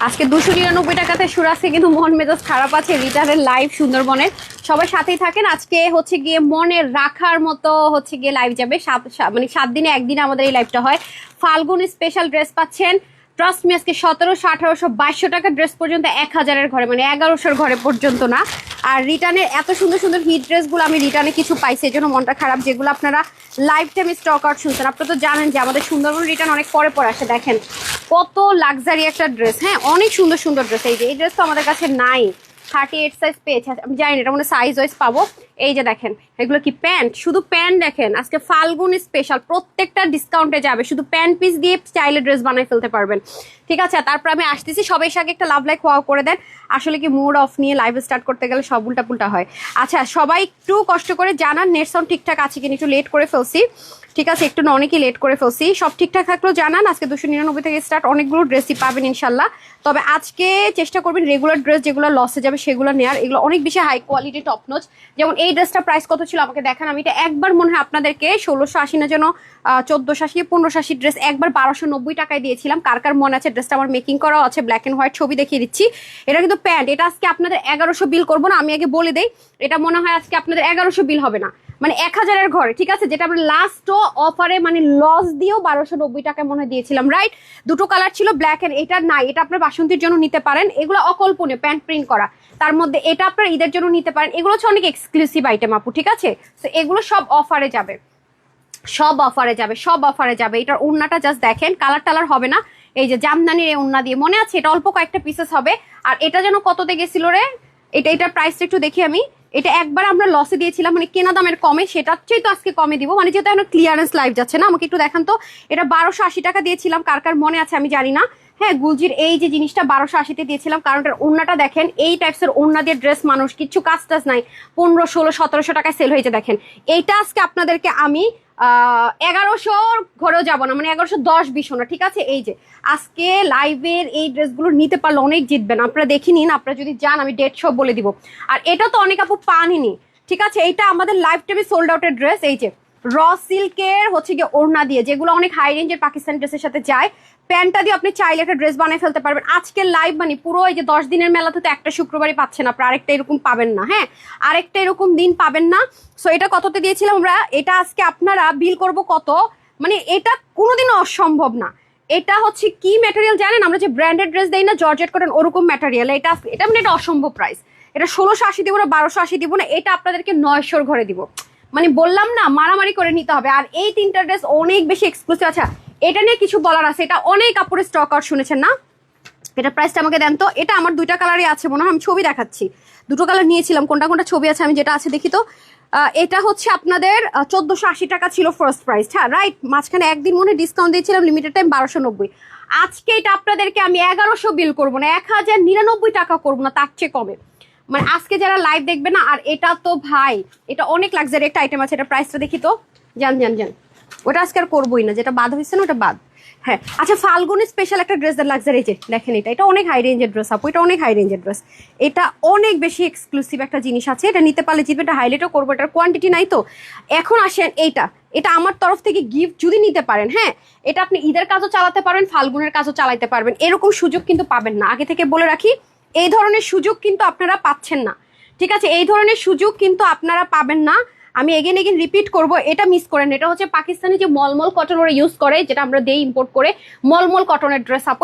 আজকে 299 টাকাতে শুরু আছে, কিন্তু মন মেজাজ খারাপ আছে। রিটার্নের লাইভ সুন্দরবনের, সবাই সাথেই থাকেন। আজকে হচ্ছে গিয়ে মনে রাখার মতো হচ্ছে গিয়ে লাইভ যাবে, মানে 7 দিনে একদিনে আমাদের এই লাইভটা হয়। ফাল্গুন স্পেশাল ড্রেস পাচ্ছেন, ট্রাস্ট মি। আজকে 1700, 1800, 2200 টাকার ড্রেস পর্যন্ত 1000-এর ঘরে, মানে 1100-র ঘরে পর্যন্ত না। আর রিটার্নের এত সুন্দর সুন্দর হিট ড্রেসগুলো আমি রিটার্নে কিছু পাইছি, এই জন্য মনটা খারাপ। যেগুলো আপনারা লাইফ টাইম স্টক আউট শুনছেন, আপনারা তো জানেন যে আমাদের সুন্দরবন রিটার্ন অনেক পরে পরে আসে। দেখেন কত লাক্সারি একটা ড্রেস, হ্যাঁ অনেক সুন্দর সুন্দর ড্রেস। এই যে এই ড্রেস তো আমাদের কাছে নাই, 38 সাইজ পেয়েছে, আমি জানি না এটা মনে সাইজ ওয়াইজ পাবো। এই যে দেখেন এগুলো কি প্যান্ট, শুধু প্যান্ট দেখেন। আজকে ফাল্গুন স্পেশাল, প্রত্যেকটা ডিসকাউন্টে যাবে, শুধু প্যান্ট পিস দিয়ে স্টাইলের ড্রেস বানাই ফেলতে পারবেন। ঠিক আছে, তারপর আমি আসতেছি। সবাই আগে একটা লাভ লাইক ওয়াও করে দেন। আসলে কি মুড অফ নিয়ে লাইভ স্টার্ট করতে গেলে সব উল্টা পুল্টা হয়। আচ্ছা সবাই একটু কষ্ট করে জানান নেট সাউন্ড ঠিকঠাক আছে কিনা, একটু লেট করে ফেলছি। ঠিক আছে, একটু অনেকই লেট করে ফেলছি। সব ঠিকঠাক থাকলেও জানান। আজকে 299 থেকে স্টার্ট, অনেকগুলো ড্রেসই পাবেন ইনশাল্লাহ। তবে আজকে চেষ্টা করবেন রেগুলার ড্রেস যেগুলো লসে যাবে সেগুলো নেওয়ার। এগুলো অনেক বেশি হাই কোয়ালিটি টপ নচ। যেমন এই ড্রেসটা প্রাইস কত ছিল আমাকে দেখান। আমি এটা একবার মনে হয় আপনাদেরকে 1680 না যেন 1480, 1580 ড্রেস একবার 1290 টাকায় দিয়েছিলাম। কার কার মনে আছে? ড্রেসটা আমার মেকিং করা আছে, ব্ল্যাক এন্ড হোয়াইট ছবি দেখিয়ে দিচ্ছি। এটা কিন্তু প্যান্ট। এটা আজকে আপনাদের 1100 বিল করবো না, আমি আগে বলে দেই। এটা মনে হয় আজকে আপনাদের 1100 বিল হবে না, মানে 1000-এর ঘরে। ঠিক আছে, যেটা আমরা লাস্ট অফারে মানে লস দিয়েও 1290 টাকায় মনে দিয়েছিলাম, রাইট? দুটো কালার ছিল, ব্ল্যাক এন্ড এটা নাই। এটা আপনার বাসন্তীর জন্য নিতে পারেন, এগুলো অকল্পনীয় প্যান্ট প্রিন্ট করা। তার মধ্যে এটা আপনার ঈদের জন্য নিতে পারেন। এগুলো হচ্ছে অনেক এক্সক্লুসিভ আইটেম আপু, ঠিক আছে? তো এগুলো সব অফারে যাবে, সব অফারে যাবে, সব অফারে যাবে। এটার ওড়নাটা জাস্ট দেখেন, কালার টালার হবে না। এই যে জামদানির এই ওড়না দিয়ে, মনে আছে? এটা অল্প কয়েকটা পিসেস হবে। আর এটা যেন কততে গেছিল রে, এটার প্রাইসটা একটু দেখি আমি। এটা একবার আমরা লসে দিয়েছিলাম, মানে কেনা দামের কমে, সেটার চেয়ে তো আজকে কমে দিব, মানে যেহেতু এখন ক্লিয়ারেন্স লাইভ যাচ্ছে না। আমাকে একটু দেখান তো, এটা 1280 টাকা দিয়েছিলাম, কার কার মনে আছে আমি জানি না। হ্যাঁ, গুলজির এই যে জিনিসটা 1280-তে দিয়েছিলাম, কারণ এটার ওড়নাটা দেখেন। এই টাইপসের ওড়না দিয়ে ড্রেস মানুষ কিছু কাজ টাজ নাই 1500, 1600, 1700 টাকায় সেল হয়েছে। দেখেন এইটা আজকে আপনাদেরকে আমি 1100-র ঘরেও যাবো না, মানে 1110-20 না। ঠিক আছে, এই যে আজকে লাইভের এই ড্রেসগুলো নিতে পারলে অনেক জিতবেন। আপনারা দেখে নিন, আপনারা যদি যান আমি ডেট সব বলে দিব। আর এটা তো অনেক আপু পানইনি। ঠিক আছে, এইটা আমাদের লাইভ টাইমে সোল্ড আউটের ড্রেস। এই যে র সিল্কের হচ্ছে গিয়ে ওড়না দিয়ে, যেগুলো অনেক হাই রেঞ্জের পাকিস্তানি ড্রেসের সাথে যায়। প্যান্টটা দিয়ে আপনি চাইলে একটা ড্রেস বানিয়ে ফেলতে পারবেন। আজকের লাইভ মানে পুরো এই যে 10 দিনের মেলাতে তো একটা শুক্রবারই পাচ্ছেন আপনারা, আরেকটা এরকম পাবেন না। হ্যাঁ, আরেকটা এরকম দিন পাবেন না। সো এটা কততে দিয়েছিলাম আমরা? এটা আজকে আপনারা বিল করব কত, মানে এটা কোনোদিনও অসম্ভব না। এটা হচ্ছে কি ম্যাটেরিয়াল জানেন? আমরা যে ব্র্যান্ডেড ড্রেস দেই না, জর্জেট কটন, ওরকম ম্যাটেরিয়াল। এটা মানে এটা অসম্ভব প্রাইস। এটা 1680 দিব না, 1280 দিব না, এটা আপনাদেরকে 900-র ঘরে দিব। মানে বললাম না, মারামারি করে নিতে হবে। আর এই তিনটা ড্রেস অনেক বেশি এক্সক্লুসিভ। আচ্ছা এটা নিয়ে কিছু বলার আছে, এটা অনেক কাপড়ের স্টক আউট, শুনেছেন না? এটা প্রাইসটা আমাকে দেন তো। এটা আমার 2টা কালারই আছে মনে হয়, আমি ছবি দেখাচ্ছি। 2টো কালার নিয়েছিলাম, কোনটা কোনটা ছবি আছে আমি যেটা আছে দেখি তো। এটা হচ্ছে আপনাদের 1480 টাকা ছিল ফার্স্ট প্রাইস, হ্যাঁ রাইট। মাঝখানে একদিন মনে ডিসকাউন্ট দিয়েছিলাম, লিমিটেড টাইম 1290। আজকে এটা আপনাদেরকে আমি 1100 বিল করবো না, 1099 টাকা করবো না, তার চেয়ে কমে। মানে আজকে যারা লাইভ দেখবে না। আর এটা তো ভাই এটা অনেক লাক্সারি একটা আইটেম আছে। এটা প্রাইসটা দেখি তো, জান ওটা আজকে আর করবোই না, যেটা বাদ হয়েছে না ওটা বাদ। হ্যাঁ আচ্ছা, ফাল্গুন স্পেশাল একটা ড্রেস লাক্সারি, যে দেখেন এটা অনেক হাই রেঞ্জের ড্রেস আপু, এটা অনেক হাই রেঞ্জের ড্রেস। এটা অনেক বেশি এক্সক্লুসিভ একটা জিনিস আছে, এটা নিতে পারলে জিতবে। এটা হাইলাইটও করবো, এটার কোয়ান্টিটি নাই তো। এখন আসেন এটা আমার তরফ থেকে গিফট যদি নিতে পারেন। হ্যাঁ, এটা আপনি ঈদের কাজও চালাতে পারবেন, ফাল্গুনের কাজও চালাতে পারবেন। এরকম সুযোগ কিন্তু পাবেন না, আগে থেকে বলে রাখি। এই ধরনের সুযোগ কিন্তু আপনারা পাচ্ছেন না। ঠিক আছে, এই ধরনের সুযোগ কিন্তু আপনারা পাবেন না। আমি এগেন রিপিট করব, এটা মিস করেন। এটা হচ্ছে পাকিস্তানি যে মলমল কটন ওরা ইউজ করে, যেটা আমরা দেই ইম্পোর্ট করে, মলমল কটনের ড্রেস আপু।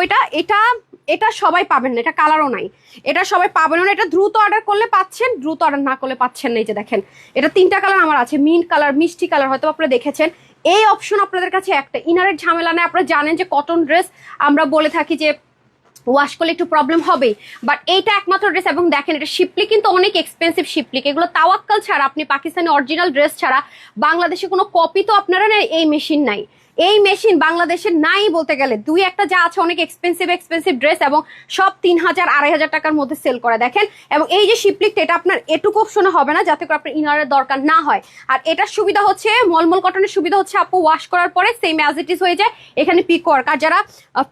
এটা সবাই পাবেন না, এটা কালারও নাই, এটা সবাই পাবেন না। এটা দ্রুত অর্ডার করলে পাচ্ছেন, দ্রুত অর্ডার না করলে পাচ্ছেন না। এই যে দেখেন এটা 3টা কালার আমার আছে, মিন্ট কালার, মিষ্টি কালার, হয়তো আপনারা দেখেছেন। এই অপশন আপনাদের কাছে একটা, ইনারের ঝামেলা নেই। আপনারা জানেন যে কটন ড্রেস আমরা বলে থাকি যে ওয়াশ করলে একটু প্রবলেম হবে, বাট এইটা একমাত্র ড্রেস। এবং দেখেন এটা শিপলি কিন্তু অনেক এক্সপেন্সিভ শিপলিক। এগুলো তাওয়াক্কাল ছাড়া, আপনি পাকিস্তানি অরিজিনাল ড্রেস ছাড়া বাংলাদেশে কোনো কপি তো আপনারা না, এই মেশিন নাই। এই মেশিন বাংলাদেশের নাই বলতে গেলে, 2-1টা যা আছে অনেক এক্সপেন্সিভ ড্রেস, এবং সব 3000, 2500 টাকার মধ্যে সেল করে। দেখেন, এবং এই যে শিপলিকটা, এটা আপনার এটুকু অপশনে হবে না, যাতে করে আপনার ইনারের দরকার না হয়। আর এটার সুবিধা হচ্ছে, মলমল কটনের সুবিধা হচ্ছে আপু ওয়াশ করার পরে সেম অ্যাজ ইট ইজ হয়ে যায়। এখানে পিক ওয়ার্ক। আর যারা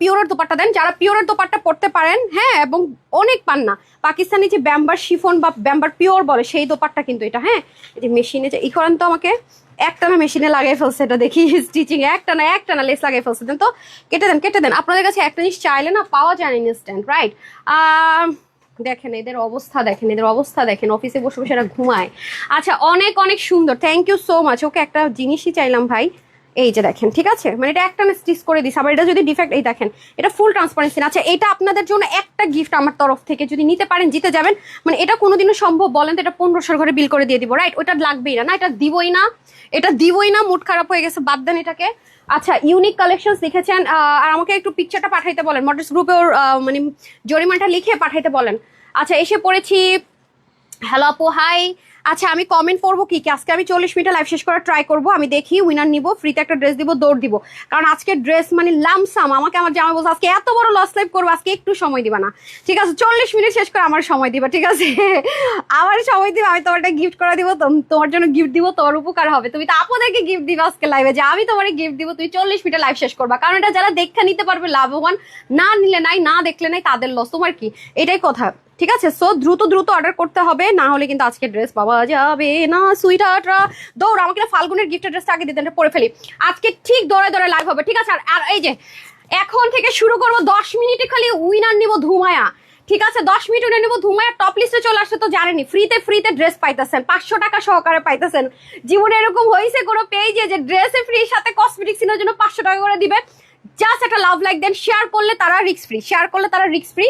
পিওরের দোপাট্টা দেন, যারা পিওরের দোপাট্টা পড়তে পারেন, হ্যাঁ, এবং অনেক পান না পাকিস্তানি যে ব্যাম্বার শিফন বা ব্যাম্বার পিওর বলে, সেই দোপাট্টা কিন্তু এটা। হ্যাঁ, এই যে মেশিনে যে করেন তো আমাকে একটানা মেশিনে লাগাই ফেলছে, এটা দেখি স্টিচিং একটানা লেস লাগাই ফেলছে। দেন তো কেটে দেন। আপনাদের কাছে একটা জিনিস চাইলে না পাওয়া যায় না ইনস্ট্যান্ট, রাইট? দেখেন এদের অবস্থা দেখেন, অফিসে বসে বসে এরা ঘুমায়। আচ্ছা, অনেক অনেক সুন্দর, থ্যাংক ইউ সো মাচ। ওকে একটা জিনিসই চাইলাম ভাই, এই যে দেখেন, ঠিক আছে, মানে এটা একটা স্টিচ করে দিস। আবার এটা যদি ডিফেক্ট, এই দেখেন এটা ফুল ট্রান্সপারেন্সি। আচ্ছা, এটা আপনাদের জন্য একটা গিফট আমার তরফ থেকে, যদি নিতে পারেন জিতে যাবেন। মানে এটা কোনোদিনও সম্ভব বলেন তো? এটা 1500 ঘরে বিল করে দিয়ে দিব, রাইট? ওটা লাগবেই না, এটা দিবই না, মুড খারাপ হয়ে গেছে, বাদ দেন এটাকে। আচ্ছা, ইউনিক কালেকশন লিখেছেন, আর আমাকে একটু পিকচারটা পাঠাইতে বলেন, মডেলস গ্রুপে ওর মানে জরিমানটা লিখে পাঠাইতে বলেন। আচ্ছা, এসে পড়েছি। হ্যালো আপু, হাই। আচ্ছা, আমি কমেন্ট করবো কি আজকে আমি 40 মিনিটে লাইভ শেষ করার ট্রাই করবো। আমি দেখি উইনার নিব, ফ্রিতে একটা ড্রেস দিব, দৌড় দিব। কারণ আজকে ড্রেস মানে লামসাম, আমাকে আমার জামাই বলছে আজকে এত বড় লস লাইভ করবো, আজকে একটু সময় দিবা না, ঠিক আছে? 40 মিনিট শেষ করে আমার সময় দিবা, ঠিক আছে? আমার সময় দিবা, আমি তোমার একটা গিফট করে দিব, তোমার জন্য গিফট দিব, তোমার উপকার হবে। তুমি তো আপনাদেরকে গিফট দিবা আজকে লাইভে, যে আমি তোমার গিফট দিব, তুমি 40 মিনিটে লাইভ শেষ করবা। কারণ এটা যারা দেখা নিতে পারবে লাভবান, না নিলে নাই, না দেখলে নাই, তাদের লস। তোমার কি এটাই কথা, ঠিক আছে? সো দ্রুত অর্ডার করতে হবে, না হলে কিন্তু আজকে ড্রেস পাওয়া যাবে না। সুইট হার্টরা দৌড়, আমাকে ফাল্গুনের গিফটের ড্রেসটা আগে দিতেন, পরে ফেলি। আজকে ঠিক দৌড়ে লাইভ হবে, ঠিক আছে? আর এই যে এখন থেকে শুরু করবো, 10 মিনিটে খালি উইনার নিব ধুমায়া, ঠিক আছে? 10 মিনিট উইনার নিব ধুমায়া। টপ লিস্টে চলে আসছে তো জানেনি, ফ্রিতে ড্রেস পাইতেছেন, 500 টাকা সহকারে পাইতেছেন। জীবনে এরকম হয়েছে কোনো পেজে যে ড্রেসে ফ্রি সাথে কসমেটিক্স এর জন্য 500 টাকা করে দিবে? জাস্ট একটা লাভ লাইক দেন, শেয়ার করলে তারা রিস্ক ফ্রি।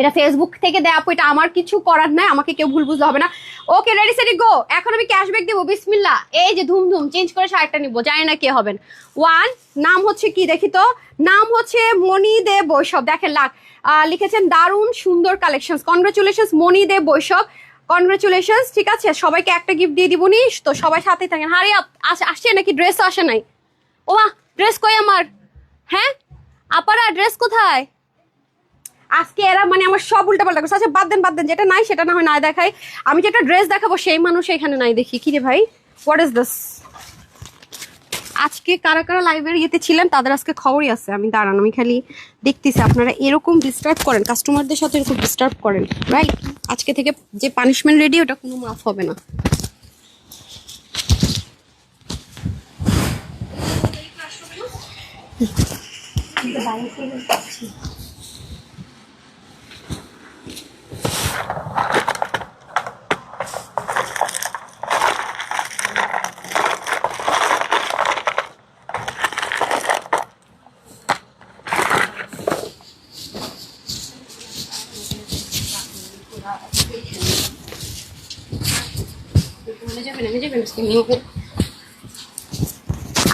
এটা ফেসবুক থেকে দেয় আপু, এটা আমার কিছু করার নাই, আমাকে কেউ ভুল বুঝতে হবে না। ওকে, রেডি সেটি গো। এখন আমি ক্যাশব্যাক দিব, বিসমিল্লাহ। এই যে ধুম চেঞ্জ করে শার্টটা নিবো, জানি না কে হবেন। নাম হচ্ছে কি দেখি তো, নাম হচ্ছে মনি দে বৈশব। দেখেন লিখেছেন দারুণ সুন্দর কালেকশন, কনগ্রাচুলেশনস মনি দে বৈশব, কনগ্রাচুলেশনস। ঠিক আছে, সবাইকে একটা গিফট দিয়ে দিব নিস তো, সবাই সাথে থাকেন। হারি আপ আসছে নাকি? ড্রেসও আসে নাই? ও ড্রেস কই আমার? হ্যাঁ আপারা, ড্রেস কোথায়? আজকে এরা মানে আমার সব উল্টাপাল্টা করছে। আচ্ছা বাদ দেন, যেটা নাই সেটা না হয় না দেখাই। আমি যেটা ড্রেস দেখাবো সেই মানুষ এখানে নাই, দেখি কি রে ভাই, হোয়াট ইজ দিস? আজকে কারা লাইভের ইয়েতে ছিলেন তাদের আজকে খবরই আছে। আমি দাঁড়ান, আমি খালি দেখতেছি। আপনারা এরকম ডিস্টার্ব করেন, কাস্টমারদের সাথে এরকম ডিস্টার্ব করেন, রাইট? আজকে থেকে যে পানিশমেন্ট রেডি, ওটা কোনো মাফ হবে না।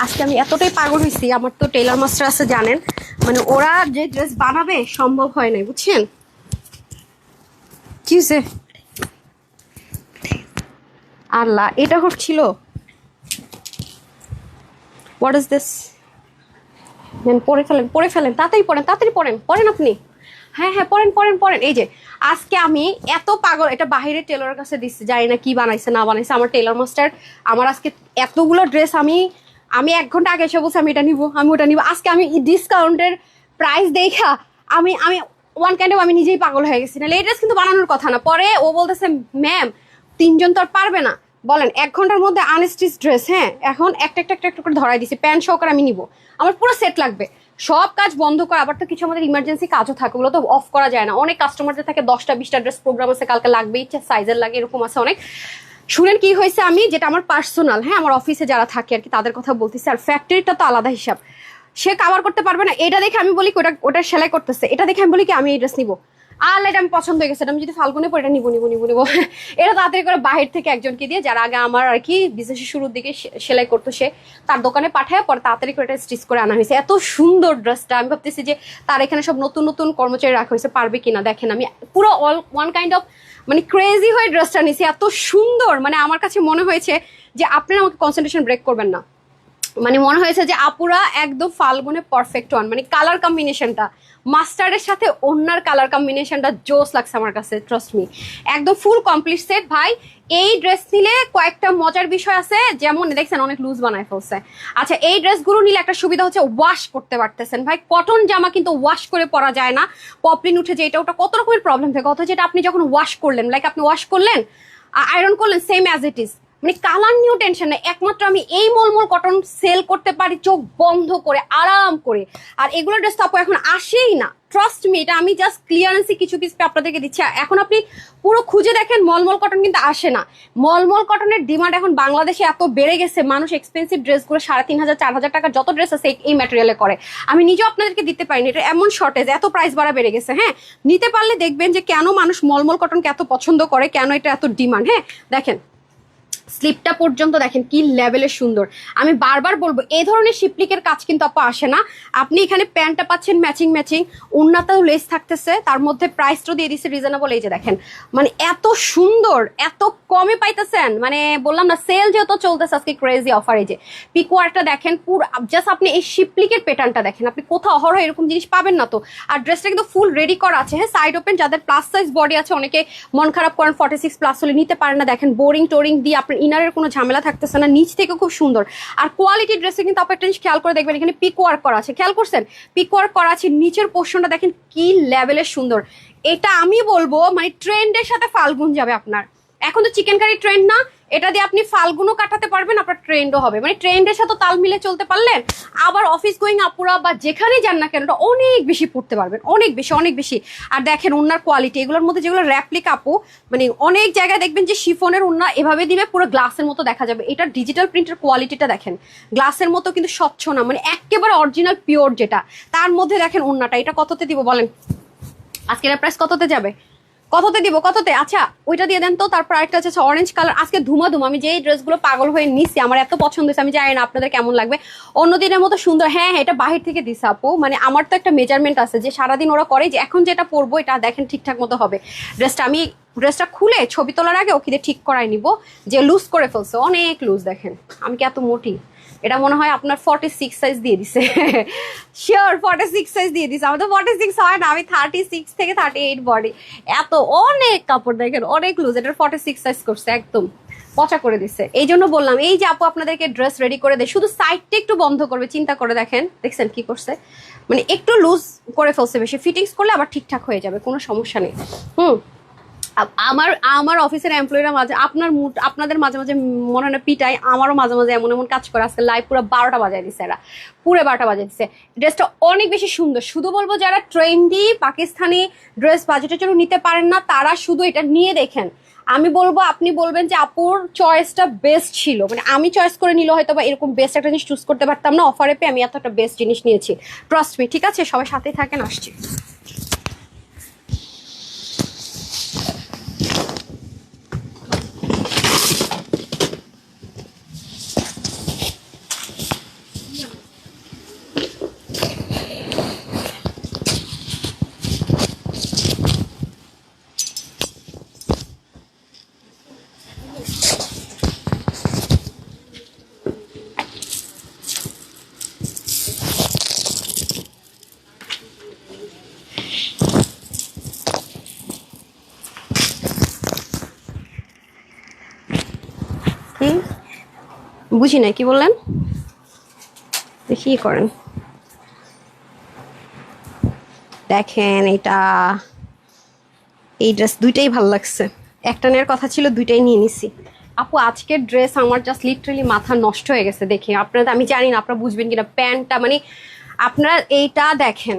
আজকে আমি এতটাই পাগল হয়েছি, আমার তো টেলার মাস্টার আছে জানেন, মানে ওরা যে ড্রেস বানাবে সম্ভব হয় নাই, বুঝছেন? কি হয়েছে আল্লাহ, এটা হচ্ছিল। What is this? পরে ফেলেন তাড়াতাড়ি পড়েন আপনি। হ্যাঁ পড়েন। এই যে আজকে আমি এত পাগল, এটা বাহিরে টেলরের কাছে দিচ্ছি, জানি না কি বানাইছে না বানাইছে আমার টেলর মাস্টার। আমার আজকে এতগুলো ড্রেস আমি 1 ঘন্টা আগে এসে বলছি আমি এটা নিবো, আমি ওটা নিবো। আজকে আমি ডিসকাউন্টের প্রাইস দেখা আমি ওয়ান কাইন্ড অফ আমি নিজেই পাগল হয়ে গেছি। না এই ড্রেস কিন্তু বানানোর কথা না। পরে ও বলতেছে ম্যাম 3 জন তো আর পারবে না, বলেন 1 ঘন্টার মধ্যে আনস্টিচ ড্রেস। হ্যাঁ, এখন একটা করে ধরাই দিছি, প্যান্ট সহকারে আমি নিবো, আমার পুরো সেট লাগবে। সব কাজ বন্ধ করে, আবার তো কিছু আমাদের ইমার্জেন্সি কাজও থাকে, ওগুলো তো অফ করা যায় না। অনেক কাস্টমারদের থাকে 10টা 20টা ড্রেস প্রোগ্রাম আছে, কালকে লাগবে, ইচ্ছা সাইজের লাগে, এরকম আছে অনেক। শুনেন কি হয়েছে, আমি যেটা আমার পার্সোনাল, হ্যাঁ আমার অফিসে যারা থাকে আর কি তাদের কথা বলতেছি, আর ফ্যাক্টরিটা তো আলাদা হিসাব, সে কাভার করতে পারবে না। এটা দেখে আমি বলি ওটা সেলাই করতেছে, এটা দেখে আমি বলি কি আমি এই ড্রেস নিবো, আল্লাহ এটা আমি পছন্দ হয়ে গেছে, আমি যদি ফাল্গুনে পরে এটা নিবো। এটা তাড়াতাড়ি করে বাহির থেকে একজনকে দিয়ে, যারা আগে আমার আর কি বিজনেসের শুরুর দিকে সেলাই করতো, সে তার দোকানে পাঠায়, পরে তাড়াতাড়ি করে এটা স্টিচ করে আনা হয়েছে। এত সুন্দর ড্রেসটা, আমি ভাবতেছি যে তার এখানে সব নতুন কর্মচারী রাখা হয়েছে, পারবে কিনা। দেখেন আমি পুরো ওয়ান কাইন্ড অফ মানে ক্রেজি হয়ে ড্রেসটা নিয়েছি, এত সুন্দর। মানে আমার কাছে মনে হয়েছে যে আপনারা আমাকে কনসেন্ট্রেশন ব্রেক করবেন না, মানে মনে হয়েছে যে আপুরা একদম ফাল্গুনে পারফেক্ট ওয়ান। মানে কালার কম্বিনেশনটা মাস্টার্ডের সাথে ওনার কালার কম্বিনেশনটা জোস লাগছে আমার কাছে, ট্রাস্ট মি। একদম ফুল কমপ্লিট সেট ভাই। এই ড্রেস নিলে কয়েকটা মজার বিষয় আছে, যেমন দেখছেন অনেক লুজ বানায় ফেলছে। আচ্ছা, এই ড্রেসগুলো নিলে একটা সুবিধা হচ্ছে ওয়াশ করতে পারতেছেন ভাই। কটন জামা কিন্তু ওয়াশ করে পরা যায় না, পপলিন উঠে যে এটা ওটা কত রকমের প্রবলেম থাকে। অথচ যেটা আপনি যখন ওয়াশ করলেন, লাইক আপনি ওয়াশ করলেন, আয়রন করলেন, সেম অ্যাজ ইট ইজ, মানে কালার নিয়েও টেনশন নেই, একমাত্র আমি এই মলমল কটন সেল করতে পারি চোখ বন্ধ করে আরাম করে। আর এগুলো ড্রেস তো আপু এখন আসেই না, ট্রাস্ট মি, এটা আমি জাস্ট ক্লিয়ারেন্সে কিছু পিস আপনাদেরকে দিচ্ছি। এখন আপনি পুরো খুঁজে দেখেন মলমল কটন কিন্তু আসে না। মলমল কটনের ডিমান্ড এখন বাংলাদেশে এত বেড়ে গেছে, মানুষ এক্সপেন্সিভ ড্রেসগুলো 3500 4000 টাকার যত ড্রেস আছে এই ম্যাটেরিয়ালে করে। আমি নিজেও আপনাদেরকে দিতে পারিনি, এটা এমন শর্টেজ, এত প্রাইস বাড়া বেড়ে গেছে। হ্যাঁ, নিতে পারলে দেখবেন যে কেন মানুষ মলমল কটনকে এত পছন্দ করে, কেন এটা এত ডিমান্ড। হ্যাঁ দেখেন স্লিপটা পর্যন্ত দেখেন কি লেভেলের সুন্দর। আমি বারবার বলবো এই ধরনের শিপলিকের কাজ কিন্তু আপু আসে না। আপনি এখানে প্যান্টটা পাচ্ছেন ম্যাচিং ম্যাচিং, উন্নাতেও লেস থাকতেছে, তার মধ্যে প্রাইসটাও দিয়ে দিচ্ছে রিজনেবল। এই যে দেখেন মানে এত সুন্দর, এত কমে পাইতেছেন, মানে বললাম না সেল যেহেতু চলতেছে আজকে ক্রেজি অফার। এই যে পিকওয়ার্কটা দেখেন পুরো, জাস্ট আপনি এই শিপলিকের প্যাটার্নটা দেখেন, আপনি কোথাও অহরহ এরকম জিনিস পাবেন না তো। আর ড্রেসটা কিন্তু ফুল রেডি করা আছে। হ্যাঁ সাইড ওপেন, যাদের প্লাস সাইজ বডি আছে, অনেকে মন খারাপ করেন 46 প্লাস হলে নিতে পারেন না, দেখেন বোরিং টোরিং দিয়ে আপনার ইনারের কোনো ঝামেলা থাকতেছে না, নিচ থেকে খুব সুন্দর। আর কোয়ালিটি ড্রেসে কিন্তু আপনি একটা জিনিস খেয়াল করে দেখবেন, এখানে পিক ওয়ার্ক করা আছে, খেয়াল করছেন পিক ওয়ার্ক করা আছে, নিচের পোর্শনটা দেখেন কি লেভেলের সুন্দর। এটা আমি বলবো মানে ট্রেন্ডের সাথে ফাল্গুন যাবে আপনার। এখন তো চিকেন কারি ট্রেন্ড না, এটা দিয়ে আপনি ফাল্গুনও কাটাতে পারবেন, আপনার ট্রেন্ডও হবে, মানে ট্রেন্ডের সাথে তাল মিলে চলতে পারলেন। আবার অফিস গোয়িং আপুরা বা যেখানেই যান না কেন এটা অনেক বেশি পড়তে পারবেন, অনেক বেশি অনেক বেশি। আর দেখেন ওনার কোয়ালিটি, এগুলোর মধ্যে যেগুলো র্যাপ্লিক আপু, মানে অনেক জায়গায় দেখবেন যে শিফনের ওনা এভাবে দিবে পুরো গ্লাসের মতো দেখা যাবে, এটা ডিজিটাল প্রিন্টের কোয়ালিটিটা দেখেন, গ্লাসের মতো কিন্তু স্বচ্ছ না, মানে একেবারে অরিজিনাল পিওর যেটা। তার মধ্যে দেখেন ওন্নাটা, এটা কততে দিব বলেন, আজকের প্রাইস কততে যাবে, কততে দিব, কততে? আচ্ছা ওইটা দিয়ে দেন তো। তারপর আরেকটা আছে অরেঞ্জ কালার, আজকে ধুমা ধুমা, আমি যেই ড্রেসগুলো পাগল হয়ে নিচ্ছি, আমার এত পছন্দ হয়েছে, আমি জানি না আপনাদের কেমন লাগবে। অন্যদিনের মতো সুন্দর। হ্যাঁ হ্যাঁ, এটা বাহির থেকে দিছে আপু, মানে আমার তো একটা মেজারমেন্ট আছে যে সারাদিন ওরা করে যে এখন যেটা পরবো এটা দেখেন ঠিকঠাক মতো হবে ড্রেসটা। আমি ড্রেসটা খুলে ছবি তোলার আগে ওকে ঠিক করাই নিব, যে লুজ করে ফেলছে, অনেক লুজ। দেখেন আমি কি এত মোটি, এটা মনে হয় আপনার 46 সাইজ দিয়ে দিছে, শিওর 46 সাইজ দিয়ে দিছে। আমার তো 46 হয় না, আমি 36 থেকে 38 বডি, এত অনেক কাপড় দেখেন, অনেক লুজ, এটা 46 সাইজ করছে, একদম পচা করে দিচ্ছে। এই জন্য বললাম এই যে আপু আপনাদেরকে ড্রেস রেডি করে দেয়, শুধু সাইডটা একটু বন্ধ করবে, চিন্তা করে দেখেন, দেখছেন কি করছে, মানে একটু লুজ করে ফেলছে, বেশি ফিটিংস করলে আবার ঠিকঠাক হয়ে যাবে, কোনো সমস্যা নেই। আমার আমার অফিসের এমপ্লয়িরা মাঝে আপনাদের মাঝে মাঝে মনে হয় পিটাই, আমারও মাঝে মাঝে এমন এমন কাজ করে। আজকে লাইভ পুরো 12টা বাজায় দিচ্ছে, এরা পুরো 12টা বাজায় দিচ্ছে। ড্রেসটা অনেক বেশি সুন্দর, শুধু বলবো যারা ট্রেন্ডি পাকিস্তানি ড্রেস বাজেটের জন্য নিতে পারেন না তারা শুধু এটা নিয়ে দেখেন। আমি বলবো আপনি বলবেন যে আপুর চয়েসটা বেস্ট ছিল, মানে আমি চয়েস করে নিলে হয়তো বা এরকম বেস্ট একটা জিনিস চুজ করতে পারতাম না, অফারে পেয়ে আমি এত একটা বেস্ট জিনিস নিয়েছি, ট্রাস্ট মি। ঠিক আছে সবাই সাথেই থাকেন, আসছি। বুঝি নাই কি বললেন, দেখি করেন। দেখেন এটা, এই ড্রেস দুইটাই ভালো লাগছে, একটা নেওয়ার কথা ছিল, দুইটাই নিয়ে নিছি। আপু আজকের ড্রেস আমার জাস্ট লিটারালি মাথা নষ্ট হয়ে গেছে দেখে। আপনারা, আমি জানি না আপনারা বুঝবেন কিনা, প্যান্টটা মানে আপনারা এইটা দেখেন,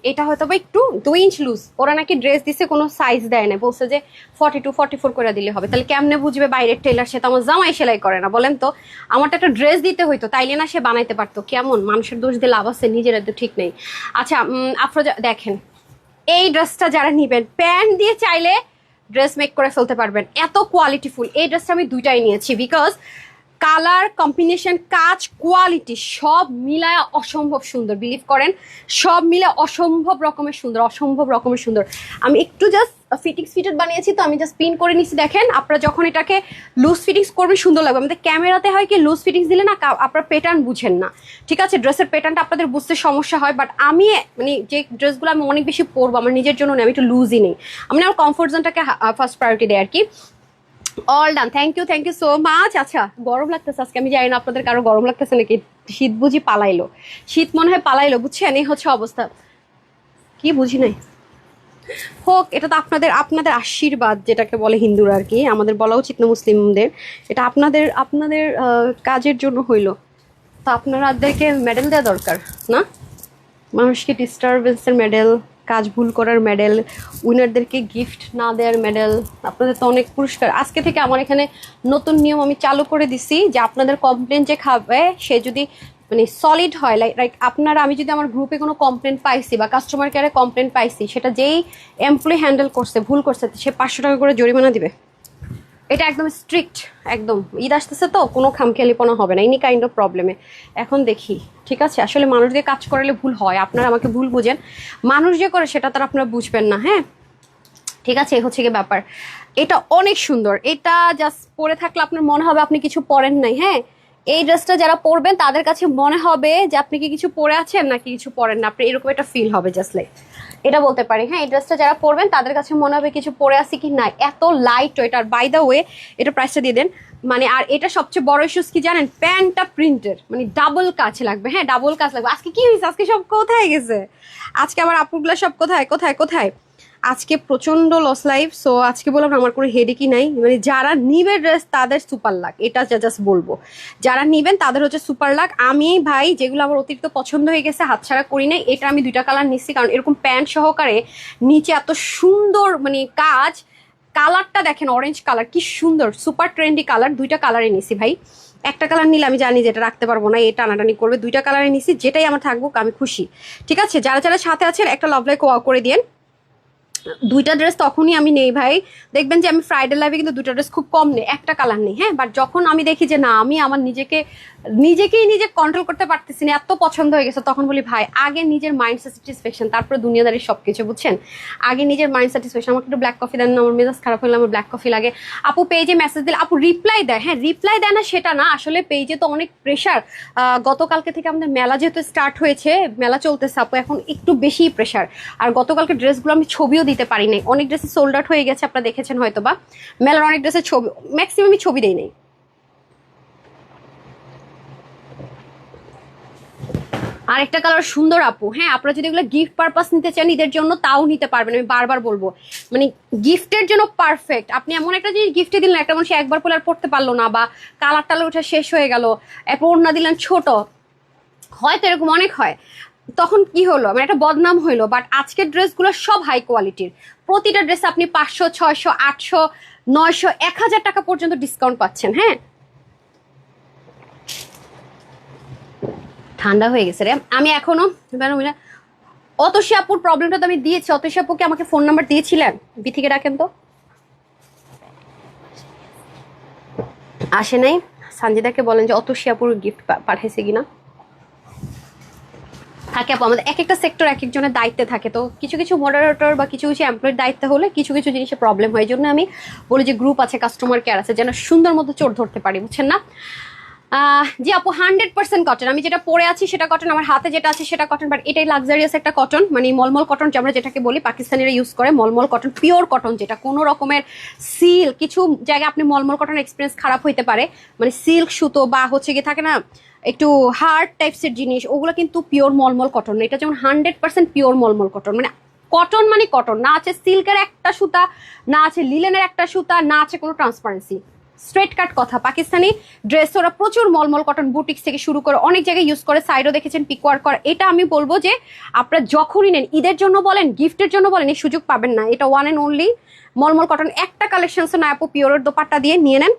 এটা হয়তো বা একটু 2 ইঞ্চ লুজ, ওরা নাকি ড্রেস দিছে কোনো সাইজ দেয় না, বলছে যে 42 44 করে দিলে হবে। তাহলে কেমনে বুঝবে বাইরের টেলার, সে তো আমার জামাই সেলাই করে না, বলেন তো। আমারটা একটা ড্রেস দিতে হইতো, তাইলে না সে বানাইতে পারতো। কেমন মানুষের দোষ দিয়ে লাভ আছে, নিজের তো ঠিক নেই। আচ্ছা আফরোজা দেখেন, এই ড্রেসটা যারা নিবেন প্যান্ট দিয়ে চাইলে ড্রেস মেক করে ফেলতে পারবেন, এত কোয়ালিটিফুল। এই ড্রেসটা আমি দুইটাই নিয়েছি, বিকজ কালার কম্বিনেশন, কাজ, কোয়ালিটি সব মিলায় অসম্ভব সুন্দর, বিলিভ করেন সব মিলে অসম্ভব রকমের সুন্দর, অসম্ভব রকমের সুন্দর। আমি একটু জাস্ট ফিটিংস ফিটেড বানিয়েছি, তো আমি জাস্ট পিন করে নিচ্ছি। দেখেন আপনারা যখন এটাকে লুজ ফিটিংস করবেন সুন্দর লাগবে। আমাদের ক্যামেরাতে হয় কি লুজ ফিটিংস দিলে না আপনারা প্যাটার্ন বুঝেন না, ঠিক আছে, ড্রেসের প্যাটার্নটা আপনাদের বুঝতে সমস্যা হয়। বাট আমি মানে যে ড্রেসগুলো আমি অনেক বেশি পরবো আমার নিজের জন্য নেই, আমি একটু লুজই নেই, আমি আমার কমফোর্ট জোনটাকে ফার্স্ট প্রায়োরিটি দেয় আর কি। All done, thank you so much. আচ্ছা গরম লাগতেছে আজকে, আমি জানি না আপনাদের কারো গরম লাগতেছে নাকি, শীত বুঝি পালাইলো, শীত মনে হয় পালাইলো, বুঝছেন, এই হচ্ছে অবস্থা। কি বুঝি নাই, হোক, এটা তো আপনাদের আপনাদের আশীর্বাদ যেটাকে বলে হিন্দুরা আর কি, আমাদের বলা উচিত না মুসলিমদের, এটা আপনাদের আপনাদের কাজের জন্য হইলো, তো আপনারাদেরকে মেডেল দেওয়া দরকার না? মানুষকে ডিস্টারবেন্সের মেডেল, কাজ ভুল করার মেডেল, উইনারদেরকে গিফট না দেওয়ার মেডেল, আপনাদের তো অনেক পুরস্কার। আজকে থেকে আমার এখানে নতুন নিয়ম আমি চালু করে দিছি যে আপনাদের কমপ্লেন যে খাবে সে যদি মানে সলিড হয়, লাইক আপনারা, আমি যদি আমার গ্রুপে কোনো কমপ্লেন পাইছি বা কাস্টমার কেয়ারে কমপ্লেন পাইছি, সেটা যেই এমপ্লয়ি হ্যান্ডেল করছে ভুল করছে সে 500 টাকা করে জরিমানা দিবে। এটা একদম স্ট্রিক্ট, একদম। ঈদ আসতেছে তো কোনো খামখেয়ালিপনা হবে না এনি কাইন্ড অফ প্রবলেমে। এখন দেখি, ঠিক আছে, আসলে মানুষ দিয়ে কাজ করালে ভুল হয়, আপনারা আমাকে ভুল বুঝেন, মানুষ যে করে সেটা তারা আপনারা বুঝবেন না, হ্যাঁ ঠিক আছে, এই হচ্ছে কি ব্যাপার। এটা অনেক সুন্দর, এটা জাস্ট পরে থাকলে আপনার মনে হবে আপনি কিছু পরেন নাই, হ্যাঁ। এই ড্রেসটা যারা পরবেন তাদের কাছে মনে হবে যে আপনি কি কিছু পরে আছেন নাকি কিছু পরেন না, আপনি এরকম একটা ফিল হবে, জাস্ট লাইক এটা বলতে পারি, হ্যাঁ। এই ড্রেসটা যারা পরবেন তাদের কাছে মনে হবে কিছু পরে আসি কি না, এত লাইট ওয়েট। আর বাই দ্য ওয়ে এটা প্রাইসটা দিয়ে দেন, মানে আর এটা সবচেয়ে বড় ইস্যুস কি জানেন, প্যান্টটা প্রিন্টের, মানে ডাবল কাজ লাগবে, হ্যাঁ ডাবল কাজ লাগবে। আজকে কি হয়েছে, আজকে সব কোথায় গেছে, আজকে আমার আপুগুলা সব কোথায় কোথায় কোথায়, আজকে প্রচন্ড লস লাইফ। সো আজকে বললাম আমার কোনো হেডেকই নাই, মানে যারা নিবে ড্রেস তাদের সুপার লাক, এটা জাস্ট বলবো, যারা নিবেন তাদের হচ্ছে সুপার লাক। আমি ভাই যেগুলো আমার অতিরিক্ত পছন্দ হয়ে গেছে হাতছাড়া করি নাই, এটা আমি 2টা কালার নিচ্ছি, কারণ এরকম প্যান্ট সহকারে নিচে এত সুন্দর মানে কাজ, কালারটা দেখেন অরেঞ্জ কালার কি সুন্দর, সুপার ট্রেন্ডি কালার, 2টা কালারে নিছি ভাই। একটা কালার নিলে আমি জানি যে এটা রাখতে পারবো না, এটা টানাটানি করবে, 2টা কালারে নিছি, যেটাই আমার থাকবো আমি খুশি, ঠিক আছে। যারা যারা সাথে আছেন একটা লাভ লাইক করে দিন। 2টা ড্রেস তখনই আমি নেই ভাই, দেখবেন যে আমি ফ্রাইডে লাইভে কিন্তু 2টা ড্রেস খুব কম নেই, একটা কালার নেই, হ্যাঁ। বাট যখন আমি দেখি যে না আমি আমার নিজেকেই নিজে কন্ট্রোল করতে পারতেছি না, এত পছন্দ হয়ে গেছে, তখন বলি ভাই আগে নিজের মাইন্ড স্যাটিসফ্যাকশন, তারপরে দুনিয়াদারির সব কিছু, বুঝছেন। আগে নিজের মাইন্ড স্যাটিসফ্যাকশন। আমাকে একটু ব্ল্যাক কফি দেন না, আমার মেজাজ খারাপ হলে আমার ব্ল্যাক কফি লাগে। আপু পেজে মেসেজ দিলে আপু রিপ্লাই দেয়, হ্যাঁ রিপ্লাই দেয় না সেটা না, আসলে পেজে তো অনেক প্রেশার, গতকালকে থেকে আমাদের মেলা যেহেতু স্টার্ট হয়েছে, মেলা চলতেছে আপু, এখন একটু বেশি প্রেশার। আর গতকালকে ড্রেসগুলো আমি ছবিও দিতে পারি নাই, অনেক ড্রেসে সোল্ড আউট হয়ে গেছে, আপনারা দেখেছেন হয়তো বা, মেলার অনেক ড্রেসের ছবি ম্যাক্সিমামই ছবি দেই নাই। আরেকটা কালার সুন্দর আপু, হ্যাঁ আপনারা যদি এগুলো গিফট পারপাস নিতে চান ঈদের জন্য তাও নিতে পারবেন, আমি বারবার বলবো, মানে গিফটের জন্য পারফেক্ট। আপনি এমন একটা জিনিস গিফটে দিলেন একটা মানুষ একবার পরে আর পড়তে পারলো না, বা কালার টালার ওঠা শেষ হয়ে গেল, এরপর ওড়না দিলেন ছোট, হয়তো এরকম অনেক হয়, তখন কি হলো মানে একটা বদনাম হইলো। বাট আজকের ড্রেসগুলো সব হাই কোয়ালিটির, প্রতিটা ড্রেসে আপনি 500, 600, 800, 900, 1000 টাকা পর্যন্ত ডিসকাউন্ট পাচ্ছেন, হ্যাঁ। ঠান্ডা হয়ে গেছে রে, আমি এখনো অতসী আপুর প্রবলেমটা তো আমি দিয়েছি, অতসী আপুকে আমাকে ফোন নাম্বার দিয়েছিলেন, বিথিকে ডাকেন তো। আসে নাই, সঞ্জিদাকে বলেন যে অতসী আপুর গিফট পাঠাইছে কিনা। থাকে আপু, আমাদের এক একটা সেক্টর এক একজনের দায়িত্বে থাকে, তো কিছু কিছু মডারেটর বা কিছু কিছু এমপ্লয়ের দায়িত্ব হলে কিছু কিছু জিনিসে প্রবলেম হয়, এই জন্য আমি বলি যে গ্রুপ আছে, কাস্টমার কেয়ার আছে, যেন সুন্দর মতো চোর ধরতে পারি, বুঝছেন না। জি আপু 100% কটন, আমি যেটা পরে আছি সেটা কটন, আমার হাতে যেটা আছে সেটা কটন, বাট এটাই লাক্সারিয়াস একটা কটন, মানে মলমল কটন আমরা যেটাকে বলি, পাকিস্তানিরা ইউজ করে মলমল কটন, পিওর কটন, যেটা কোনো রকমের সিল্ক, কিছু জায়গায় আপনি মলমল কটন এক্সপিরিয়েন্স খারাপ হইতে পারে, মানে সিল্ক সুতো বা হচ্ছে গিয়ে থাকে না একটু হার্ড টাইপসের জিনিস, ওগুলো কিন্তু পিওর মলমল কটন, এটা যেমন 100% পিওর মলমল কটন, মানে কটন মানে কটন, না আছে সিল্কের একটা সুতা, না আছে লিলেনের একটা সুতা, না আছে কোনো ট্রান্সপারেন্সি, স্ট্রেট কাট কথা। পাকিস্তানি ড্রেস ওরা প্রচুর মলমল কটন বুটিক্স থেকে শুরু করে অনেক জায়গায় ইউজ করে, সাইডও দেখেছেন পিকওয়ার্ক করা। এটা আমি বলবো যে আপনারা যখনই নেন, ঈদের জন্য বলেন গিফটের জন্য বলেন, এই সুযোগ পাবেন না, এটা ওয়ান অ্যান্ড অনলি মলমল কটন। একটা কালেকশনস না আপু, পিওরের দোপাট্টা দিয়ে নিয়ে নেন,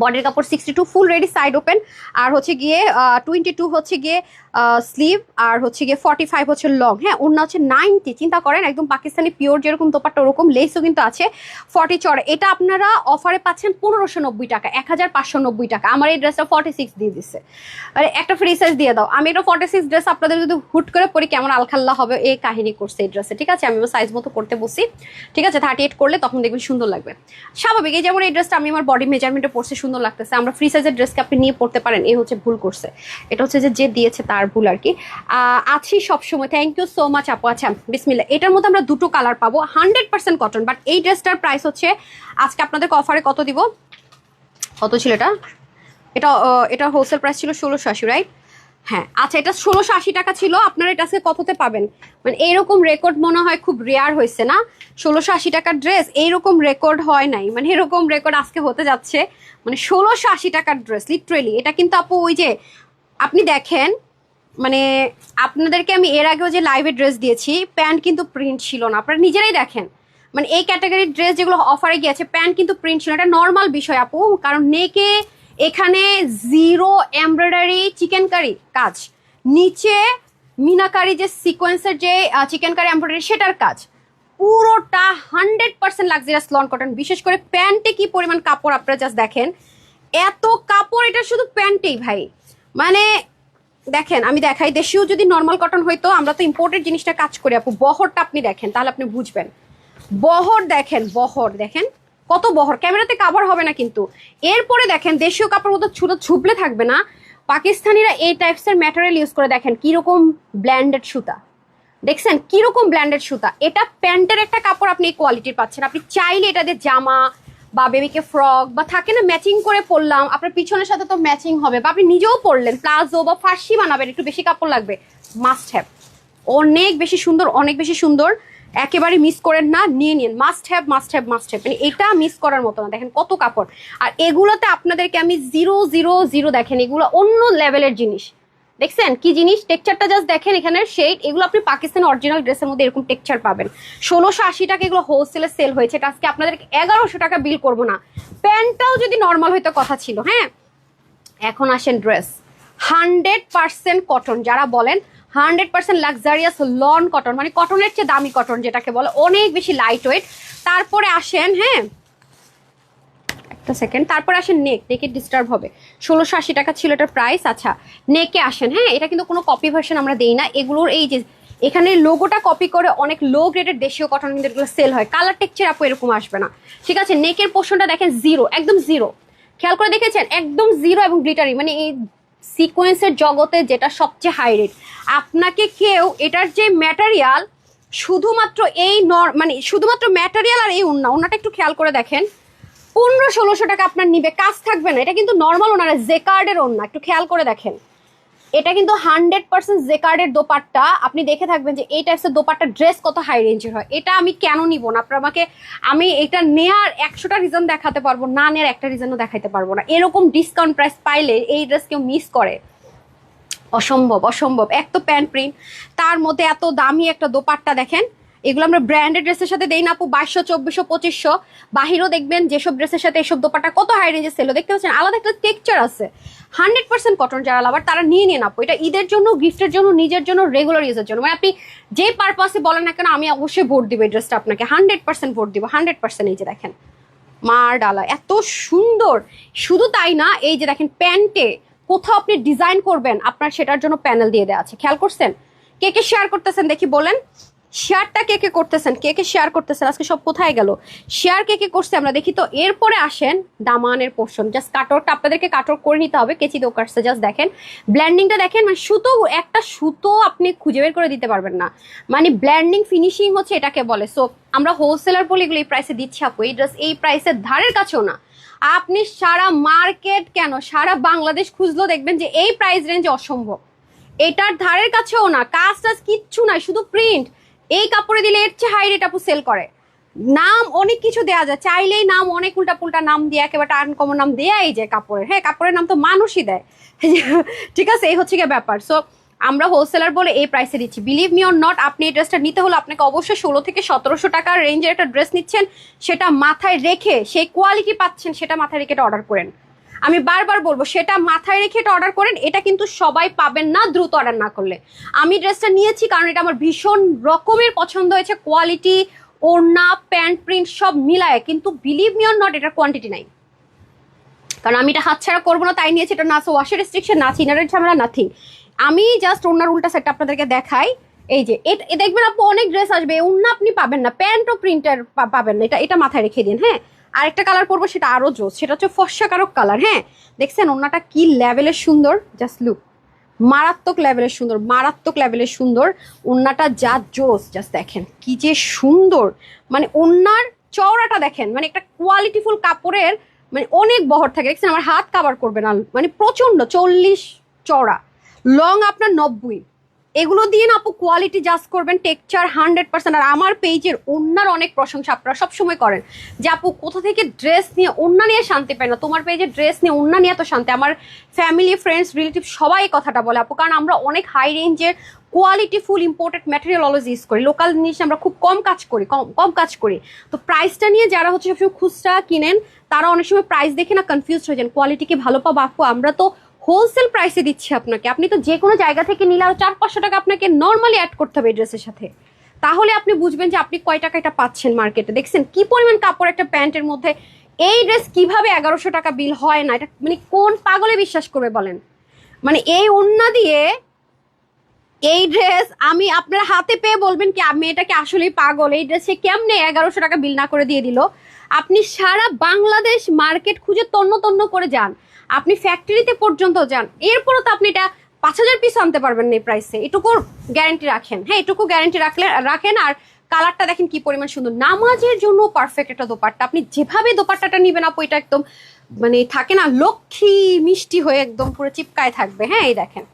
বডির কাপড় 62 ফুল রেডি, সাইড ওপেন, আর হচ্ছে গিয়ে 22 হচ্ছে গিয়ে স্লিভ, আর হচ্ছে গিয়ে 45 হচ্ছে লং, হ্যাঁ ওড়না হচ্ছে 90, চিন্তা করেন একদম পাকিস্তানি পিওর যেরকম দোপাট্টা ওরকম লেসও কিন্তু আছে 40 চড়ে। এটা আপনারা অফারে পাচ্ছেন 1590 টাকা, 1590 টাকা। আমার এই ড্রেসটা 46 দিয়ে দিচ্ছে, আরে একটা ফ্রি সাইজ দিয়ে দাও। আমি এটা 46 ড্রেস আপনাদের যদি হুট করে পরি কেমন আলখাল্লা হবে, এই কাহিনী করছে এই ড্রেসে, ঠিক আছে। আমি আমার সাইজ মতো করতে বসি, ঠিক আছে, 38 করলে তখন দেখবেন সুন্দর লাগবে, স্বাভাবিক। এই যেমন এই ড্রেসটা আমি আমার বডি মেজারমেন্টে পড়ছে, সুন্দর লাগতেছে। আমরা ফ্রি সাইজের ড্রেসকে আপনি নিয়ে পড়তে পারেন, এই হচ্ছে ভুল করছে, এটা হচ্ছে যে দিয়েছে তার ভুল আর কি। আছি সবসময়, থ্যাংক ইউ সো মাচ আপু। আচ্ছা বিসমিল্লাহ, এটার মধ্যে আমরা 2টো কালার পাবো, 100% কটন, বাট এই ড্রেসটার প্রাইস হচ্ছে আজকে আপনাদের অফারে কত দিব, কত ছিল এটা, এটা হোলসেল প্রাইস ছিল 1680, রাইট। হ্যাঁ আচ্ছা, এটা 1680 টাকা ছিল, আপনারা এটা আজকে কততে পাবেন? মানে এইরকম রেকর্ড মনে হয় খুব রেয়ার হয়েছে না? 1680 টাকার ড্রেস এইরকম রেকর্ড হয় নাই, মানে এরকম রেকর্ড আজকে হতে যাচ্ছে। মানে 1680 টাকার ড্রেস লিটারেলি, এটা কিন্তু আপু ওই যে আপনি দেখেন, মানে আপনাদেরকে আমি এর আগেও যে লাইভে ড্রেস দিয়েছি, প্যান্ট কিন্তু প্রিন্ট ছিল না, আপনারা নিজেরাই দেখেন। মানে এই ক্যাটাগরির ড্রেস যেগুলো অফারে গিয়েছে প্যান্ট কিন্তু প্রিন্ট ছিল, এটা নর্মাল বিষয় আপু, কারণ নেকে এখানে জিরো এমব্রয়ডারি চিকেন কারি কাজ, নিচে মিনাকারি যে সিকোয়েন্সের যে চিকেন কারি এমব্রয়ডারি সেটার কাজ, পুরোটা 100% লাক্সারিয়াস লন কটন। বিশেষ করে প্যান্টে কি পরিমাণ কাপড় আপনারা জাস্ট দেখেন, এত কাপড় এটা শুধু প্যান্টেই ভাই। মানে দেখেন আমি দেখাই, দেশীয় যদি নর্মাল কটন হইতো, আমরা তো ইম্পোর্টেড জিনিসটা কাজ করি আপু। বহরটা আপনি দেখেন তাহলে আপনি বুঝবেন, বহর দেখেন, বহর দেখেন কত বহর, ক্যামেরাতে কাভার হবে না কিন্তু। এরপরে দেখেন দেশীয় কাপড় মতো ছোট ছুপলে থাকবে না, পাকিস্তানিরা এই টাইপসের ম্যাটেরিয়াল ইউজ করে, দেখেন কিরকম ব্ল্যান্ডেড সুতা, দেখছেন কিরকম ব্ল্যান্ডেড সুতা। এটা প্যান্টের একটা কাপড়, আপনি এই কোয়ালিটির পাচ্ছেন। আপনি চাইলে এটা দিয়ে জামা বা বেবিকে ফ্রক বা থাকে না ম্যাচিং করে পরলাম, আপনার পিছনের সাথে তো ম্যাচিং হবে, বা আপনি নিজেও পরলেন প্লাজো বা ফার্সি বানাবেন, একটু বেশি কাপড় লাগবে, মাস্ট হ্যাভ। অনেক বেশি সুন্দর, অনেক বেশি সুন্দর, একেবারে মিস করেন না, নিয়ে নিন, must have must have must have. মানে এটা মিস করার মতো না, দেখেন কত কাপড়। আর এগুলোতে আপনাদেরকে আমি 000 দেখেন, এগুলো অন্য লেভেলের জিনিস। দেখছেন কি জিনিস, টেক্সচারটা জাস্ট দেখেন, এখানের শেড, এগুলো আপনি পাকিস্তানি অরিজিনাল ড্রেসের মধ্যে এরকম টেক্সচার পাবেন। 1680 টাকা এগুলো হোলসেলে সেল হয়েছে, এটা আজকে আপনাদেরকে 1100 টাকা বিল করবো না। প্যান্টটাও যদি নর্মাল হইতো কথা ছিল। হ্যাঁ এখন আসেন ড্রেস, 100% কটন, যারা বলেন 100% লাক্সারিয়াস লন কটন, মানে কটনের চেয়ে দামি কটন যেটাকে বলে, অনেক বেশি লাইট ওয়েট। তারপরে আসেন, হ্যাঁ একটা সেকেন্ড, তারপরে আসেন নেক, নেকে ডিস্টার্ব হবে। 1680 টাকা ছিল এটার প্রাইস। আচ্ছা নেকে আসেন, হ্যাঁ এটা কিন্তু কোনো কপি ভার্সন আমরা দেই না, এগুলোর এই যে এখানে লোগোটা কপি করে অনেক লো গ্রেডের দেশীয় কটন কিন্তু এগুলো সেল হয়, কালার টেক্সচার আপু এরকম আসবে না। ঠিক আছে, নেকের পোর্শনটা দেখেন জিরো, একদম জিরো, খেয়াল করে দেখেছেন একদম জিরো এবং গ্লিটারি, মানে এই সিকোয়েন্সের জগতে যেটা সবচেয়ে হাই রেট। আপনাকে কেউ এটার যে ম্যাটেরিয়াল, শুধুমাত্র এই মানে শুধুমাত্র ম্যাটেরিয়াল আর এই ওন্নাটা একটু খেয়াল করে দেখেন, 1500-1600 টাকা আপনার নিবে, কাজ থাকবে না। এটা কিন্তু নর্মাল ওনারা জেকার্ডের ওন্না, একটু খেয়াল করে দেখেন, এটা কিন্তু 100% জেকার্ডের দোপাট্টা। আপনি দেখে থাকবেন যে এই টাইপসের দোপাট্টা ড্রেস কত হাই রেঞ্জের হয়। এটা আমি কেন নিব না, আপনার আমাকে আমি এটা নেয়ার 100টা রিজন দেখাতে পারবো, না নেয়ার একটা রিজনও দেখাইতে পারবো না। এরকম ডিসকাউন্ট প্রাইস পাইলে এই ড্রেস কেউ মিস করে, অসম্ভব অসম্ভব। এক তো প্যান্ট প্রিন্ট, তার মধ্যে এত দামি একটা দোপাট্টা দেখেন, এগুলো আমরা ব্র্যান্ডেড ড্রেসের সাথে দেই না আপু 2200, 2400, 2500। বাহিরেও দেখবেন যেসব ড্রেসের সাথে এসব দোপাট্টা কত হাই রেঞ্জে সেল, দেখতে পাচ্ছেন আলাদা একটা টেক্সচার আছে। 100% কটন, যারা লাভার তারা নিয়ে নিন আপু, এটা ঈদের জন্য, গিফটের জন্য, নিজের জন্য, রেগুলার ইউজের জন্য, মানে আপনি যে পারপাসে বলেন না কেন আমি অবশ্যই ভোট দিব এই ড্রেসটা আপনাকে, 100% ভোট দিব, 100%। এই যে দেখেন মার ডালা এত সুন্দর। শুধু তাই না, এই যে দেখেন প্যান্টে কোথাও আপনি ডিজাইন করবেন আপনার সেটার জন্য প্যানেল দিয়ে দেওয়া আছে, খেয়াল করছেন? কে কে শেয়ার করতেছেন দেখি বলেন, শেয়ারটা কে কে করতেছেন, কে কে শেয়ার করতেছেন, আজকে সব কোথায় গেল শেয়ার, কে কে করছে আমরা দেখি তো। এরপরে আসেন দামানের পোর্শন, জাস্ট কাটওয়ার্কটা আপনাদেরকে কাটওয়ার্ক করে নিতে হবে, কেচি দিয়ে কাটছে, জাস্ট দেখেন ব্ল্যান্ডিংটা দেখেন, মানে সুতো একটা সুতো আপনি খুঁজে বের করে দিতে পারবেন না, মানে ব্ল্যান্ডিং ফিনিশিং হচ্ছে এটাকে বলে। সো আমরা হোলসেলার বলে এগুলো এই প্রাইসে দিচ্ছি আপু, এই ড্রেস এই প্রাইসের ধারের কাছেও না। আপনি সারা মার্কেট কেন সারা বাংলাদেশ খুঁজলেও দেখবেন যে এই প্রাইস রেঞ্জে অসম্ভব, এটার ধারের কাছেও না, কাজ টাজ কিচ্ছু নাই, শুধু প্রিন্ট। এই কাপড়ে দিলে এর চেয়ে হাই রেট আপু সেল করে। নাম অনেক কিছু দেওয়া যায়, চাইলেই নাম অনেক উল্টা পুল্টা নাম দিয়ে একেবারে আনকমন নাম দেয়াই যায় কাপড়ের। হ্যাঁ কাপড়ের নাম তো মানুষই দেয়, ঠিক আছে, এই হচ্ছে গিয়ে ব্যাপার। সো আমরা হোলসেলার বলে এই প্রাইসে দিচ্ছি, বিলিভ মি অর নট। আপনি এই ড্রেসটা নিতে হলে আপনাকে অবশ্যই 16 থেকে 1700 টাকার রেঞ্জের একটা ড্রেস নিচ্ছেন, সেটা মাথায় রেখে, সেই কোয়ালিটি পাচ্ছেন সেটা মাথায় রেখে এটা অর্ডার করেন। আমি বারবার বলবো সেটা মাথায় রেখে এটা অর্ডার করেন, এটা কিন্তু সবাই পাবেন না দ্রুত অর্ডার না করলে। আমি ড্রেসটা নিয়েছি কারণ এটা আমার ভীষণ রকমের পছন্দ হয়েছে, কোয়ালিটি, ওড়না, প্যান্ট প্রিন্ট সব মিলায়, কিন্তু বিলিভ মি অর নট এটার কোয়ান্টিটি নাই, কারণ আমি এটা হাতছাড়া করবো না তাই নিয়েছি। এটা না ওয়াশের রেস্ট্রিকশন, না চিনারের ঝামেলা, নাথিং। আমি জাস্ট ওড়নার উল্টা সেটটা আপনাদেরকে দেখাই। এই যে দেখবেন আপু অনেক ড্রেস আসবে, ওড়না আপনি পাবেন না, প্যান্টও প্রিন্টার পাবেন না, এটা মাথায় রেখে দিন। হ্যাঁ আরেকটা কালার পরবো সেটা আরো জোস, সেটা হচ্ছে ফর্সা কারক কালার। হ্যাঁ দেখছেন ওড়নাটা কি লেভেলের সুন্দর, জাস্ট লুক, মারাত্মক লেভেলের সুন্দর, মারাত্মক লেভেলের সুন্দর ওড়নাটা, যা জোস, জাস্ট দেখেন কি যে সুন্দর। মানে ওড়নার চওড়াটা দেখেন, মানে একটা কোয়ালিটিফুল কাপড়ের, মানে অনেক বহর থাকে, দেখছেন আমার হাত কাভার করবে না, মানে প্রচন্ড 40 চওড়া, লং আপনার 90। এগুলো দিয়ে না আপু কোয়ালিটি জাস্ট করবেন, টেক্সচার 100%। আর আমার পেজের ওন্নার অনেক প্রশংসা আপনারা সবসময় করেন যে আপু কোথা থেকে ড্রেস নিয়ে ওন্না নিয়ে শান্তি পায় না, তোমার পেজের ড্রেস নিয়ে ওন্না নিয়ে এত শান্তি। আমার ফ্যামিলি, ফ্রেন্ডস, রিলেটিভ সবাই এই কথাটা বলে আপু, কারণ আমরা অনেক হাই রেঞ্জের quality full imported material always use করি। লোকাল জিনিস আমরা খুব কম কাজ করি। তো প্রাইসটা নিয়ে যারা হচ্ছে সবসময় খুচরা কিনেন তারা অনেক সময় প্রাইস দেখে না কনফিউজ হয়ে যান, কোয়ালিটি কি ভালো পাবো আপু? আমরা তো হোলসেল প্রাইসে দিচ্ছি আপনাকে, আপনি তো যে কোনো জায়গা থেকে নিলে আরো 400-500 টাকা আপনাকে নর্মালি অ্যাড করতে হবে এই ড্রেসের সাথে, তাহলে আপনি বুঝবেন যে আপনি কয় টাকা এটা পাচ্ছেন মার্কেটে। দেখছেন কি পরিমাণ কাপড় একটা প্যান্টের মধ্যে, এই ড্রেস কিভাবে 1100 টাকা বিল হয় না? এটা মানে কোন পাগলে বিশ্বাস করবে বলেন? মানে এই ওড়না দিয়ে এই ড্রেস আমি আপনার হাতে পেয়ে বলবেন কি আমি এটাকে আসলেই পাগল, এই ড্রেসে কেমনে 1100 টাকা বিল না করে দিয়ে দিল। আপনি সারা বাংলাদেশ মার্কেট খুঁজে তন্ন তন্ন করে যান, আপনি ফ্যাক্টরিতে পর্যন্ত যান, এরপরও তো আপনি এটা 5000 পিস আনতে পারবেন না এই প্রাইসে। এটুকু গ্যারান্টি রাখেন, হ্যাঁ এটুকু গ্যারান্টি রাখেন। আর কালারটা দেখেন কি পরিমাণ সুন্দর, নামাজের জন্য পারফেক্ট একটা দোপাট্টা। আপনি যেভাবে দোপাট্টাটা নিবেন আপু এটা একদম মানে থাকে না লক্ষ্মী মিষ্টি হয়ে একদম পুরো চিপকায় থাকবে। হ্যাঁ এই দেখেন,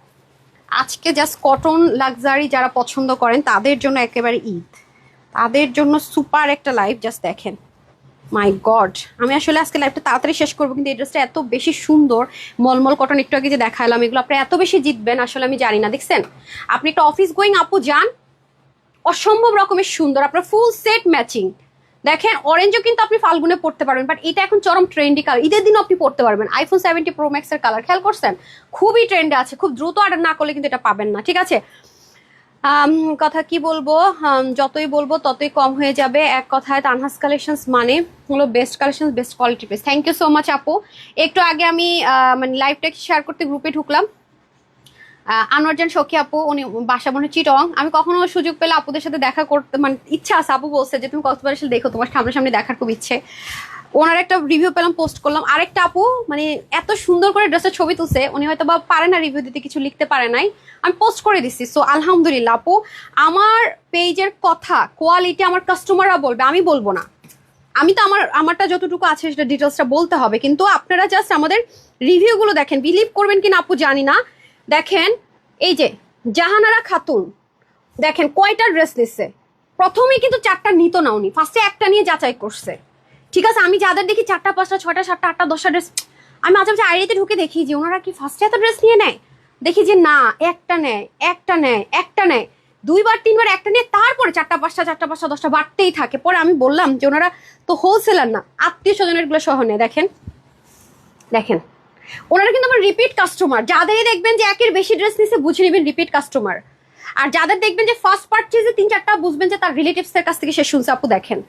আজকে জাস্ট কটন লাক্সারি যারা পছন্দ করেন তাদের জন্য একেবারে ঈদ, তাদের জন্য সুপার একটা লাইভ। জাস্ট দেখেন, মাই গড, আমি আসলে আজকে লাইভটা তাড়াতাড়ি শেষ করবো, কিন্তু এই ড্রেসটা এত বেশি সুন্দর, মলমল কটন একটু আগে যে দেখালাম, এগুলো আপনারা এত বেশি জিতবেন আসলে আমি জানি না। দেখছেন, আপনি একটা অফিস গোয়িং আপু যান, অসম্ভব রকমের সুন্দর, আপনার ফুল সেট ম্যাচিং। দেখেন অরেঞ্জও কিন্তু আপনি ফাল্গুনে পড়তে পারবেন, বাট এটা এখন চরম ট্রেন্ডি কালার, ঈদের দিনও আপনি পড়তে পারবেন। আইফোন 70 প্রো ম্যাক্স এর কালার খেয়াল করছেন, খুবই ট্রেন্ডে আছে, খুব দ্রুত অর্ডার না করলে কিন্তু এটা পাবেন না। ঠিক আছে, কথা কি বলবো, যতই বলবো ততই কম হয়ে যাবে। এক কথায় তানহাস কালেকশনস মানে হলো বেস্ট কালেকশন, বেস্ট কোয়ালিটি পেস। থ্যাংক ইউ সো মাচ আপু। একটু আগে আমি মানে লাইভটা শেয়ার করতে গ্রুপে ঢুকলাম, আনোয়ারজান সখী আপু, উনি বাসা মনে চিটং। আমি কখনো সুযোগ পেলে আপুদের সাথে দেখা করতে মানে ইচ্ছা আছে, আপু বলছে যে তুমি কক্সবাজার এসে দেখো, তোমার সামনাসামনি দেখার খুব ইচ্ছে। ওনার একটা রিভিউ পেলাম, পোস্ট করলাম। আরেকটা আপু মানে এত সুন্দর করে ড্রেসের ছবি তুলছে, উনি হয়তো বা পারে না রিভিউ দিতে, কিছু লিখতে পারে নাই, আমি পোস্ট করে দিচ্ছি। সো আলহামদুলিল্লাহ আপু, আমার পেজের কথা কোয়ালিটি আমার কাস্টমাররা বলবে, আমি বলবো না। আমি তো আমারটা যতটুকু আছে সেটা ডিটেলসটা বলতে হবে, কিন্তু আপনারা জাস্ট আমাদের রিভিউগুলো দেখেন, বিলিভ করবেন কিনা আপু জানি না। দেখেন এই যে জাহানারা খাতুন, দেখেন কয়টা ড্রেস নিচ্ছে, প্রথমেই কিন্তু 4টা নিত না, উনি ফার্স্টে একটা নিয়ে যাচাই করছে। ঠিক আছে, আমি যাদের দেখি 4টা 5টা 6টা 7টা 8টা 10টা ড্রেস, আমি মাঝে মাঝে আইডিতে ঢুকে দেখি যে ওনারা কি ফার্স্টে এত ড্রেস নিয়ে নেয়, দেখি যে না একটা নেয়, একটা নেয়, একটা নেয়, 2বার 3বার একটা নিয়ে তারপরে 4টা 5টা 4টা 5টা 10টা বাড়তেই থাকে। পরে আমি বললাম যে ওনারা তো হোলসেলার না, আত্মীয় স্বজনের গুলো সহ নেয়। দেখেন দেখেন, ওনারা কিন্তু আমার রিপিট কাস্টমার, যাদেরই দেখবেন যে একের বেশি ড্রেস নিছে বুঝে নেবেন রিপিট কাস্টমার। আর যাদের দেখবেন যে ফার্স্ট পারচেজে 3-4টা বুঝবেন যে তার রিলেটিভস এর কাছ থেকে সে শুনছে। আপু দেখেন,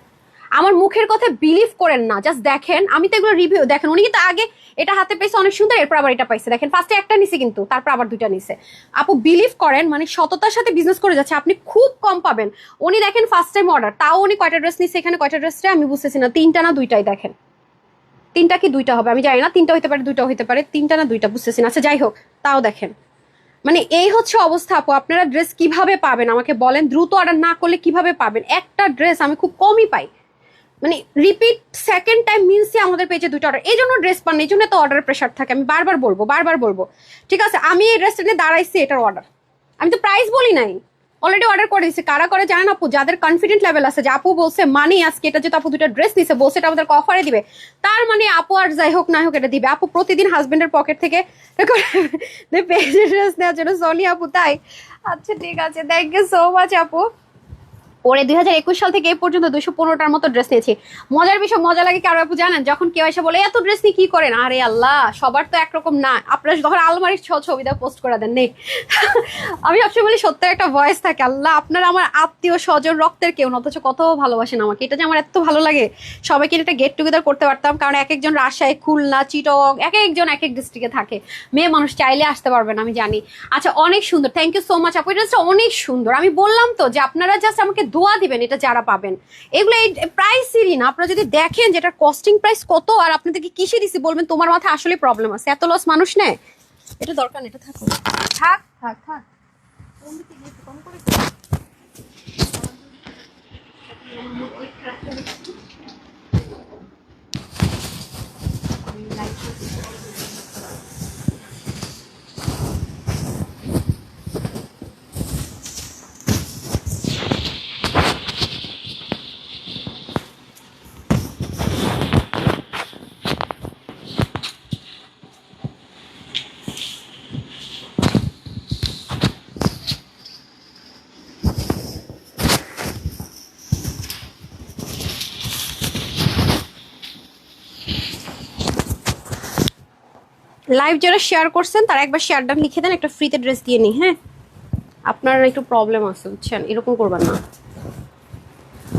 আমার মুখের কথা বিলিভ করেন না, জাস্ট দেখেন, আমি তো এগুলো রিভিউ দেখেন। উনি কিন্তু আগে এটা হাতে পেয়েছে অনেক সুন্দর, এরপর আবার এটা পাইছে। দেখেন ফার্স্টে একটা নিছে কিন্তু তারপর আবার 2টা নিছে। আপু বিলিভ করেন, মানে সততার সাথে বিজনেস করে যাচ্ছে, আপনি খুব কম পাবেন। উনি দেখেন ফার্স্ট টাইম অর্ডার, তাও উনি কয়টা ড্রেস নিছে, এখানে কয়টা ড্রেস আমি বুঝতেছি না, 3টা না 2টাই। দেখেন 3টা কি 2টা হবে আমি জানি না, 3টা হইতে পারে 2টা হইতে পারে, 3টা না 2টা বুঝতেছি না। আচ্ছা যাই হোক, তাও দেখেন, মানে এই হচ্ছে অবস্থা আপু। আপনারা ড্রেস কিভাবে পাবেন আমাকে বলেন, দ্রুত অর্ডার না করলে কিভাবে পাবেন? একটা ড্রেস আমি খুব কমই পাই, মানে রিপিট সেকেন্ড টাইম মিনসি আমাদের পেজে 2টা অর্ডার, এই জন্য ড্রেস পান, এই জন্য তো অর্ডার প্রেশার থাকে। আমি বারবার বলবো। ঠিক আছে, আমি এই ড্রেসটা নিয়ে দাঁড়াইছি, এটার অর্ডার, আমি তো প্রাইস বলি নাই, অলরেডি অর্ডার করে দিয়েছি। কারা করে জানেন আপু? যাদের কনফিডেন্ট লেভেল আছে যে আপু বলছে মানে আজকে এটা যেহেতু আপু 2টা ড্রেস নিছে, বলছে এটা আমাদের অফারে দিবে, তার মানে আপু আর যাই হোক না হোক এটা দিবে। আপু প্রতিদিন হাজবেন্ডের পকেট থেকে পেজে ড্রেস নেওয়ার জন্য সোনি আপু, তাই? আচ্ছা ঠিক আছে, থ্যাংক ইউ সো মাচ আপু। পরে 2021 সাল থেকে এই পর্যন্ত 215টার মতো ড্রেস নিয়েছি। মজার বিষয়, মজা লাগে কারো আপু জানেন, যখন কেউ এসে বলে এত ড্রেস নিয়ে কি করেন, আরে আল্লাহ সবার তো একরকম না, আপনারা যখন আলমারির ছবি দেওয়া পোস্ট করে দেন নেই। আমি সবসময় বলি সত্যের একটা ভয়েস থাকে, আল্লাহ আপনারা আমার আত্মীয় স্বজন রক্তের কেউ না, অথচ কত ভালোবাসেন আমাকে, এটা যে আমার এত ভালো লাগে। সবাইকে একটা গেট টুগেদার করতে পারতাম, কারণ এক একজন রাজশাহী, খুলনা, চিটং, এক একজন এক এক ডিস্ট্রিক্টে থাকে, মেয়ে মানুষ চাইলে আসতে পারবেন আমি জানি। আচ্ছা অনেক সুন্দর, থ্যাংক ইউ সো মাচ আপু, এটা অনেক সুন্দর। আমি বললাম তো যে আপনারা জাস্ট আমাকে দোয়া দিবেন, এটা যারা পাবেন। এগুলো এই প্রাইসেরই না, আপনারা যদি দেখেন যে এটার কস্টিং প্রাইস কত, আর আপনাদেরকে কিসে দিছি বলবেন তোমার মাথায় আসলে প্রবলেম আছে, এত লস মানুষ নেয়, এটা দরকার নেই, এটা থাক থাক থাক থাক। লাইভ যারা শেয়ার করছেন তারা একবার শেয়ারটা লিখে দেন, একটা ফ্রিতে ড্রেস দিয়ে নিই। হ্যাঁ, আপনার একটু প্রবলেম আছে বুঝছেন, এরকম করবেন না।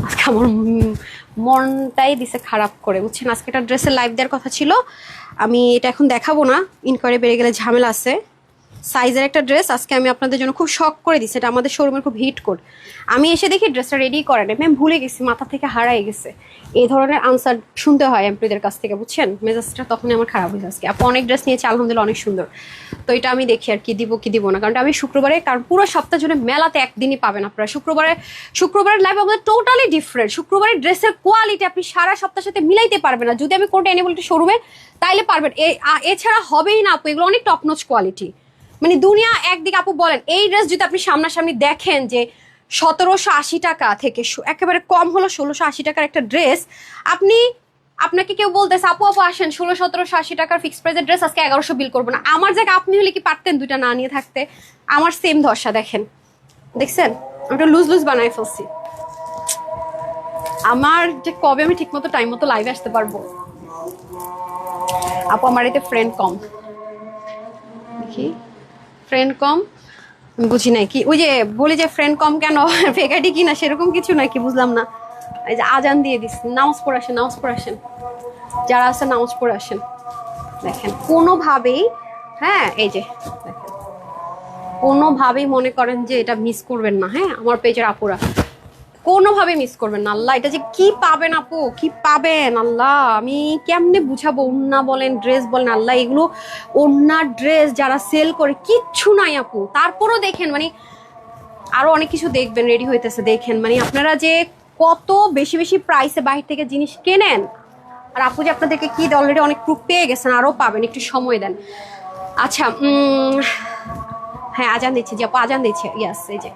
আজকে আমার মনটাই দিছে খারাপ করে বুঝছেন। আজকে একটা ড্রেসের লাইভ দেওয়ার কথা ছিল, আমি এটা এখন দেখাবো না, ইনকোয়ারি বেড়ে গেলে ঝামেলা আছে। সাইজের একটা ড্রেস আজকে আমি আপনাদের জন্য খুব শখ করে দিচ্ছি, এটা আমাদের শোরুমের খুব হিট কোড। আমি এসে দেখি ড্রেসটা রেডি করে নেই, ম্যাম ভুলে গেছি, মাথা থেকে হারাই গেছে। এই ধরনের আনসার শুনতে হয় এমপ্লয়ীদের কাছ থেকে বুঝছেন, মেজাজটা তখনই আমার খারাপ হয়েছে। আজকে আপু অনেক ড্রেস নিয়েছে আলহামদুলিল্লাহ, অনেক সুন্দর। তো এটা আমি দেখি আর কি দিব না, কারণ আমি শুক্রবারে, কারণ পুরো সপ্তাহ জুড়ে মেলাতে একদিনই পাবেন আপনারা। শুক্রবারের লাইভ আমাদের টোটালি ডিফারেন্ট। শুক্রবারের ড্রেসের কোয়ালিটি আপনি সারা সপ্তাহের সাথে মিলাইতে পারবেন না, যদি আমি কোনটা এনে বলি শোরুমে তাইলে পারবেন, এছাড়া হবেই না আপু। এগুলো অনেক টপ নচ কোয়ালিটি, মানে দুনিয়া একদিকে। আপু বলেন এই ড্রেস যদি আপনি সামনাসামনি দেখেন যে 1780 টাকা থেকে একেবারে কম হলো 1680 টাকার একটা ড্রেস, আপনাকে কেউ বলতেছে আপু আসেন 1780 টাকার ফিক্স প্রাইসের ড্রেস আজকে 1100 বিল করবো না, আমার জায়গায় আপনি হলে কি পারতেন দুইটা না নিয়ে থাকতে? আমার সেম ধর্ষা দেখেন, দেখছেন আমি লুজ বানাই ফেলছি। আমার যে কবে আমি ঠিকমতো টাইম মতো লাইভে আসতে পারবো। আপু আমার এতে ফ্রেন্ড কম, দেখি ফ্রেন্ড কম, বুঝি নাই কি ওই যে বলি যে ফ্রেন্ড কম কেন, ফেকাটি কিনা সেরকম কিছু নাকি বুঝলাম না। এই যে আজান দিয়ে দিস, নামাজ পড়ে আসেন, যারা আছে নামাজ পড়ে আসেন। দেখেন কোনোভাবেই, হ্যাঁ এই যে দেখেন কোনোভাবেই মনে করেন যে এটা মিস করবেন না। হ্যাঁ আমার পেজের আপুরা কোনোভাবে মিস করবেন না। আল্লাহ এটা যে কি পাবেন আপু, কি পাবেন আল্লাহ, আমি কেমনে বুঝাবো। ওন্না বলেন ড্রেস বলেন, আল্লাহ এগুলো ওন্নার ড্রেস যারা সেল করে কিচ্ছু নাই আপু, তারপরও দেখেন মানে আরো অনেক কিছু দেখবেন রেডি হইতেছে দেখেন, মানে আপনারা যে কত বেশি বেশি প্রাইসে বাইরে থেকে জিনিস কেনেন, আর আপু যে আপনাদেরকে কি অলরেডি অনেক প্রুফ পেয়ে গেছেন, আরো পাবেন, একটু সময় দেন। আচ্ছা হ্যাঁ আজান দিচ্ছে যে আপু, আজান দিচ্ছে, ইয়াস। এই যে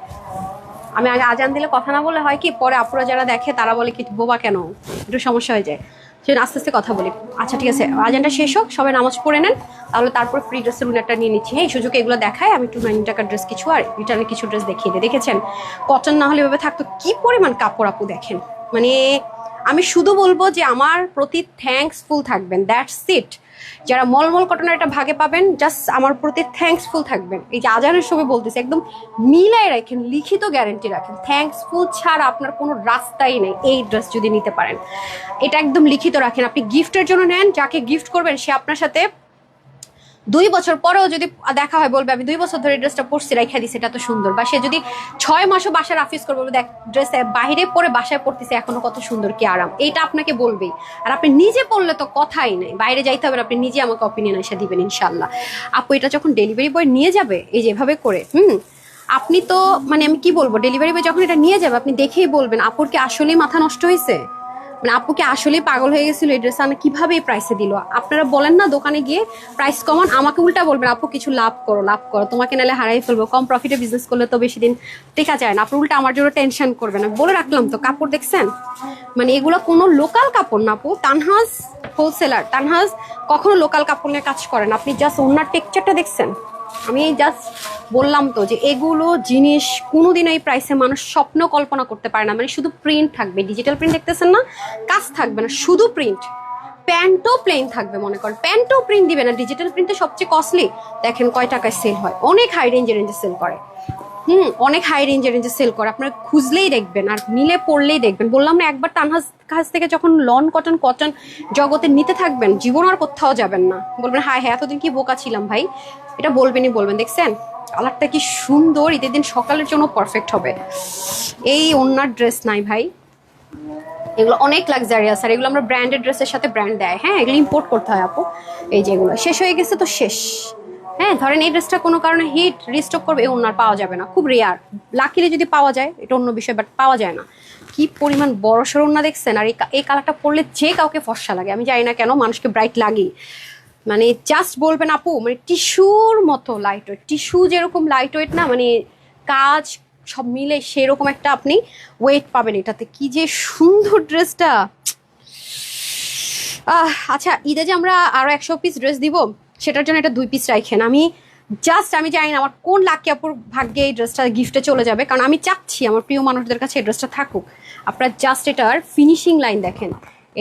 আমি আগে আজান দিলে কথা না বলে হয় কি, পরে আপুরা যারা দেখে তারা বলে কি বোবা কেন, একটু সমস্যা হয়ে যায়, সেজন্য আস্তে আস্তে কথা বলি। আচ্ছা ঠিক আছে, আজানটা শেষ হোক, সবাই নামাজ পড়ে নেন, তাহলে তারপর ফ্রি ড্রেসের উনারটা নিয়ে নিচ্ছি। হ্যাঁ এই সুযোগে এগুলো দেখায়, আমি 290 টাকার ড্রেস কিছু আর রিটার্নের কিছু ড্রেস দেখিয়ে দিই। দেখেছেন কটন না হলে এভাবে থাকতো, কি পরিমাণ কাপড় আপু দেখেন। মানে আমি শুধু বলবো যে আমার প্রতি থ্যাঙ্কসফুল থাকবেন, দ্যাটস ইট। যারা মলমল কটনের একটা ভাগে পাবেন, জাস্ট আমার প্রতি থ্যাঙ্কসফুল থাকবেন। এই যে আজানের সময় বলতেছি, একদম মিলাই রাখেন, লিখিত গ্যারেন্টি রাখেন, থ্যাঙ্কসফুল ছাড়া আপনার কোনো রাস্তাই নেই এই ড্রেস যদি নিতে পারেন। এটা একদম লিখিত রাখেন, আপনি গিফটের জন্য নেন, যাকে গিফট করবেন সে আপনার সাথে 2 বছর পরেও যদি দেখা হয় বলবে আমি 2 বছর ধরে ড্রেসটা পরছি, রেখে দিছি, এটা তো সুন্দর। বা সে যদি 6 মাসও বাসায় রাফিজ করবে, দেখ ড্রেস বাইরে পরে বাসায় পড়তেছে এখনো কত সুন্দর, কি আরাম, এইটা আপনাকে বলবেই। আর আপনি নিজে পড়লে তো কথাই নেই, বাইরে যাইতে হবে, আপনি নিজে আমাকে অপিনিয়ন এসে দিবেন ইনশাল্লাহ। আপু এটা যখন ডেলিভারি বয় নিয়ে যাবে এই যে এভাবে করে, আপনি তো মানে আমি কি বলবো, ডেলিভারি বয় যখন এটা নিয়ে যাবে আপনি দেখেই বলবেন আপুর কি আসলেই মাথা নষ্ট হয়েছে, মানে আপুকে আসলেই পাগল হয়ে গেছিল এই ড্রেস আমি কিভাবে এই প্রাইসে দিল। আপনারা বলেন না দোকানে গিয়ে প্রাইস কমান, আমাকে উল্টা বলবেন আপু কিছু লাভ করো, তোমাকে নাহলে হারাই ফেলবো, কম প্রফিটে বিজনেস করলে তো বেশি দিন টেকা যায় না। আপনি উল্টা আমার জন্য টেনশন করবেন। আমি বলে রাখলাম তো, কাপড় দেখছেন, মানে এগুলো কোনো লোকাল কাপড় না আপু, তানহাজ হোলসেলার, তানহাজ কখনো লোকাল কাপড় নিয়ে কাজ করেন। আপনি জাস্ট ওনার টেক্সচারটা দেখছেন, আমি জাস্ট বললাম তো যে এগুলো জিনিস কোনোদিন এই প্রাইসে মানুষ স্বপ্ন কল্পনা করতে পারে না। মানে শুধু প্রিন্ট থাকবে, ডিজিটাল প্রিন্ট দেখতেছেন না, কাজ থাকবে না, শুধু প্রিন্ট। প্যান্টও প্লেন থাকবে, মনে করেন প্যান্টও প্রিন্ট দিবে না, ডিজিটাল প্রিন্ট তো সবচেয়ে কস্টলি। দেখেন কয় টাকায় সেল হয়, অনেক হাই রেঞ্জে সেল করে, অনেক হাই রেঞ্জে সেল করে। আপনারা খুঁজলেই দেখবেন আর নিলে পড়লেই দেখবেন। বললাম না একবার তানহাজ কাছ থেকে যখন লন কটন জগতে নিতে থাকবেন, জীবন আর কোথাও যাবেন না। বলবেন হ্যাঁ এতদিন কি বোকা ছিলাম ভাই, এটা বলবেনই বলবেন। দেখছেন কালারটা কি সুন্দর, ঈদের দিন সকালের জন্য পারফেক্ট হবে। এই ওনার ড্রেস নাই ভাই, এগুলো অনেক লাক্সারিয়াস, আর এগুলো আমরা ব্র্যান্ডেড ড্রেসের সাথে ব্র্যান্ড দেয়। হ্যাঁ এগুলো ইম্পোর্ট করতে হয় আপু। এই যে এগুলো শেষ হয়ে গেছে তো শেষ। হ্যাঁ ধরেন এই ড্রেসটা কোনো কারণে হিট রিস্টক করবে, এই ওনার পাওয়া যাবে না, খুব রেয়ার। লাকিলি যদি পাওয়া যায় এটা অন্য বিষয়, বাট পাওয়া যায় না। কি পরিমাণ বড় সড়ো ওনা দেখছেন, আর এই কালারটা পরলে যে কাউকে ফর্সা লাগে, আমি জানি না কেন মানুষকে ব্রাইট লাগে। মানে জাস্ট বলবেন আপু মানে টিস্যুর মতো লাইট ওয়েট, টিস্যু যেরকম লাইট ওয়েট না, মানে কাজ সব মিলে সেরকম একটা আপনি ওয়েট পাবেন এটাতে। কি যে সুন্দর ড্রেসটা। আচ্ছা ঈদে যে আমরা আরো 100 পিস ড্রেস দিব, সেটার জন্য এটা 2 পিস রাখেন। আমি জানি না আমার কোন লাকি আপুর ভাগ্যে এই ড্রেসটা গিফটে চলে যাবে, কারণ আমি চাচ্ছি আমার প্রিয় মানুষদের কাছে এই ড্রেসটা থাকুক। আপনারা জাস্ট এটার ফিনিশিং লাইন দেখেন,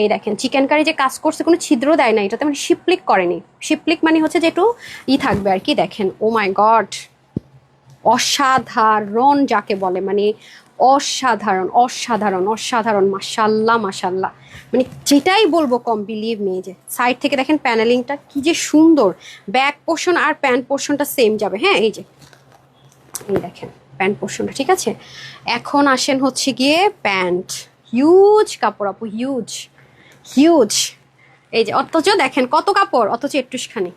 এই দেখেন চিকেন কারি যে কাজ করছে কোনো ছিদ্র দেয় না এটাতে, মানে শিপলিক করেনি। শিপলিক মানে হচ্ছে যে একটু থাকবে আর কি। দেখেন ও মাই গড, অসাধারণ যাকে বলে, মানে অসাধারণ অসাধারণ অসাধারণ, মাশাল্লাহ মাশাল্লাহ, মানে যেটাই বলবো কম, বিলিভ মি। যে সাইড থেকে দেখেন প্যানেলিংটা কি যে সুন্দর, ব্যাক পোর্শন আর প্যান্ট পোর্শনটা সেম যাবে। হ্যাঁ এই যে এই দেখেন প্যান্ট পোর্শনটা, ঠিক আছে। এখন আসেন হচ্ছে গিয়ে প্যান্ট, হিউজ কাপড় আপু, হিউজ হিউজ। এই যে অথচ দেখেন কত কাপড়, অথচ একটুখানি,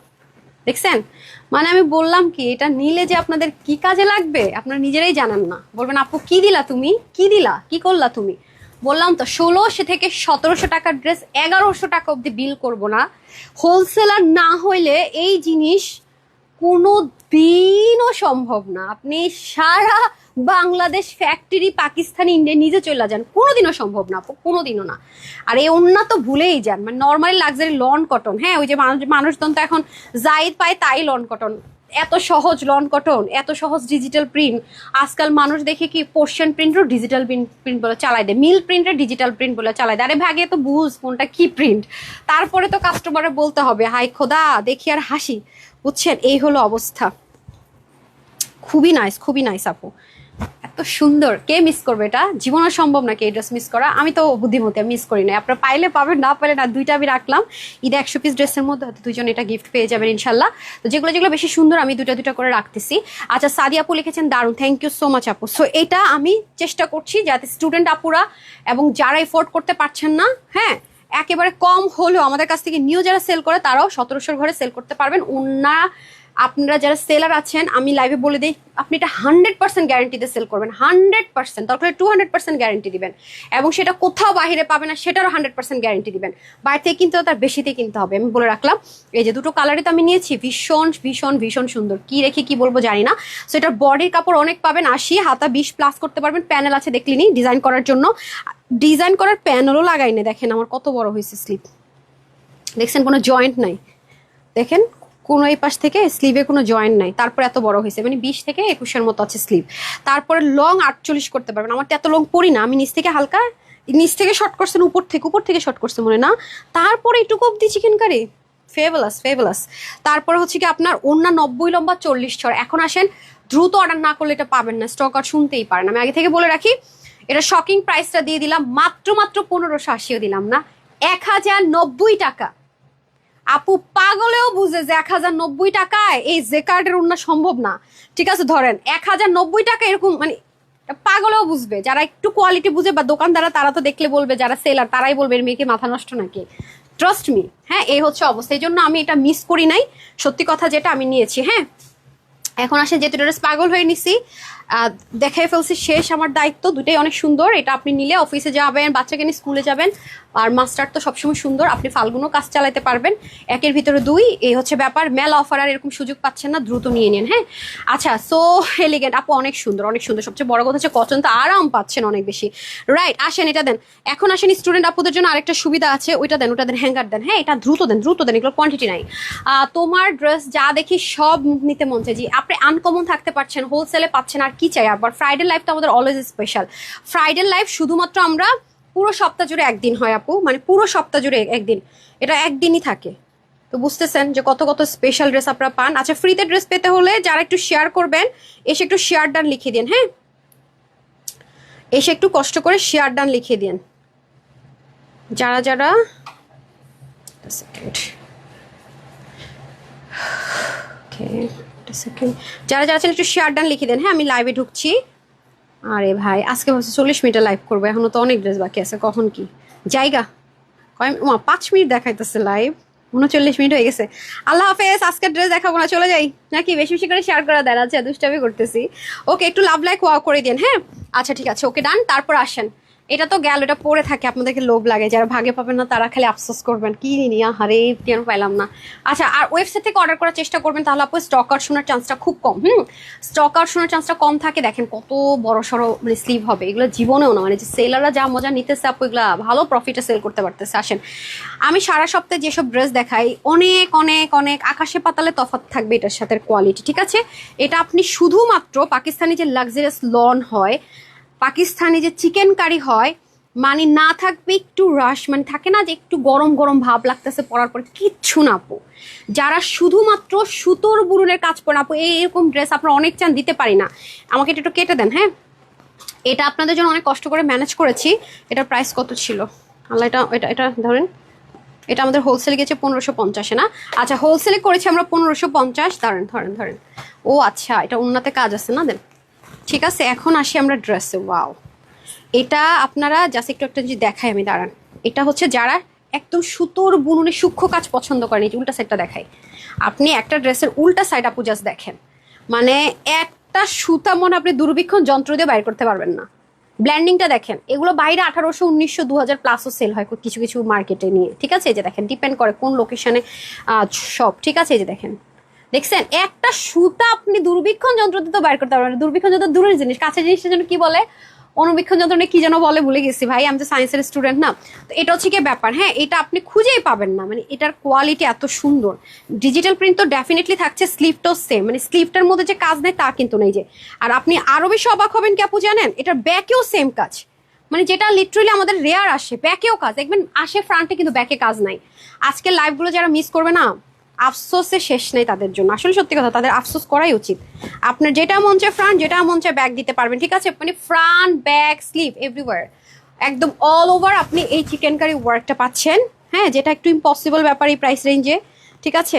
দেখছেন। মানে আমি বললাম কি, এটা নিলে যে আপনাদের কি কাজে লাগবে আপনারা নিজেরাই জানেন না। বলবেন আপু কি দিলা তুমি, কি দিলা, কি করলা তুমি। বললাম তো 1600 থেকে 1700 টাকার ড্রেস 1100 টাকা অব্দি বিল করব না। হোলসেলার না হইলে এই জিনিস কোনো দিনও সম্ভব না। আপনি সারা বাংলাদেশ ফ্যাক্টরি পাকিস্তানি ইন্ডিয়া নিজে চলে যান, কোনোদিনও সম্ভব না আপু, কোনোদিনও না। আর এই ওন্না তো ভুলেই যান, মানে নর্মালি লাক্সারি লন কটন। হ্যাঁ ওই যে মানুষজন তো এখন যাই পায় তাই লন কটন, এত সহজ লন কটন, এত সহজ ডিজিটাল প্রিন্ট। আজকাল মানুষ দেখে কি পোর্শন প্রিন্টও ডিজিটাল প্রিন্ট বলে চালাই দেয়, মিল প্রিন্টের ডিজিটাল প্রিন্ট বলে চালাই দেয়। আরে ভাগে তো বুঝ কোনটা কি প্রিন্ট, তারপরে তো কাস্টমারে বলতে হবে হাই খোদা দেখি আর হাসি, বুঝছেন। এই হলো অবস্থা। খুবই নাইস, খুবই নাইস আপু, এত সুন্দর। কে মিস করবে এটা, জীবনে সম্ভব নাকি এই ড্রেস মিস করা। আমি তো বুদ্ধিমতী, মিস করি না। আপনারা পাইলে পাবেন, না পাইলে না। দুইটা আমি রাখলাম, ঈদে 100 পিস ড্রেসের মধ্যে হয়তো দুইজন এটা গিফট পেয়ে যাবেন ইনশাল্লাহ। তো যেগুলো যেগুলো বেশি সুন্দর আমি দুটা দুটা করে রাখতেছি। আচ্ছা সাদিয়া আপু লিখেছেন দারুন, থ্যাংক ইউ সো মাচ আপু। সো এটা আমি চেষ্টা করছি যাতে স্টুডেন্ট আপুরা এবং যারা এফোর্ড করতে পারছেন না, হ্যাঁ একেবারে কম হলেও আমাদের কাছ থেকে নিউ যারা সেল করে তারাও 1700 ঘরে সেল করতে পারবেন। ওনারা আপনারা যারা সেলার আছেন আমি লাইভে বলে দিই, আপনি এটা 100% গ্যারান্টিতে সেল করবেন, 100%, দরকার 200% গ্যারান্টি দিবেন। এবং সেটা কোথাও বাইরে পাবে না সেটারও 100% গ্যারান্টি দিবেন। বাইরে থেকে কিনতে তার বেশিতে কিনতে হবে, আমি বলে রাখলাম। এই যে দুটো কালারই তো আমি নিয়েছি, ভীষণ ভীষণ ভীষণ সুন্দর, কি রেখে কি বলবো জানি না। সো এটার বডির কাপড় অনেক পাবেন, 80 হাতা 20 প্লাস করতে পারবেন। প্যানেল আছে দেখলিনি ডিজাইন করার জন্য, ডিজাইন করার প্যানেলও লাগাইনি। দেখেন আমার কত বড় হয়েছে স্লিপ, দেখছেন কোনো জয়েন্ট নাই, দেখেন কোনো এই পাশ থেকে স্লিভে কোনো জয়েন্ট নাই, তারপর এত বড় হয়েছে, মানে 20 থেকে 21-এর মতো আছে স্লিভ। তারপরে লং 48 করতে পারবেন। আমার তো এত লং পরি না, আমি নিচ থেকে হালকা, নিচ থেকে শর্ট করছেন, উপর থেকে শর্ট করছে মনে না। তারপরে এটুকু অব্দি চিকেন কারি, ফেভালাস ফেভালাস। তারপরে হচ্ছে কি আপনার ওন্না 90 লম্বা 40 ছড়। এখন আসেন, দ্রুত অর্ডার না করলে এটা পাবেন না, স্টক আউট শুনতেই পারেন। আমি আগে থেকে বলে রাখি, এটা শকিং প্রাইসটা দিয়ে দিলাম মাত্র 1580 দিলাম না, 1090 টাকা। আপু পাগলেও বুঝে যে 1090 টাকায় এই জেকার্ডের ওন্না সম্ভব না, ঠিক আছে ধরেন 1090 টাকা এরকম, মানে পাগলেও বুঝবে। যারা একটু কোয়ালিটি বুঝে বা দোকানদাররা তারা তো দেখলে বলবে, যারা সেলার তারাই বলবে মেয়েকে মাথা নষ্ট নাকি। ট্রাস্ট মি, হ্যাঁ এই হচ্ছে অবস্থা। এই জন্য আমি এটা মিস করি নাই, সত্যি কথা যেটা আমি নিয়েছি। হ্যাঁ এখন আসে যেহেতু ড্রেস পাগল হয়ে নিছি, দেখাই ফেলছি, শেষ আমার দায়িত্ব। দুটাই অনেক সুন্দর, এটা আপনি নিলে অফিসে যাবেন, বাচ্চাকে নিয়ে স্কুলে যাবেন। আর মাস্টার তো সবসময় সুন্দর, আপনি ফাল্গুনো কাজ চালাতে পারবেন, একের ভিতরে দুই, এই হচ্ছে ব্যাপার। মেলা অফার আর এরকম সুযোগ পাচ্ছেন না, দ্রুত নিয়ে নিন। হ্যাঁ আচ্ছা, সো এলিগেন্ট আপু, অনেক সুন্দর অনেক সুন্দর। সবচেয়ে বড় কথা হচ্ছে কটন তো আরাম পাচ্ছেন অনেক বেশি, রাইট। আসেন এটা দেন। এখন আসেন স্টুডেন্ট আপুদের জন্য আরেকটা সুবিধা আছে, ওইটা দেন, ওটা দেন, হ্যাঙ্গার দেন। হ্যাঁ এটা দ্রুত দেন, দ্রুত দেন, এগুলো কোয়ান্টিটি নাই। তোমার ড্রেস যা দেখি সব নিতে মন চাই। জি আপনি আনকমন থাকতে পারছেন, হোলসেলে পাচ্ছেন, আর কি চাই। আবার ফ্রাইডে লাইফ তো আমাদের অলওয়েজ স্পেশাল। ফ্রাইডে লাইফ শুধুমাত্র আমরা পুরো সপ্তাহ জুড়ে একদিন হয় আপু, মানে পুরো সপ্তাহ জুড়ে একদিন, এটা একদিনই থাকে। তো বুঝতেছেন যে কত কত স্পেশাল ড্রেস আপনারা পান। আচ্ছা ফ্রিতে ড্রেস পেতে হলে যারা একটু শেয়ার করবেন, এসে একটু শেয়ার ডান লিখে দিন। হ্যাঁ এসে একটু কষ্ট করে শেয়ার ডান লিখে দিন যারা যারা। যারা যারা আছেন একটু শেয়ার ডান লিখে দেন। হ্যাঁ আমি লাইভে ঢুকছি। আরে ভাই আজকে ভাবছি 40 মিনিটে লাইভ করবো, এখনো তো অনেক ড্রেস বাকি আছে। কখন কি জায়গা 5 মিনিট দেখাইতেছে লাইভ, 39 মিনিট হয়ে গেছে। আল্লাহ হাফেজ, আজকের ড্রেস দেখাবো না, চলে যাই নাকি? বেশি বেশি করে শেয়ার করা দেন। আচ্ছা দুষ্টামি করতেছি, ওকে একটু লাভ লাইক করে দিন। হ্যাঁ আচ্ছা ঠিক আছে, ওকে ডান। তারপর আসেন, এটা তো গেল, এটা পরে থাকে, আপনাদেরকে লোভ লাগে, যারা ভাগে পাবেন না তারা খালি আফসোস করবেন, কি নিয়া হারে কেন পাইলাম না। আচ্ছা আর ওয়েবসাইট থেকে অর্ডার করার চেষ্টা করবেন, তাহলে আপু স্টক আউট শোনার চান্সটা খুব কম। স্টক আউট শোনার চান্সটা কম থাকে। দেখেন কত বড় সড়ো মানে স্লিভ হবে, এগুলো জীবনেও না, মানে যে সেলাররা যা মজা নিতেছে আপু, এগুলো ভালো প্রফিটে সেল করতে পারতেছে। আসেন আমি সারা সপ্তাহে যেসব ড্রেস দেখাই অনেক অনেক অনেক আকাশে পাতালে তফাৎ থাকবে এটার সাথে কোয়ালিটি, ঠিক আছে। এটা আপনি শুধুমাত্র পাকিস্তানি যে লাক্সারিয়াস লন হয়, পাকিস্তানি যে চিকেন কারি হয়, মানে না থাকবে একটু রাশ, মানে থাকে না যে একটু গরম গরম ভাব লাগতেছে পরার পর, কিচ্ছু না আপু। যারা শুধুমাত্র সুতোর বুরুনের কাজ করে আপু, এরকম ড্রেস আপনারা অনেক চান, দিতে পারি না, আমাকে এটা একটু কেটে দেন। হ্যাঁ, এটা আপনাদের জন্য অনেক কষ্ট করে ম্যানেজ করেছি। এটার প্রাইস কত ছিল আল্লাহ, এটা এটা এটা ধরেন, এটা আমাদের হোলসেলে গেছে 1550-এ না? আচ্ছা, হোলসেলে করেছি আমরা 1550। ধরেন ধরেন ধরেন, ও আচ্ছা, এটা উন্নতে কাজ আছে না, দেন ঠিক আছে। এখন আসি আমরা ড্রেসে। ওয়াও, এটা আপনারা জাস্ট একটু একটা যদি দেখাই আমি, দাঁড়ান। এটা হচ্ছে যারা একদম সুতোর বুননে সূক্ষ্ম কাজ পছন্দ করেন, এই যে উল্টা সাইডটা দেখাই। আপনি একটা ড্রেসের উল্টা সাইড আপু জাস্ট দেখেন, মানে একটা সুতা মনে আপনি দূরবীক্ষণ যন্ত্র দিয়ে বাইর করতে পারবেন না। ব্ল্যান্ডিংটা দেখেন, এগুলো বাইরে 1800, 1900, 2000 প্লাসও সেল হয় কিছু কিছু মার্কেটে নিয়ে, ঠিক আছে। এই যে দেখেন, ডিপেন্ড করে কোন লোকেশনে সব, ঠিক আছে। এই যে দেখেন, দেখছেন একটা সুতা আপনি দূরবীক্ষণ যন্ত্র দিয়ে তো বাইর করতে পারবেন না। দূরবীক্ষণ যন্ত্র দূরের জিনিস, কাছের জিনিসটা যেন কি বলে, অনুবীক্ষণ যন্ত্রণে কি যেন বলে, ভুলে গেছি ভাই, আমি তো সায়েন্সের স্টুডেন্ট না। তো এটা হচ্ছে কি ব্যাপার, হ্যাঁ, এটা আপনি খুঁজেই পাবেন না, মানে এটার কোয়ালিটি এত সুন্দর। ডিজিটাল প্রিন্ট তো ডেফিনেটলি থাকছে, স্লিভটাও সেম, মানে স্লিভটার মধ্যে যে কাজ নেই তা কিন্তু নেই। যে আর আপনি আরো বেশি অবাক হবেন কি আপু জানেন, এটার ব্যাকেও সেম কাজ, মানে যেটা লিটারালি আমাদের রেয়ার আসে, ব্যাকেও কাজ দেখবেন আসে, ফ্রন্টে কিন্তু ব্যাকে কাজ নাই। আজকে লাইভগুলো যারা মিস করবে না, আফসোসে শেষ নেই তাদের জন্য, আসলে সত্যি কথা, তাদের আফসোস করাই উচিত। আপনার যেটা মন চায় ফ্রন্ট, যেটা মন চায় ব্যাক দিতে পারবেন, ঠিক আছে। মানে ফ্রন্ট, ব্যাক, স্লিভ, এভরিওয়ার, একদম অল ওভার আপনি এই চিকেন কারি ওয়ার্কটা পাচ্ছেন। হ্যাঁ, যেটা একটু ইম্পসিবল ব্যাপার এই প্রাইস রেঞ্জে, ঠিক আছে।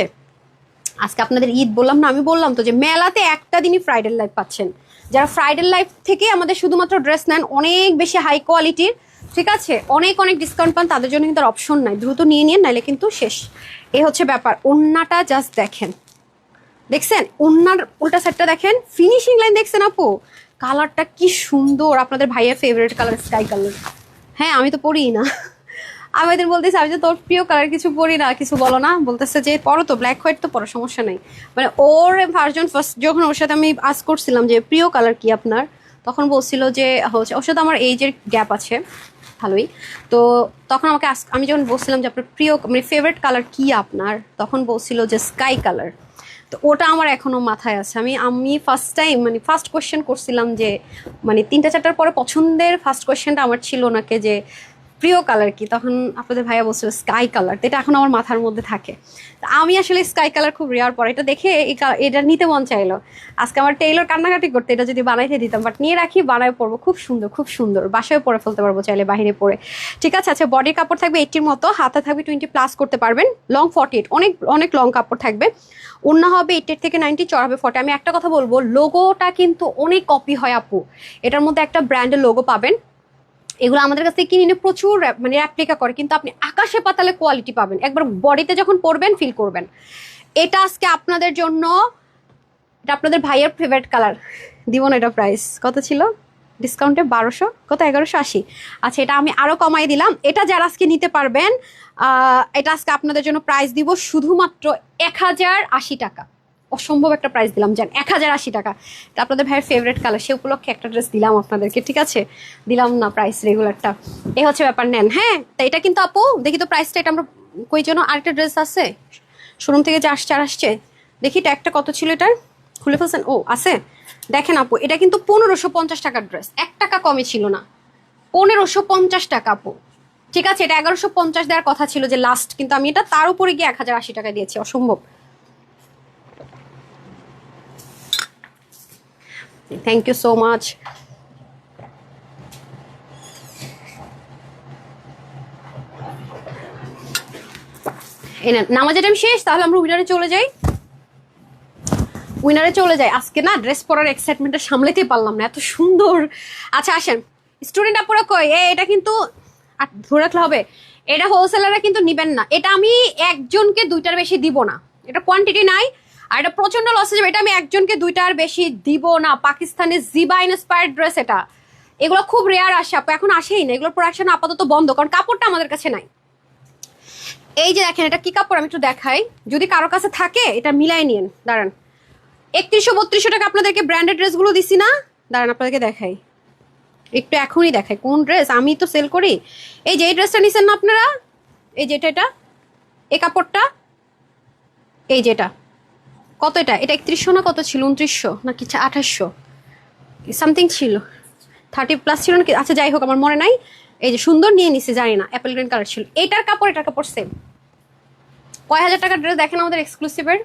আজকে আপনাদের ঈদ বললাম না, আমি বললাম তো যে মেলাতে একটা দিনই ফ্রাইডে লাইভ পাচ্ছেন। যারা ফ্রাইডে লাইভ থেকে আমাদের শুধুমাত্র ড্রেস নেন অনেক বেশি হাই কোয়ালিটির, ঠিক আছে, অনেক অনেক ডিসকাউন্ট পান, তাদের জন্য কিন্তু অপশন নাই, দ্রুত নিয়ে নিন, নাইলে কিন্তু শেষ। এই হচ্ছে ব্যাপার। ওন্নাটা জাস্ট দেখেন, দেখছেন ওন্নার উল্টা সাইডটা দেখেন, ফিনিশিং লাইন দেখছেন আপু, কালারটা কি সুন্দর, আপনাদের ভাইয়ের ফেভারিট কালার স্কাই কালার। হ্যাঁ, আমি তো পড়ি না, আমি এদিন বলতেছি আমি যে তোর প্রিয় কালার কিছু পরি না, কিছু বলো না, বলতেছে যে পরো তো, ব্ল্যাক হোয়াইট তো পরো, সমস্যা নেই। মানে ওর ভার্জন ফার্স্ট যখন ওর সাথে আমি আস্ক করছিলাম যে প্রিয় কালার কি আপনার, তখন বলছিল যে হচ্ছে, ওর সাথে আমার এইজের গ্যাপ আছে ভালোই। তো তখন আমাকে আমি যখন বলছিলাম যে আপনার প্রিয় মানে ফেভারিট কালার কি আপনার, তখন বলছিল যে স্কাই কালার। তো ওটা আমার এখনো মাথায় আছে। আমি ফার্স্ট টাইম মানে ফার্স্ট কোয়েশ্চেন করছিলাম যে, মানে 3-4টার পরে পছন্দের ফার্স্ট কোয়েশ্চেনটা আমার ছিল ওনাকে যে প্রিয় কালার কি, তখন আপনাদের ভাইয়া বলছিল স্কাই কালার। তো এটা এখন আমার মাথার মধ্যে থাকে। আমি আসলে স্কাই কালার খুব রেয়ার পরে, এটা দেখে এটা নিতে মন চাইলো। আজকে আমার টেইলর কান্নাকাটি করতে, এটা যদি বানাইতে দিতাম, বাট নিয়ে রাখি, বানায় পরবো, খুব সুন্দর খুব সুন্দর, বাসায় পরে ফেলতে পারবো চাইলে, বাইরে পরে, ঠিক আছে। আচ্ছা, বডির কাপড় থাকবে 80-র মতো, হাতে থাকবে 20+ করতে পারবেন, লং 48, অনেক অনেক লং কাপড় থাকবে। ওড়না হবে 80 থেকে 90, চড়া হবে 40। আমি একটা কথা বলবো, লোগোটা কিন্তু অনেক কপি হয় আপু, এটার মধ্যে একটা ব্র্যান্ডের লোগো পাবেন, এগুলো আমাদের কাছ থেকে কিনে নিয়ে প্রচুর মানে রেপ্লিকা করে, কিন্তু আপনি আকাশে পাতালে কোয়ালিটি পাবেন, একবার বডিতে যখন পরবেন ফিল করবেন। এটা আজকে আপনাদের জন্য, এটা আপনাদের ভাইয়ের ফেভারিট কালার, দিব না। এটা প্রাইস কত ছিল ডিসকাউন্টে? 1200, কত 1180। আচ্ছা, এটা আমি আরো কমাই দিলাম। এটা যারা আজকে নিতে পারবেন, এটা আজকে আপনাদের জন্য প্রাইস দিব শুধুমাত্র 1080 টাকা। অসম্ভব একটা প্রাইস দিলাম, জান, 1080 টাকা। এটা আপনাদের ভাইয়ের ফেভারিট কালার, সে উপলক্ষে একটা ড্রেস দিলাম আপনাদেরকে, ঠিক আছে, দিলাম না প্রাইস রেগুলারটা। এই হচ্ছে ব্যাপার, নেন। হ্যাঁ, তো এটা কিন্তু আপু দেখি তো প্রাইসটা, এটা আমরা কই জন্য, আরেকটা ড্রেস আছে শোরুম থেকে যে আসছে আর আসছে, দেখি ট্যাগটা কত ছিল এটার, খুলে ফেলছেন? ও আছে, দেখেন আপু, এটা কিন্তু 1550 টাকার ড্রেস, 1 টাকা কমে ছিল না, 1550 টাকা আপু, ঠিক আছে। এটা 1150 দেওয়ার কথা ছিল যে লাস্ট, কিন্তু আমি এটা তার উপরে গিয়ে 1080 টাকা দিয়েছি, অসম্ভব। Thank you so much. এই না, নামাজের টাইম শেষ, তাহলে আমরা উইনারে চলে যাই, উইনারে চলে যাই। আজকে না ড্রেস পরার এক্সাইটমেন্টটা সামলাতে পারলাম না, এত সুন্দর। আচ্ছা আসেন, স্টুডেন্ট আপনারা কই, এটা কিন্তু ধরে রাখলে হবে, এটা হোলসেলাররা কিন্তু নিবেন না, এটা আমি একজনকে 2টার বেশি দিব না, এটা কোয়ান্টিটি নাই, আর এটা প্রচন্ড লসে যাবে, এটা আমি একজনকে 2টার বেশি দিব না। পাকিস্তানি জিবা ইন্সপায়ার্ড ড্রেস, এটা এগুলো খুব রেয়ার আসে আপু, এখন আসেই না, এগুলোর প্রোডাকশন আপাতত বন্ধ, কারণ কাপড়টা আমাদের কাছে নাই। এই যে দেখেন, এটা কি কাপড় আমি একটু দেখাই, যদি কারো কাছে থাকে এটা মিলাই নিন, দাঁড়ান। 3100-3200 টাকা আপনাদেরকে ব্র্যান্ডেড ড্রেসগুলো দিছি না, দাঁড়ান আপনাদেরকে দেখাই, একটু এখনই দেখাই কোন ড্রেস আমি তো সেল করি। এই যে এই ড্রেসটা নিছেন না আপনারা, এই যে এটা এই কাপড়টা, এই যেটা কত, এটা 3100 না কত ছিল, 2900 না কি 2800 সামথিং ছিল, 30+ ছিল নাকি, আচ্ছা যাই হোক আমার মনে নাই। এই যে সুন্দর নিয়ে নিছে, জানি না অ্যাপেল গ্রিন কালার ছিল। এটার কাপড় সেম। কয় হাজার টাকার ড্রেস দেখেন আমাদের এক্সক্লুসিভের।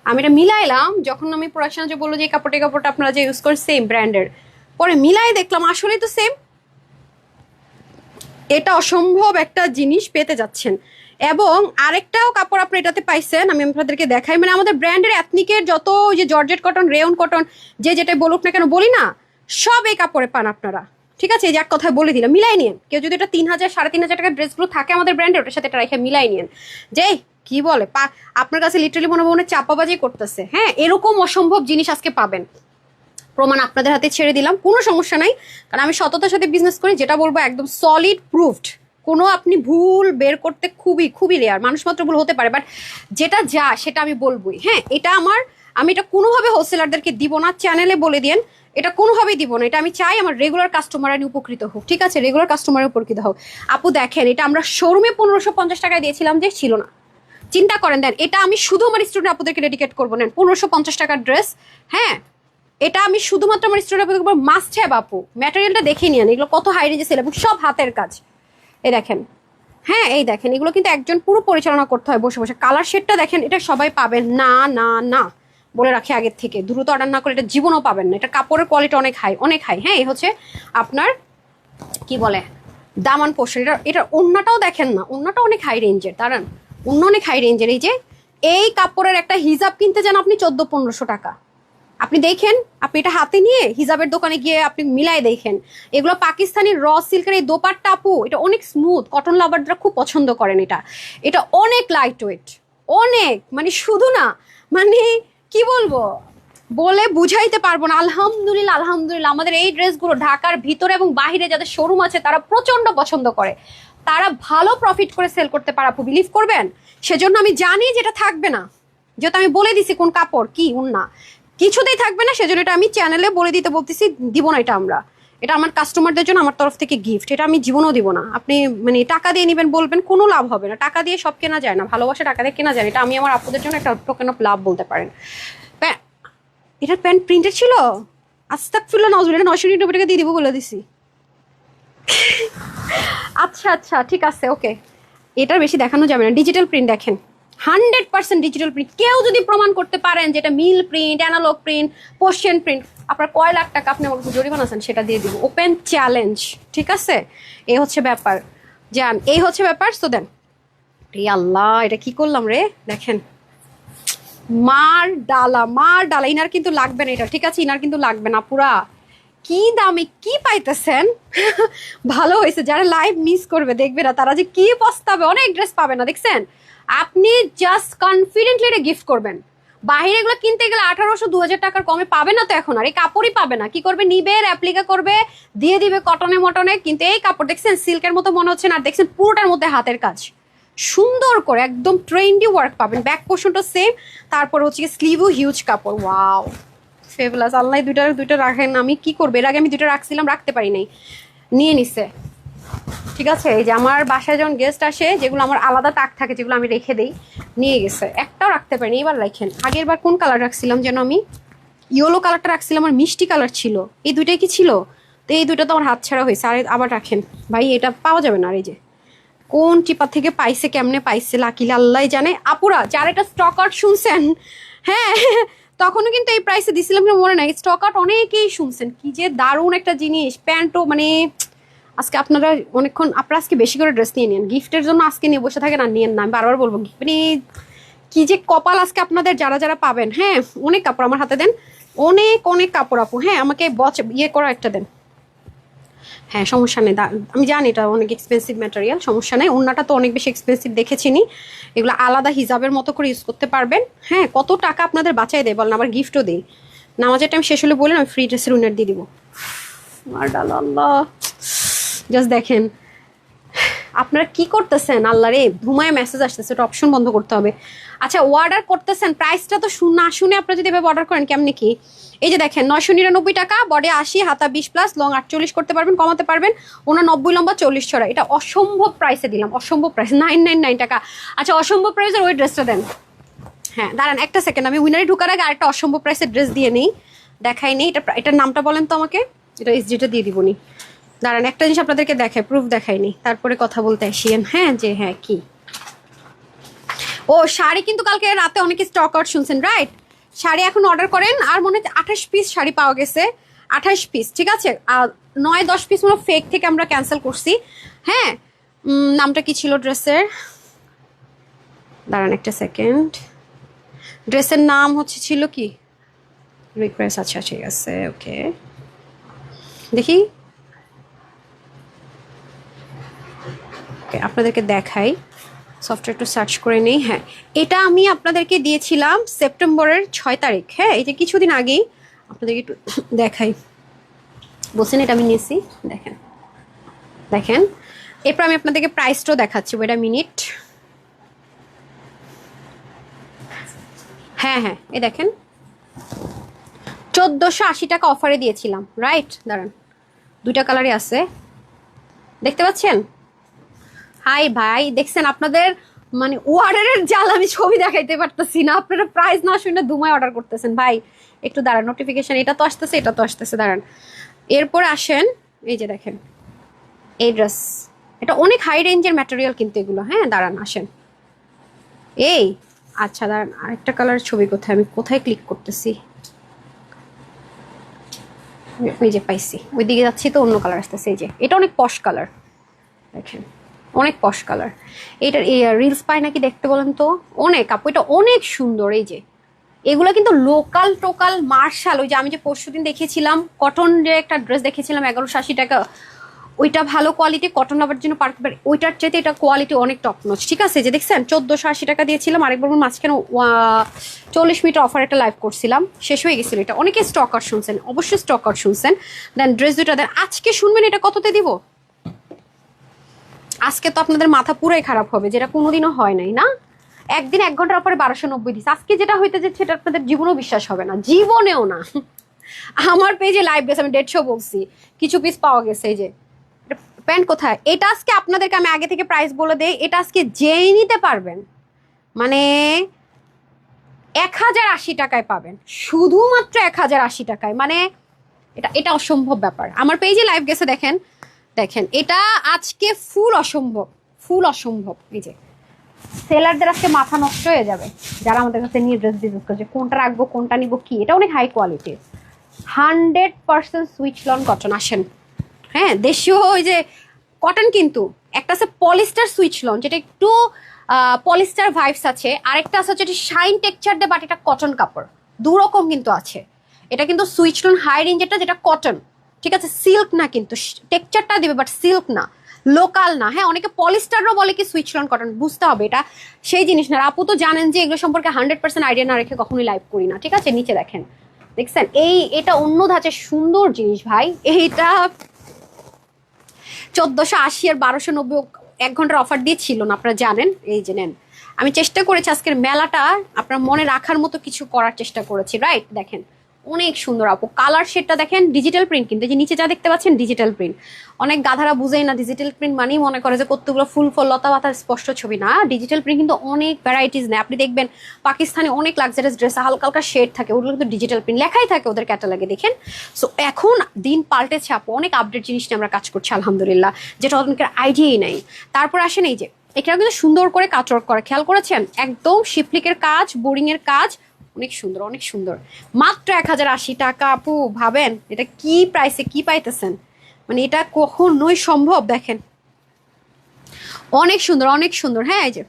আমি এটা মিলাইলাম, যখন আমি প্রোডাকশনে যে বললো যে এই কাপড়টা আপনারা যে ইউজ করেন সেম ব্র্যান্ডের, পরে মিলাই দেখলাম আসলেই তো সেম। এটা অসম্ভব একটা জিনিস পেতে যাচ্ছেন। এবং আরেকটাও কাপড় আপনি এটাতে পাইছেন, আমি আপনাদেরকে দেখাই। মানে আমাদের ব্র্যান্ডের এথনিকের যত যে জর্জেট কটন, রেয়ন কটন, যে যেটা বলুক না কেন, বলি না, সব এই কাপড়ে পান আপনারা। ঠিক আছে, এই যে এক কথায় বলে দিলাম, মিলাই নিন। কেউ যদি এটা 3,000 3,500 টাকার ড্রেসগুলো থাকে আমাদের ব্র্যান্ডের, ওটার সাথে এটা রেখে মিলাই নিন। যে কি বলে আপনার কাছে লিটারালি মনে চাপাবাজি করতেছে। হ্যাঁ, এরকম অসম্ভব জিনিস আজকে পাবেন। প্রমাণ আপনাদের হাতে ছেড়ে দিলাম, কোনো সমস্যা নাই, কারণ আমি সততার সাথে বিজনেস করি। যেটা বলবো একদম সলিড প্রুফড, কোনো আপনি ভুল বের করতে খুবই রেয়ার, মানুষ মাত্র ভুল হতে পারে, বাট যেটা সেটা আমি বলবোই। হ্যাঁ, এটা আমি এটা কোনোভাবে হোলসেলারদেরকে দিব না, চ্যানেলে বলে দিন, এটা কোনোভাবেই দিব না। এটা আমি চাই আমার রেগুলার কাস্টমার উপকৃত হোক। ঠিক আছে, রেগুলার কাস্টমার উপকৃত হোক। আপু দেখেন, এটা আমরা শোরুমে 1550 টাকায় দিয়েছিলাম, যে ছিল না, চিন্তা করেন। দেন এটা আমি শুধু আমার স্টুডেন্ট আপুদেরকে ডেডিকেট করবো। নেন 1550 টাকার ড্রেস। হ্যাঁ, এটা আমি শুধুমাত্র আমার স্টুডেন্ট মাস্ট হ্যাভ আপু। ম্যাটেরিয়ালটা দেখে নিন, এগুলো কত হাই রেঞ্জে সেল এবং সব হাতের কাজ। এই দেখেন, হ্যাঁ এই দেখেন, এগুলো কিন্তু একজন পুরো পরিচালনা করতে হয় বসে বসে। কালার শেডটা দেখেন, এটা সবাই পাবেন না, না বলে রাখি আগের থেকে, দ্রুত অর্ডার না করে এটা জীবনও পাবেন না। এটা কাপড়ের কোয়ালিটি অনেক হাই। হ্যাঁ, এই হচ্ছে আপনার কি বলে দামান পোর্শন। এটা ওন্নাটাও দেখেন না, ওন্নাটা অনেক হাই রেঞ্জের। দাঁড়ান, অন্য অনেক হাই রেঞ্জের। এই যে এই কাপড়ের একটা হিজাব কিনতে যান আপনি 1400-1500 টাকা। আপনি দেখেন, আপনি এটা হাতে নিয়ে হিজাবের দোকানে গিয়ে আপনি মিলাই দেখেন। এগুলো পাকিস্তানি র সিল্কের এই দোপাট্টা আপু, এটা অনেক স্মুথ, কটন লাভাররা খুব পছন্দ করেন। এটা অনেক লাইট ওয়েট, অনেক, মানে শুধু না, মানে কি বলবো, বলে বুঝাইতে পারবো না। আলহামদুলিল্লাহ আমাদের এই ড্রেসগুলো ঢাকার ভিতরে এবং বাহিরে যাদের শোরুম আছে তারা প্রচন্ড পছন্দ করে, তারা ভালো প্রফিট করে সেল করতে পারে আপু, বিলিভ করবেন। সেজন্য আমি জানি যেটা থাকবে না, যেহেতু আমি বলে দিছি কোন কাপড় কি উন্না, কিছুতেই থাকবে না। সেজন্য এটা আমি চ্যানেলে বলে দিতে বলতেছি, দিব না এটা আমার কাস্টমারদের জন্য আমার তরফ থেকে গিফট। এটা আমি জীবনও দিব না। আপনি মানে টাকা দিয়ে নেবেন বলবেন, কোনো লাভ হবে না। টাকা দিয়ে সব কেনা যায় না, ভালোবাসা টাকা দিয়ে কেনা যায় না। এটা আমি আমার আপুদের জন্য একটা টোকেন অফ লাভ বলতে পারেন। এটার প্যান্ট প্রিন্টেড ছিল, আস্তাগফিরুল্লাহ নাউজুবিল্লাহ, এটা 999 টাকা দিয়ে দিব বলে দিছি। আচ্ছা ঠিক আছে, ওকে। এটার বেশি দেখানো যাবে না। ডিজিটাল প্রিন্ট দেখেন, 100% ডিজিটাল প্রিন্ট। কেউ যদি প্রমাণ করতে পারেন যেটা মিল প্রিন্ট, অ্যানালগ প্রিন্ট, পোস্টেন প্রিন্ট, আপনার কয় লাখ টাকা আপনি আমাকে জরিমানা আছেন সেটা দিয়ে দিব, ওপেন চ্যালেঞ্জ। ঠিক আছে, এই হচ্ছে ব্যাপার, জান, এই হচ্ছে ব্যাপার। সো দেন, আল্লাহ এটা কি করলাম রে, দেখেন মার ডালা। ইনার কিন্তু লাগবে না এটা, ঠিক আছে, ইনার কিন্তু লাগবে না। পুরা কি দামে কি পাইতেছেন। ভালো হয়েছে, যারা লাইভ মিস করবে দেখবে না, তারা যে কি পস্তাবে। অনেক ড্রেস পাবে না, দেখছেন। আপনি জাস্ট কনফিডেন্টলি এটা গিফট করবেন। বাইরে এগুলো কিনতে গেলে 1800-2000 টাকার কমে পাবে না তো এখন, আর এই কাপড়ই পাবে না। কি করবে, নিবে, অ্যাপ্লিকা করবে, দিয়ে দিবে কটনে মটনে। কিন্তু এই কাপড় দেখছেন সিল্কের মতো মনে হচ্ছে না, দেখছেন পুরোটার মধ্যে হাতের কাজ, সুন্দর করে একদম ট্রেন্ডি ওয়ার্ক পাবেন। ব্যাক পোর্শনটা সেম, তারপর হচ্ছে স্লিভও হিউজ কাপড়। Wow, fabulous. আল্লাহ দুইটা রাখেন, আমি কি করবো, এর আগে আমি দুইটা রাখছিলাম, রাখতে পারি নাই, নিয়ে নিছে। ঠিক আছে, এই যে আমার বাসায় যখন গেস্ট আসে, যেগুলো আমার আলাদা তাক থাকে, যেগুলো আমি রেখে দিই, নিয়ে গেছে। একটাও রাখতে পারিনি, এবার রাখেন। আগের বার কোন কালার রাখছিলাম যেন, আমি ইয়েলো কালারটা রাখছিলাম, আমার মিষ্টি কালার ছিল। এই দুইটাই কি ছিল, তো এই দুইটা তো আমার হাত ছাড়া হয়েছে। আর আবার রাখেন ভাই, এটা পাওয়া যাবে না। আর এই যে কোন টিপা থেকে পাইছে, কেমনে পাইছে, লাকিলে আল্লাহ জানে। আপুরা যারা এটা স্টক আউট শুনছেন, হ্যাঁ তখনও কিন্তু এই প্রাইসে দিছিলাম, মনে নাই। স্টক আউট অনেকেই শুনছেন, কি যে দারুণ একটা জিনিস। প্যান্টও মানে আজকে আপনারা অনেকক্ষণ, আপনারা আজকে বেশি করে ড্রেস নিয়ে নিন গিফটের জন্য, আজকে নিয়ে বসে থাকেন আর নিয়েন না। আমি বারবার বলবো, মানে কি যে কপাল আজকে আপনাদের, যারা পাবেন। হ্যাঁ, অনেক কাপড় আমার হাতে দেন, অনেক কাপড় আপু। হ্যাঁ, আমাকে ইয়ে করা একটা দেন। হ্যাঁ, সমস্যা নেই, আমি জানি এটা অনেক এক্সপেন্সিভ ম্যাটেরিয়াল, সমস্যা নেই। ওন্নাটা তো অনেক বেশি এক্সপেন্সিভ দেখেছিনি, এগুলো আলাদা হিজাবের মতো করে ইউজ করতে পারবেন। হ্যাঁ, কত টাকা আপনাদের বাঁচাই দেয় বলেন, আবার গিফটও দিই। নামাজের টাইম শেষ হলে বলেন, আমি ফ্রি ড্রেসের উইনার দিয়ে দিব। আল্লাহ, জাস্ট দেখেন আপনারা কি করতেছেন। আল্লাহ রে, ঘুমায় মেসেজ আসতেছে, ওটা অপশন বন্ধ করতে হবে। আচ্ছা, অর্ডার করতেছেন, প্রাইসটা তো না শুনে আপনারা যদি এভাবে অর্ডার করেন কেমনি কি। এই যে দেখেন 999 টাকা, বডি 80, হাতা 20+, লং 48 করতে পারবেন, কমাতে পারবেন। 90 লম্বা 40 ছড়া। এটা অসম্ভব প্রাইসে দিলাম, অসম্ভব প্রাইস, 999 টাকা। আচ্ছা, অসম্ভব প্রাইসের ওই ড্রেসটা দেন। হ্যাঁ দাঁড়ান একটা সেকেন্ড, আমি উইনারে ঢুকার আগে আরেকটা অসম্ভব প্রাইসের ড্রেস দিয়ে নেই, দেখাই নেই। এটার নামটা বলেন তো আমাকে, এটা এসজিটা দিয়ে দিবনি। দাঁড়ান একটা জিনিস আপনাদেরকে দেখাই, প্রুফ দেখাইনি, তারপরে কথা বলতে আসিয়েন। হ্যাঁ যে হ্যাঁ কি ও শাড়ি কিন্তু কালকে রাতে অনেকে স্টক আউট শুনছেন, রাইট? শাড়ি এখন অর্ডার করেন, আর মনে হচ্ছে 28 পিস শাড়ি পাওয়া গেছে, 28 পিস, ঠিক আছে। আর 9-10 পিস মনে ফেক থেকে আমরা ক্যান্সেল করছি। হ্যাঁ, নামটা কি ছিল ড্রেসের? দাঁড়ান একটা সেকেন্ড, ড্রেসের নাম হচ্ছে ছিল কি রিকোয়েস্ট, আচ্ছা ঠিক আছে, ওকে দেখি, ওকে আপনাদেরকে দেখাই, সফটওয়্যার একটু সার্চ করে নেই। হ্যাঁ, এটা আমি আপনাদেরকে দিয়েছিলাম সেপ্টেম্বরের 6 তারিখ। হ্যাঁ, এটা কিছুদিন আগেই, আপনাদেরকে একটু দেখাই, বলছেন এটা আমি নিয়েছি, দেখেন দেখেন। এরপর আমি আপনাদেরকে প্রাইসটাও দেখাচ্ছি, ওয়েট আ মিনিট। হ্যাঁ হ্যাঁ, এই দেখেন 1480 টাকা অফারে দিয়েছিলাম, রাইট? দাঁড়ান, দুইটা কালারই আছে, দেখতে পাচ্ছেন? হাই ভাই, দেখছেন আপনাদের মানে অর্ডারের জাল, আমি ছবি দেখাইতে পারতেছি না, আপনারা প্রাইস না শুনে দুমায় অর্ডার করতেছেন ভাই। একটু দাঁড়ান, নোটিফিকেশন এটা তো আসতেছে, এটা তো আসতেছে, দাঁড়ান। এরপর আসেন, এই যে দেখেন এই ড্রেস, এটা অনেক হাই রেঞ্জের ম্যাটেরিয়াল কিন্তু এগুলো। হ্যাঁ দাঁড়ান, আসেন এই, আচ্ছা দাঁড়ান, আরেকটা কালার ছবি কোথায়, আমি কোথায় ক্লিক করতেছি, ওই যে পাইছি, ওইদিকে যাচ্ছি তো অন্য কালার আসতেছে, এই যে এটা অনেক পশ কালার, দেখেন অনেক পশ কালার। এইটার রিলস পায় নাকি দেখতে বলেন তো, অনেক আপু, এটা অনেক সুন্দর। এই যে এগুলো কিন্তু লোকাল টোকাল মার্শাল, ওই যে আমি যে পরশুদিন দেখিয়েছিলাম কটন যে একটা ড্রেস দেখেছিলাম 1180 টাকা, ওইটা ভালো কোয়ালিটি, কটন লাভার জন্য পারফেক্ট, ওইটার চাইতে এটা কোয়ালিটি অনেক টপ নচ, ঠিক আছে। যে দেখছেন 1480 টাকা দিয়েছিলাম, আরেকবার মাঝখানে 40 মিনিট অফার একটা লাইভ করছিলাম, শেষ হয়ে গেছিল। এটা অনেকে স্টক আউট শুনছেন, অবশ্যই স্টক আউট শুনছেন। দেন ড্রেস দুটা দেন, আজকে শুনবেন এটা কততে দিব, আজকে তো আপনাদের মাথা পুরাই খারাপ হবে, যেটা কোনোদিনও হয় নাই না। একদিন 1 ঘন্টার পরে 1290 দিস, আজকে যেটা হইতে যাচ্ছে সেটা আপনাদের জীবনেও বিশ্বাস হবে না, জীবনেও না। আমার পেজে লাইভ গেছে, আমি 150 বলছি, কিছু পিস পাওয়া গেছে। এই যে প্যান্ট কোথায়, এটা আজকে আপনাদেরকে আমি আগে থেকে প্রাইস বলে দেই, এটা আজকে যেই নিতে পারবেন মানে 1080 টাকায় পাবেন, শুধুমাত্র 1080 টাকায়, মানে এটা এটা অসম্ভব ব্যাপার। আমার পেজে লাইভ গেছে, দেখেন দেখেন, এটা আজকে ফুল অসম্ভব, ফুল অসম্ভব। এই যে সেলারদের আজকে মাথা নষ্ট হয়ে যাবে, যারা আমাদের কাছে নিয়ে ড্রেস বিজনেস করছে, কোনটা রাখবো কোনটা নিব কি, এটা অনেক হাই কোয়ালিটির 100% সুইচ লন কটন। আসেন, হ্যাঁ দেশীয় ওই যে কটন, কিন্তু একটা আছে পলিস্টার সুইচ লন, যেটা একটু পলিস্টার ভাইবস আছে, আরেকটা আছে হচ্ছে শাইন টেক্সচার দিয়ে, বাট এটা কটন কাপড়, দুরকম কিন্তু আছে। এটা কিন্তু সুইচ লন হাই রেঞ্জেরটা, যেটা কটন, ঠিক আছে, সিল্ক না, কিন্তু টেক্সচারটা দিবে বাট সিল্ক না, লোকাল না। হ্যাঁ, অনেকে পলিস্টারও বলে কি সুইচ লন কটন, বুঝতে হবে এটা সেই জিনিস না। আপু তো জানেন যে এগুলো সম্পর্কে 100% আইডিয়া না রেখে কখনোই লাইভ করি না, ঠিক আছে। নিচে দেখেন, দেখছেন এটা অন্য ধাঁচের সুন্দর জিনিস ভাই, এইটা 1480 আর 1290 1 ঘন্টার অফার দিয়েছিল না, আপনারা জানেন। এই যে নেন, আমি চেষ্টা করেছি আজকের মেলাটা আপনার মনে রাখার মতো কিছু করার চেষ্টা করেছি, রাইট? দেখেন অনেক সুন্দর আপু, কালার শেডটা দেখেন, ডিজিটাল প্রিন্ট, কিন্তু যে নিচে যা দেখতে পাচ্ছেন ডিজিটাল প্রিন্ট। অনেক গাধারা বুঝেই না ডিজিটাল প্রিন্ট মানেই মনে করে যে কতগুলো ফুল ফল লতা পাতার স্পষ্ট ছবি, না, ডিজিটাল প্রিন্ট কিন্তু অনেক ভ্যারাইটিস নেই। আপনি দেখবেন পাকিস্তানে অনেক লাক্সারিয়াস ড্রেস হালকা হালকা শেড থাকে, ওগুলো কিন্তু ডিজিটাল প্রিন্ট লেখাই থাকে ওদের ক্যাটালগে, দেখেন। সো এখন দিন পাল্টেছে আপু, অনেক আপডেট জিনিস নিয়ে আমরা কাজ করছি আলহামদুলিল্লাহ, যেটা অনেকের আইডিয়াই নাই। তারপর আসেন এই যে এটা কিন্তু সুন্দর করে কাটওয়ার্ক করা, খেয়াল করেছেন, একদম শিপলিকের কাজ, বোরিং এর কাজ, অনেক সুন্দর অনেক সুন্দর। মাত্র 1080 টাকা আপু, ভাবেন এটা কি প্রাইসে কি পাইতেছেন, মানে এটা কখনোই সম্ভব। দেখেন অনেক সুন্দর অনেক সুন্দর। হ্যাঁ, এই যে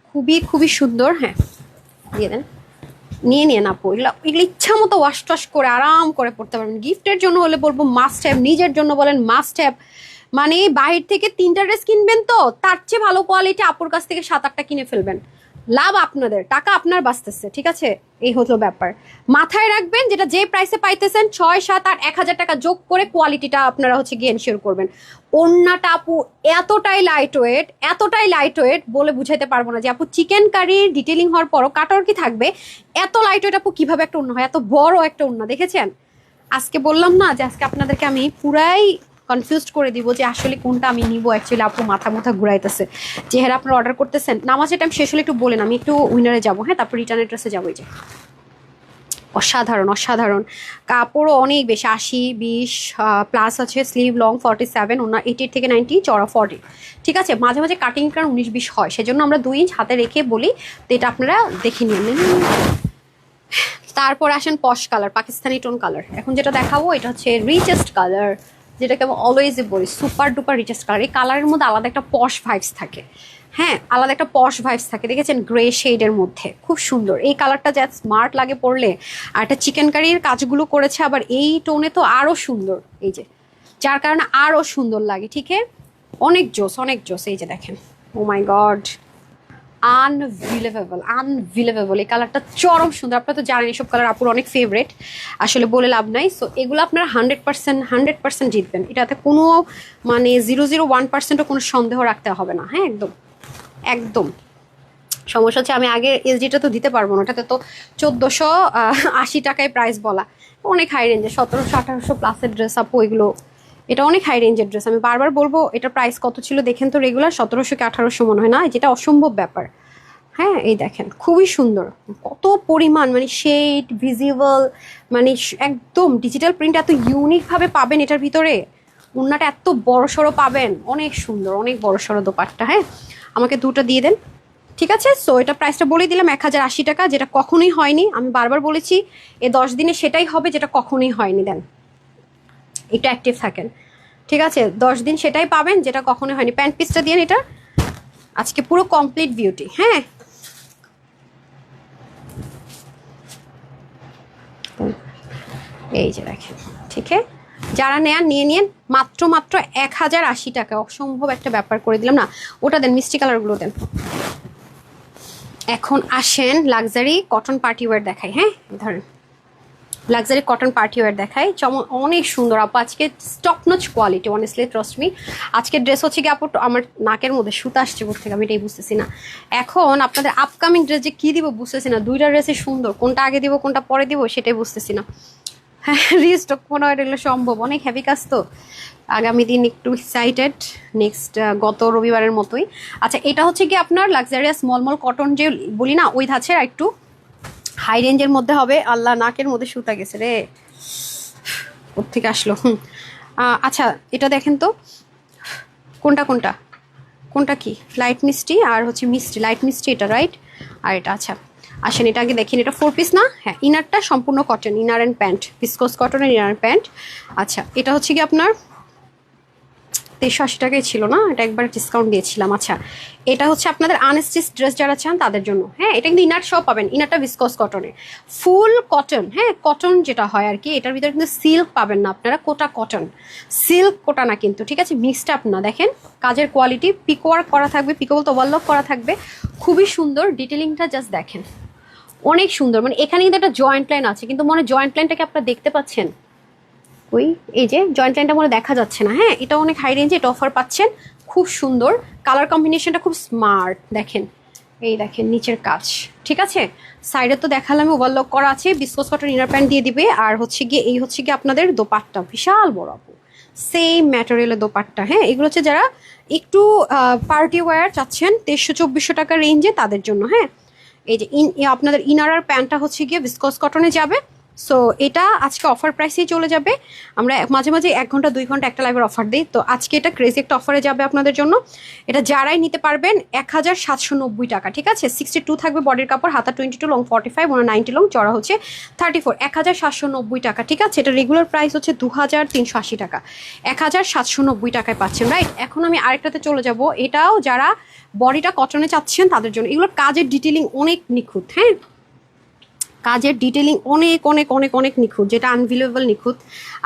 খুবই খুবই সুন্দর। হ্যাঁ, দিয়ে দেন, নিয়ে নিন আপু, এগুলো ইচ্ছা মতো ওয়াশ টাশ করে আরাম করে পড়তে পারবেন। গিফটের জন্য হলে বলবো মাস্ট হ্যাভ, নিজের জন্য বলেন মাস্ট হ্যাভ। মানে বাহির থেকে 3টা ড্রেস কিনবেন তো তার চেয়ে ভালো কোয়ালিটি আপুর কাছ থেকে 7-8টা কিনে ফেলবেন, লাভ আপনাদের, টাকা আপনার বাঁচতেছে, ঠিক আছে। এই হলো ব্যাপার, মাথায় রাখবেন, যেটা যে প্রাইসে পাইতেছেন 6, 7, 8, 1000 টাকা যোগ করে কোয়ালিটিটা আপনারা হচ্ছে গিয়ে এনশিওর করবেন। ওন্নাটা আপু এতটাই লাইট ওয়েট বলে বুঝাইতে পারবো না, যে আপু চিকেন কারি ডিটেলিং হওয়ার পরও কাটার কি থাকবে, এত লাইট ওয়েট আপু কিভাবে একটা ওন্না হয়, এত বড় একটা ওন্না, দেখেছেন। আজকে বললাম না যে আজকে আপনাদেরকে আমি পুরাই কনফিউজড করে দিব যে আসলে কোনটা আমি নিব। অ্যাকচুয়ালি আপু মাথা ঘুরাইতেছে, যেহেরা আপনারা অর্ডার করতেছেন, নামাজের টাইম শেষ হলে একটু বলেন, আমি একটু উইনারে যাবো, হ্যাঁ, তারপর রিটার্ন অ্যাড্রেসে যাবো। এই যে অসাধারণ অসাধারণ, কাপড়ও অনেক বেশি, 80-20 প্লাস আছে, স্লিভ লং 47, ওনার 80 থেকে 90, চড়া 40। ঠিক আছে, মাঝে মাঝে কাটিং কারণ 19-20 হয়, সেজন্য আমরা 2 ইঞ্চ হাতে রেখে বলি, তো এটা আপনারা দেখে নিন। তারপর আসেন পশ কালার, পাকিস্তানি টোন কালার। এখন যেটা দেখাবো এটা হচ্ছে রিচেস্ট কালার, যেটাকে আমি অলওয়েজই বলি সুপার ডুপার রিচেস্ট কালার। এই কালারের মধ্যে আলাদা একটা পশ ভাইবস থাকে, হ্যাঁ আলাদা একটা পশ ভাইবস থাকে, দেখেছেন গ্রে শেডের মধ্যে খুব সুন্দর এই কালারটা, যা স্মার্ট লাগে পরলে। আর একটা চিকেন কারির কাজগুলো করেছে আবার এই টোনে, তো আরও সুন্দর, এই যে যার কারণে আরও সুন্দর লাগে। ঠিক আছে, অনেক জোস অনেক জোস। এই যে দেখেন, ও মাই গড, আনবিলিভেবল আনবিলিভেবল, এই কালারটা চরম সুন্দর। আপনারা তো জানেন এসব কালার আপুর অনেক ফেভারেট, আসলে বলে লাভ নাই। সো এগুলো আপনারা 100% জিতবেন, এটাতে কোনো মানে 001%ও কোনো সন্দেহ রাখতে হবে না। হ্যাঁ একদম একদম। সমস্যা হচ্ছে আমি আগে এসডিটা তো দিতে পারবো না, ওটাতে তো 1480 টাকায় প্রাইস বলা, অনেক হাই রেঞ্জে, 1700-1800 প্লাসের ড্রেস আপু এগুলো, এটা অনেক হাই রেঞ্জের ড্রেস। আমি বারবার বলবো এটা প্রাইস কত ছিল দেখেন তো, রেগুলার 1700 কি 1800 মনে হয় না, যেটা অসম্ভব ব্যাপার। হ্যাঁ এই দেখেন খুবই সুন্দর, কত পরিমাণ মানে শেড ভিজিবল, মানে একদম ডিজিটাল প্রিন্ট এত ইউনিকভাবে পাবেন এটার ভিতরে, ওড়নাটা এত বড় সড়ো পাবেন, অনেক সুন্দর, অনেক বড় সড়ো দোপাট্টা। হ্যাঁ আমাকে দুটো দিয়ে দেন, ঠিক আছে। সো এটা প্রাইসটা বলে দিলাম 1080 টাকা, যেটা কখনোই হয়নি, আমি বারবার বলেছি এই 10 দিনে সেটাই হবে যেটা কখনোই হয়নি। দেন এটা অ্যাক্টিভ থাকেন, ঠিক আছে, 10 দিন সেটাই পাবেন যেটা কখনোই হয়নি। প্যান্ট পিসটা দিয়ে এটা আজকে পুরো কমপ্লিট বিউটি। হ্যাঁ এই যে দেখেন, ঠিক আছে, যারা নেন নিয়ে নিন, মাত্র 1080 টাকা, অসম্ভব একটা ব্যাপার করে দিলাম না। ওটা দেন, মিষ্টি কালারগুলো দেন। এখন আসেন লাক্সারি কটন পার্টি ওয়্যার দেখাই। হ্যাঁ ধরেন লাক্সারি কটন পার্টি ওয়্যার দেখাই, অনেক সুন্দর আপু, আজকে stop notch quality, honestly trust me. আজকের ড্রেস হচ্ছে কি আপু, আমার নাকের মধ্যে সুতা আসছে কোথা থেকে আমি এটাই বুঝতেছি না। এখন আপনাদের আপকামিং ড্রেস যে কী দিব বুঝতেছি না, দুইটা ড্রেসই সুন্দর, কোনটা আগে দিব কোনটা পরে দিব সেটাই বুঝতেছি না। হ্যাঁ রিস্টক মনে হয় এগুলো সম্ভব, অনেক হেভি কাজ তো, আগামী দিন একটু এক্সাইটেড, নেক্সট গত রবিবারের মতোই। আচ্ছা এটা হচ্ছে কি আপনার লাক্সারিয়াস মলমল কটন যে বলি না, ওই ধাঁচের একটু হাই রেঞ্জের মধ্যে হবে। আল্লাহ নাকের মধ্যে সুতা গেছে রে, ওর থেকে আসলো। আচ্ছা এটা দেখেন তো, কোনটা কোনটা কোনটা কি, লাইট মিষ্টি আর হচ্ছে মিষ্টি, লাইট মিষ্টি এটা, রাইট। আর এটা আচ্ছা আসেন এটা আগে দেখেন, এটা 4 পিস না, হ্যাঁ ইনারটা সম্পূর্ণ cotton, inner and pant, viscose কটনের ইনার প্যান্ট। আচ্ছা এটা হচ্ছে কি আপনার 380 টাকায় ছিল না, এটা একবার ডিসকাউন্ট দিয়েছিলাম। আচ্ছা এটা হচ্ছে আপনাদের আনস্টিচ ড্রেস যারা চান তাদের জন্য। হ্যাঁ এটা কিন্তু ইনার সব পাবেন, ইনারটা ভিসকস কটনের, ফুল কটন, হ্যাঁ কটন যেটা হয় আর কি, এটার ভিতরে কিন্তু সিল্ক পাবেন না আপনারা, কোটা কটন, সিল্ক কোটা না কিন্তু, ঠিক আছে, মিক্সড আপ না। দেখেন কাজের কোয়ালিটি, পিকো ওয়ার্ক করা থাকবে, পিকো বলতে ওভারলক করা থাকবে, খুবই সুন্দর ডিটেলিংটা, জাস্ট দেখেন অনেক সুন্দর। মানে এখানে কিন্তু একটা জয়েন্ট লাইন আছে, কিন্তু মনে জয়েন্ট লাইনটাকে আপনারা দেখতে পাচ্ছেন, ওই এই যে জয়েন্ট লাইনটা মনে দেখা যাচ্ছে না। হ্যাঁ এটা অনেক হাই রেঞ্জে, এটা অফার পাচ্ছেন, খুব সুন্দর কালার কম্বিনেশনটা, খুব স্মার্ট। দেখেন এই দেখেন নিচের কাজ, ঠিক আছে, সাইডে তো দেখালাম ওভারলক করা আছে, বিসকস কটন ইনার প্যান্ট দিয়ে দিবে। আর হচ্ছে গিয়ে এই হচ্ছে গিয়ে আপনাদের দোপাট্টা, বিশাল বড় আপু, সেম ম্যাটেরিয়ালের দোপাট্টা। হ্যাঁ এগুলো হচ্ছে যারা একটু পার্টি ওয়্যার চাচ্ছেন 2300-2400 টাকা রেঞ্জে তাদের জন্য। হ্যাঁ এই যে আপনাদের ইনার আর প্যান্টটা হচ্ছে গিয়ে ভিসকস কটনে যাবে। সো এটা আজকে অফার প্রাইসেই চলে যাবে, আমরা মাঝে মাঝে 1 ঘন্টা 2 ঘন্টা একটা লাইভের অফার দিই, তো আজকে এটা ক্রেজি একটা অফারে যাবে আপনাদের জন্য। এটা যারাই নিতে পারবেন 1790 টাকা, ঠিক আছে, 62 থাকবে বডির কাপড়, হাতা 22, লং 45, 90 লং, চড়া হচ্ছে 34, 1790 টাকা, ঠিক আছে। এটা রেগুলার প্রাইস হচ্ছে 2380 টাকা, 1790 টাকায় পাচ্ছেন, রাইট। এখন আমি আরেকটাতে চলে যাব, এটাও যারা বডিটা কটনে চাচ্ছেন তাদের জন্য, এগুলোর কাজের ডিটেলিং অনেক নিখুঁত। হ্যাঁ কাজের ডিটেলিং অনেক অনেক অনেক অনেক নিখুঁত, যেটা আনবিলিভেবল নিখুঁত।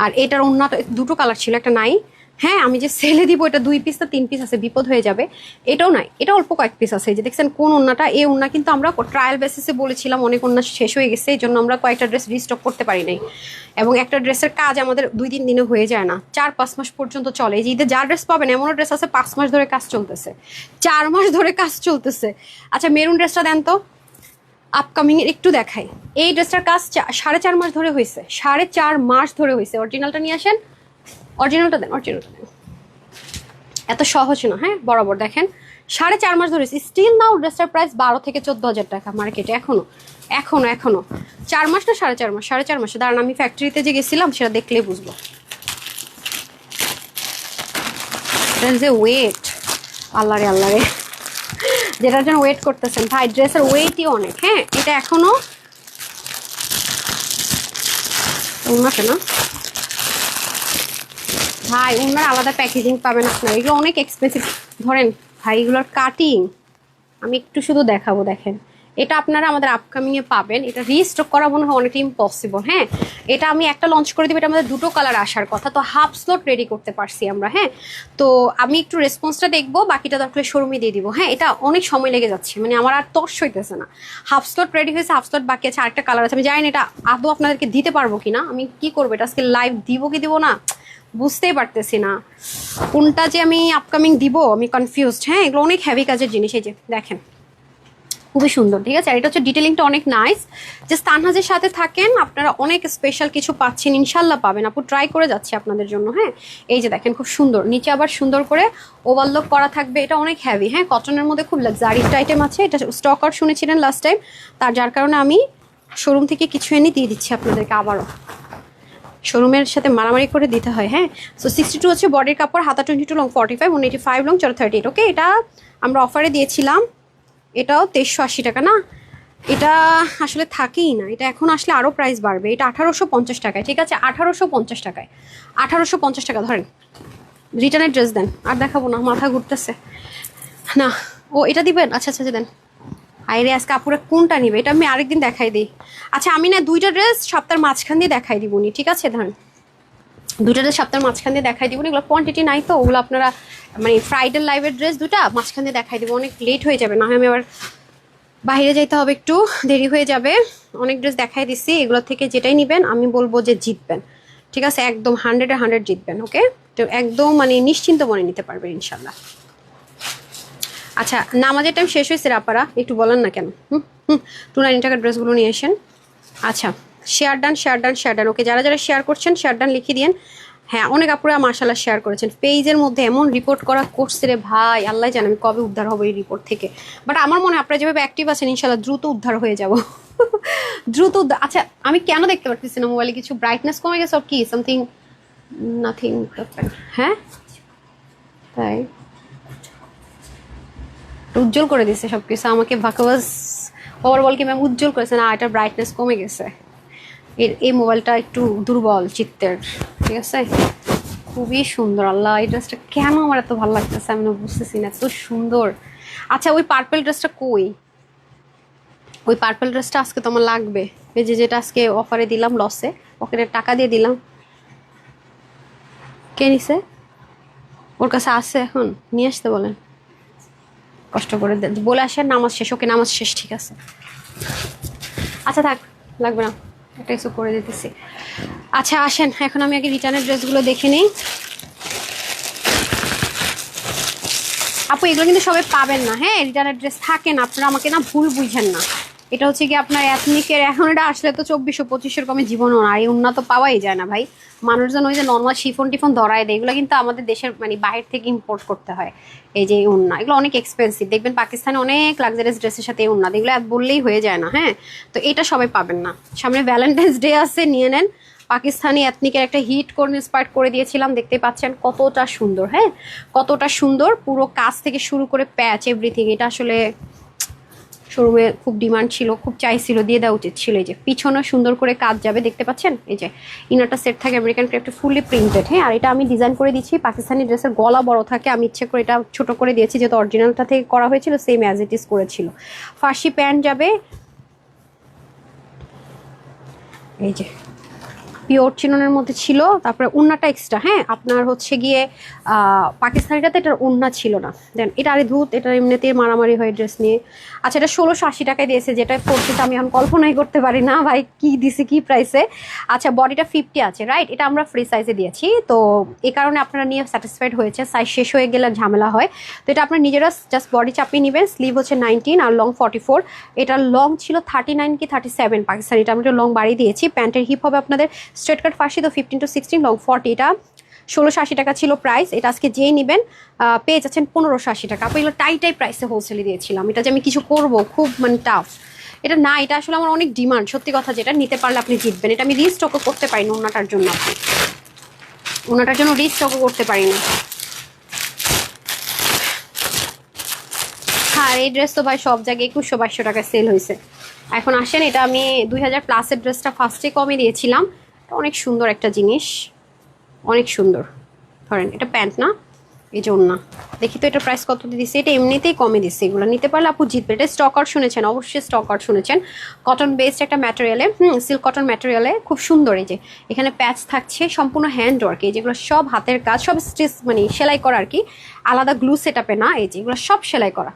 আর এটার অন্যটা দুটো কালার ছিল, একটা নাই। হ্যাঁ আমি যে সেলে দিব এটা 2 পিস না 3 পিস আছে, বিপদ হয়ে যাবে। এটাও নাই, এটা অল্প কয়েক পিস আছে। এই যে দেখছেন কোন ওন্নাটা, এই ওন্না কিন্তু আমরা ট্রায়াল বেসিসে বলেছিলাম, অনেক ওন্না শেষ হয়ে গেছে, এই জন্য আমরা কয়েকটা ড্রেস রিস্টক করতে পারি নাই। এবং একটা ড্রেসের কাজ আমাদের 2-3 দিনে হয়ে যায় না, 4-5 মাস পর্যন্ত চলে। এই যে ঈদে যা ড্রেস পাবেন, এমনও ড্রেস আছে 5 মাস ধরে কাজ চলতেছে, 4 মাস ধরে কাজ চলতেছে। আচ্ছা মেরুন ড্রেসটা দেন তো, আপকামিং এর একটু দেখাই। এই ড্রেসটার কাজ 4.5 মাস ধরে হয়েছে, 4.5 মাস ধরে হয়েছে। অরিজিনালটা নিয়ে আসেন, অরিজিনালটা দেন, অরিজিনালটা দেন, এত সহজ না। হ্যাঁ বরাবর দেখেন 4.5 মাস ধরে স্টিল নাও ড্রেসটার প্রাইস 12 থেকে 14,000 টাকা মার্কেটে এখনো এখনো এখনো 4 মাস না 4.5 মাস 4.5 মাসে। দাঁড়ান আমি ফ্যাক্টরিতে যে গেছিলাম সেটা দেখলেই বুঝবো। যে ওয়েট আল্লাহ রে আল্লাহ রে, যেটার জন্য ওয়েট করতেছেন ভাই, ড্রেসের ওয়েটই অনেক। হ্যাঁ এটা এখনো উন্নতে না ভাই, উন্নার আলাদা প্যাকেজিং পাবেন আপনারা, এগুলো অনেক এক্সপেন্সিভ। ধরেন ভাই এগুলোর কাটিং আমি একটু শুধু দেখাবো, দেখেন এটা আপনারা আমাদের আপকামিংয়ে পাবেন। এটা রিস্টক করা মনে হয় অনেকটা ইম্পসিবল। হ্যাঁ এটা আমি একটা লঞ্চ করে দিব, এটা আমাদের 2টো কালার আসার কথা, তো হাফ স্লট রেডি করতে পারছি আমরা। হ্যাঁ তো আমি একটু রেসপন্সটা দেখবো, বাকিটা দরকার শোরুমে দিয়ে দিব। হ্যাঁ এটা অনেক সময় লেগে যাচ্ছে, মানে আমার আর তর্স হইতেছে না। হাফ স্লট রেডি হয়েছে, হাফ স্লট বাকি আছে, আরেকটা কালার আছে। আমি জানি না এটা আদৌ আপনাদেরকে দিতে পারবো কিনা, আমি কি করবো এটা আজকে লাইভ দিব কি দিব না বুঝতেই পারতেছি না, কোনটা যে আমি আপকামিং দিব আমি কনফিউজড। হ্যাঁ এগুলো অনেক হেভি কাজের জিনিস, এই যে দেখেন খুবই সুন্দর। ঠিক আছে আর এটা হচ্ছে ডিটেলিংটা অনেক নাইস। যে তানহাজের সাথে থাকেন আপনারা অনেক স্পেশাল কিছু পাচ্ছেন, ইনশাল্লাহ পাবেন। আপু ট্রাই করে যাচ্ছে আপনাদের জন্য। হ্যাঁ এই যে দেখেন খুব সুন্দর, নিচে আবার সুন্দর করে ওভারলক করা থাকবে, এটা অনেক হেভি। হ্যাঁ কটনের মধ্যে খুব লাক্সারি আইটেম আছে, এটা স্টক আউট শুনেছিলেন লাস্ট টাইম, যার কারণে আমি শোরুম থেকে কিছু এনে দিয়ে দিচ্ছি আপনাদেরকে, আবারও শোরুমের সাথে মারামারি করে দিতে হয়। হ্যাঁ সো 62 হচ্ছে বডির কাপড়, হাতা 22 লং 45, 185 লং 38। ওকে এটা আমরা অফারে দিয়েছিলাম, এটাও 2380 টাকা না, এটা আসলে থাকেই না, এটা এখন আসলে আরও প্রাইস বাড়বে। এটা 1850 টাকায়। ঠিক আছে 1850 টাকায়, 1850 টাকা ধরেন। রিটার্নের ড্রেস দেন, আর দেখাবো না, মাথা ঘুরতেছে না। ও এটা দিবেন, আচ্ছা আচ্ছা দেন। আইরে আজকে আপুরা কোনটা নিবে, এটা আমি আরেকদিন দেখাই দিই। আচ্ছা আমি না 2টা ড্রেস সপ্তাহের মাঝখান দিয়ে দেখাই দিবনি, ঠিক আছে ধরেন 2টা ড্রেস সপ্তাহের মাঝখান দিয়ে দেখাই দিবনি, এগুলো কোয়ান্টিটি নাই তো, ওগুলো আপনারা মানে ফ্রাইডে লাইভের ড্রেস 2টা মাঝখান দিয়ে দেখাই দিব, অনেক লেট হয়ে যাবে, না হয় আমি আবার বাইরে যাইতে হবে, একটু দেরি হয়ে যাবে। অনেক ড্রেস দেখাই দিচ্ছি, এগুলো থেকে যেটাই নেবেন আমি বলবো যে জিতবেন। ঠিক আছে একদম 100-এ 100 জিতবেন। ওকে তো একদম মানে নিশ্চিন্ত মনে নিতে পারবেন ইনশাল্লাহ। আচ্ছা নামাজের টাইম শেষ হয়েছে আপনারা একটু বলেন না কেন। 290 টাকার ড্রেসগুলো নিয়ে আসেন। আচ্ছা share done share done share done. Okay যারা যারা শেয়ার করছেন শেয়ার ডান লিখে দিন। হ্যাঁ অনেক আপুরা মাশাআল্লাহ শেয়ার করেছেন। পেজের মধ্যে এমন রিপোর্ট করা করছে রে ভাই, আল্লাহ জানে আমি কবে উদ্ধার হবো এই রিপোর্ট থেকে। বাট আমার মনে হয় আপনারা যেভাবে অ্যাক্টিভ আছেন ইনশাল্লাহ দ্রুত উদ্ধার হয়ে যাব। দ্রুত আচ্ছা আমি কেন দেখতে পারতেছি না মোবাইলে কিছু, ব্রাইটনেস কমে গেছে কি সামথিং নাথিং। হ্যাঁ তাই উজ্জ্বল করে দিচ্ছে সব কিছু আমাকে, বাকওয়াজ ওভার বল কি ম্যাম উজ্জ্বল করেছে না, এটার ব্রাইটনেস কমে গেছে। এই মোবাইলটা একটু দুর্বল চিত্তের। ঠিক আছে খুবই সুন্দর, আল্লাহ এই ড্রেসটা কেন আমার এত ভালো লাগতেছে আমি বুঝতেছি না, এত সুন্দর। আচ্ছা ওই পার্পল ড্রেসটা কই, ওই পার্পল ড্রেসটা আজকে তো আমার লাগবে, এই যে যেটা আজকে অফারে দিলাম লসে, ওকে টাকা দিয়ে দিলাম। কে নিছে, ওর কাছে আছে এখন নিয়ে আসতে বলেন, কষ্ট করে বলে আসেন নামাজ শেষ। ওকে নামাজ শেষ ঠিক আছে। আচ্ছা থাক লাগবে না, একটা কিছু করে দিতেছি। আচ্ছা আসেন এখন আমি আগে রিটার্নের ড্রেসগুলো দেখে নিই। আপু এগুলো কিন্তু সবাই পাবেন না। হ্যাঁ রিটার্নের ড্রেস থাকে না, আপনারা আমাকে না ভুল বুঝেন না। এটা হচ্ছে কি আপনার এথনিকের, এখন এটা আসলে তো 2400-2500 কমে জীবনও না, আর এই উন্নত পাওয়াই যায় না ভাই। মানুষজন ওই যে নর্মাল শিফন টিফন ধরায় দেয়, এগুলো কিন্তু আমাদের দেশের মানে বাইরে থেকে ইম্পোর্ট করতে হয়। এই যে উন্না এগুলো অনেক এক্সপেন্সিভ, দেখবেন পাকিস্তানে অনেক লাক্সারিয়াস ড্রেসের সাথে এই উন্না, এগুলো বললেই হয়ে যায় না। হ্যাঁ তো এটা সবাই পাবেন না। সামনে ভ্যালেন্টাইন্স ডে আছে, নিয়ে নেন। পাকিস্তানি এথনিকের একটা হিট করে ইন্সপায়ার করে দিয়েছিলাম, দেখতে পাচ্ছেন কতটা সুন্দর। হ্যাঁ কতটা সুন্দর, পুরো কাজ থেকে শুরু করে প্যাচ এভরিথিং, এটা আসলে শোরুমে খুব ডিমান্ড ছিল, খুব চাইছিল, দিয়ে দেওয়া উচিত ছিল। এই যে পিছনে সুন্দর করে কাজ যাবে দেখতে পাচ্ছেন, এই যে ইনারটা সেট থাকে আমেরিকান ক্রেফটে ফুললি প্রিন্টেড। হ্যাঁ আর এটা আমি ডিজাইন করে দিচ্ছি, পাকিস্তানি ড্রেসের গলা বড় থাকে, আমি ইচ্ছে করে এটা ছোট করে দিয়েছি যেহেতু অরিজিনালটা থেকে করা হয়েছিল, সেম অ্যাজ ইট ইজ করেছিল। ফার্সি প্যান্ট যাবে, এই যে পিওর চিননের মধ্যে ছিল, তারপরে উন্নাটা এক্সট্রা। হ্যাঁ আপনার হচ্ছে গিয়ে পাকিস্তানিটাতে এটার উন্না ছিল না, দেন এটা আরে ধুত, এটা এমনিতে মারামারি হয় ড্রেস নিয়ে। আচ্ছা এটা 1680 টাকায় দিয়েছে, যেটা করছে আমি এখন কল্পনাই করতে পারি না ভাই কি দিছে কি প্রাইসে। আচ্ছা বডিটা 50 আছে রাইট, এটা আমরা ফ্রি সাইজে দিয়েছি, তো এই কারণে আপনারা নিয়ে স্যাটিসফাইড হয়েছে। সাইজ শেষ হয়ে গেলে ঝামেলা হয়, তো এটা আপনার নিজেরা জাস্ট বডি চাপিয়ে নেবেন। স্লিভ হচ্ছে 19 আর লং 44, এটা লং ছিল 39 কি 37 পাকিস্তানি, এটা আমরা লং বাড়িয়ে দিয়েছি। প্যান্টের হিপ হবে আপনাদের স্ট্রেট কাট ফার্সি, তো 15 to 16, লং 40, এটা 1680 টাকা ছিল প্রাইস। এটা আজকে যেই নেবেন পেয়ে যাচ্ছেন 1580 টাকা। আপু এগুলো টাই প্রাইসে হোলসেলে দিয়েছিলাম। এটা যে আমি কিছু করব খুব মানে টাফ এটা না, এটা আসলে আমার অনেক ডিমান্ড, সত্যি কথা যেটা নিতে পারলে আপনি জিতবেন। এটা আমি রিস্টকও করতে পারি না ওনাটার জন্য, আপনি ওনাটার জন্য রিস্টকও করতে পারি না। হ্যাঁ এই ড্রেস তো ভাই সব জায়গায় 2100-2200 টাকায় সেল হয়েছে। এখন আসেন, এটা আমি 2000 প্লাসের ড্রেসটা ফার্স্টে কমে দিয়েছিলাম। অনেক সুন্দর একটা জিনিস, অনেক সুন্দর। ধরেন এটা প্যান্ট না, এই জন্য না, দেখি তো এটা প্রাইস কত দিচ্ছে। এটা এমনিতেই কমে দিচ্ছে, এগুলো নিতে পারলে আপু জিতবে। এটা স্টক আউট শুনেছেন, অবশ্যই স্টক আউট শুনেছেন। কটন বেসড একটা ম্যাটেরিয়ালে, সিল্ক কটন ম্যাটেরিয়ালে, খুব সুন্দর। এই যে এখানে প্যাচ থাকছে, সম্পূর্ণ হ্যান্ড ওয়ার্ক, এই যেগুলো সব হাতের কাজ, সব স্টিচ মানে সেলাই করা আর কি, আলাদা গ্লু সেট আপে না, এই যে এগুলো সব সেলাই করা।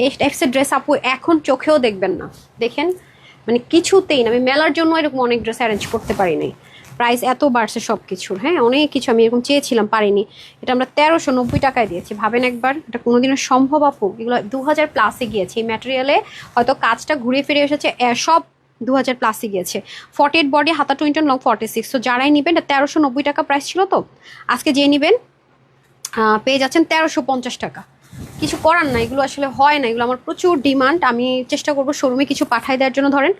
এই টাইপসের ড্রেস আপু এখন চোখেও দেখবেন না, দেখেন মানে কিছুতেই না। আমি মেলার জন্য এরকম অনেক ড্রেস অ্যারেঞ্জ করতে পারিনি, প্রাইস এত বাড়ছে সব কিছুর। হ্যাঁ অনেক কিছু আমি এরকম চেয়েছিলাম, পারিনি। এটা আমরা 1390 টাকায় দিয়েছি, ভাবেন একবার এটা কোনোদিনও সম্ভব আপু? এগুলো 2000 প্লাসে গিয়েছে এই ম্যাটেরিয়ালে, হয়তো কাজটা ঘুরে ফিরে এসেছে, সব 2000 প্লাসে গিয়েছে। 48 বডি, হাতা 20 লং 46। তো যারাই নেবেন, এটা 1390 টাকা প্রাইস ছিল, তো আজকে যে নেবেন পেয়ে যাচ্ছেন 1350 টাকা। কিছু করার না, এগুলো আসলে হয় না, এগুলো আমার প্রচুর ডিমান্ড। আমি চেষ্টা করবো শোরুমে কিছু পাঠাই দেওয়ার জন্য। ধরেন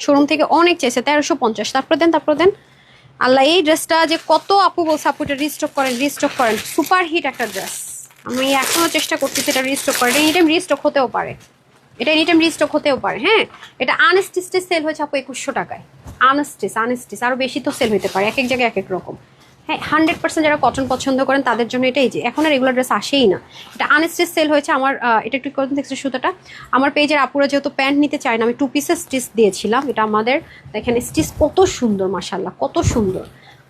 শোরুম থেকে অনেক চেয়েছে 1350, তারপর দেন। আল্লাহ এই ড্রেসটা যে কত আপু বলছে আপু এটা রিস্টক করেন, সুপার হিট একটা ড্রেস। আমি এখনো চেষ্টা করতেছি এটা রিস্টক করেন। এটা এনি টাইম রিস্টক হতেও পারে, হ্যাঁ। এটা আনস্টিচে সেল হয়েছে আপু 2100 টাকায়। আনস্টিচ আরো বেশি তো সেল হতে পারে, এক এক জায়গায় এক এক রকম। হ্যাঁ 100% যারা কটন পছন্দ করেন তাদের জন্য এটাই, যে এখন আর রেগুলার ড্রেস আসেই না। এটা আনস্টিচ সেল হয়েছে আমার। এটা একটু করে দেখছি সুতোটা, আমার পেজের আপুরা যেহেতু প্যান্ট নিতে চায় না, আমি 2 পিসের স্টিচ দিয়েছিলাম। এটা আমাদের দেখেন স্টিচ কত সুন্দর, মাশাআল্লাহ কত সুন্দর।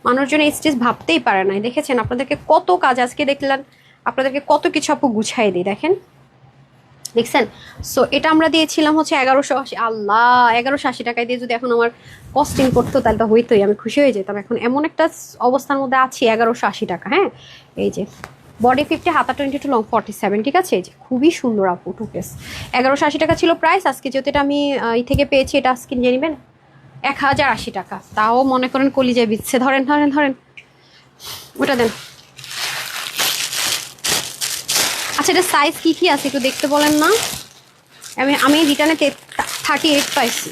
মানুষজন এই স্টিচ ভাবতেই পারে না। দেখেছেন আপনাদেরকে কত কাজ, আজকে দেখলেন আপনাদেরকে কত কিছু আপু গুছাই দিই, দেখেন দেখছেন। সো এটা আমরা দিয়েছিলাম হচ্ছে 1180। আল্লাহ 1180 টাকায় দিয়ে যদি এখন আমার কস্টিং করতো তাহলে তো হইতোই, আমি খুশি হয়ে যেতাম। এখন এমন একটা অবস্থার মধ্যে আছি, 1180 টাকা। হ্যাঁ এই যে বডি 50, হাতা 22 লং 47, ঠিক আছে। এই যে খুবই সুন্দর আপু 2 পিস, 1180 টাকা ছিল প্রাইস। আজকে যেহেতু এটা আমি এই থেকে পেয়েছি, এটা আজকে নিয়ে নেবেন 1080 টাকা। তাও মনে করেন কলিজায় বিচ্ছে। ধরেন ওটা দেন। আচ্ছা এটা সাইজ কি আছে একটু দেখতে বলেন না। আমি রিটার্নে 38 পাইছি,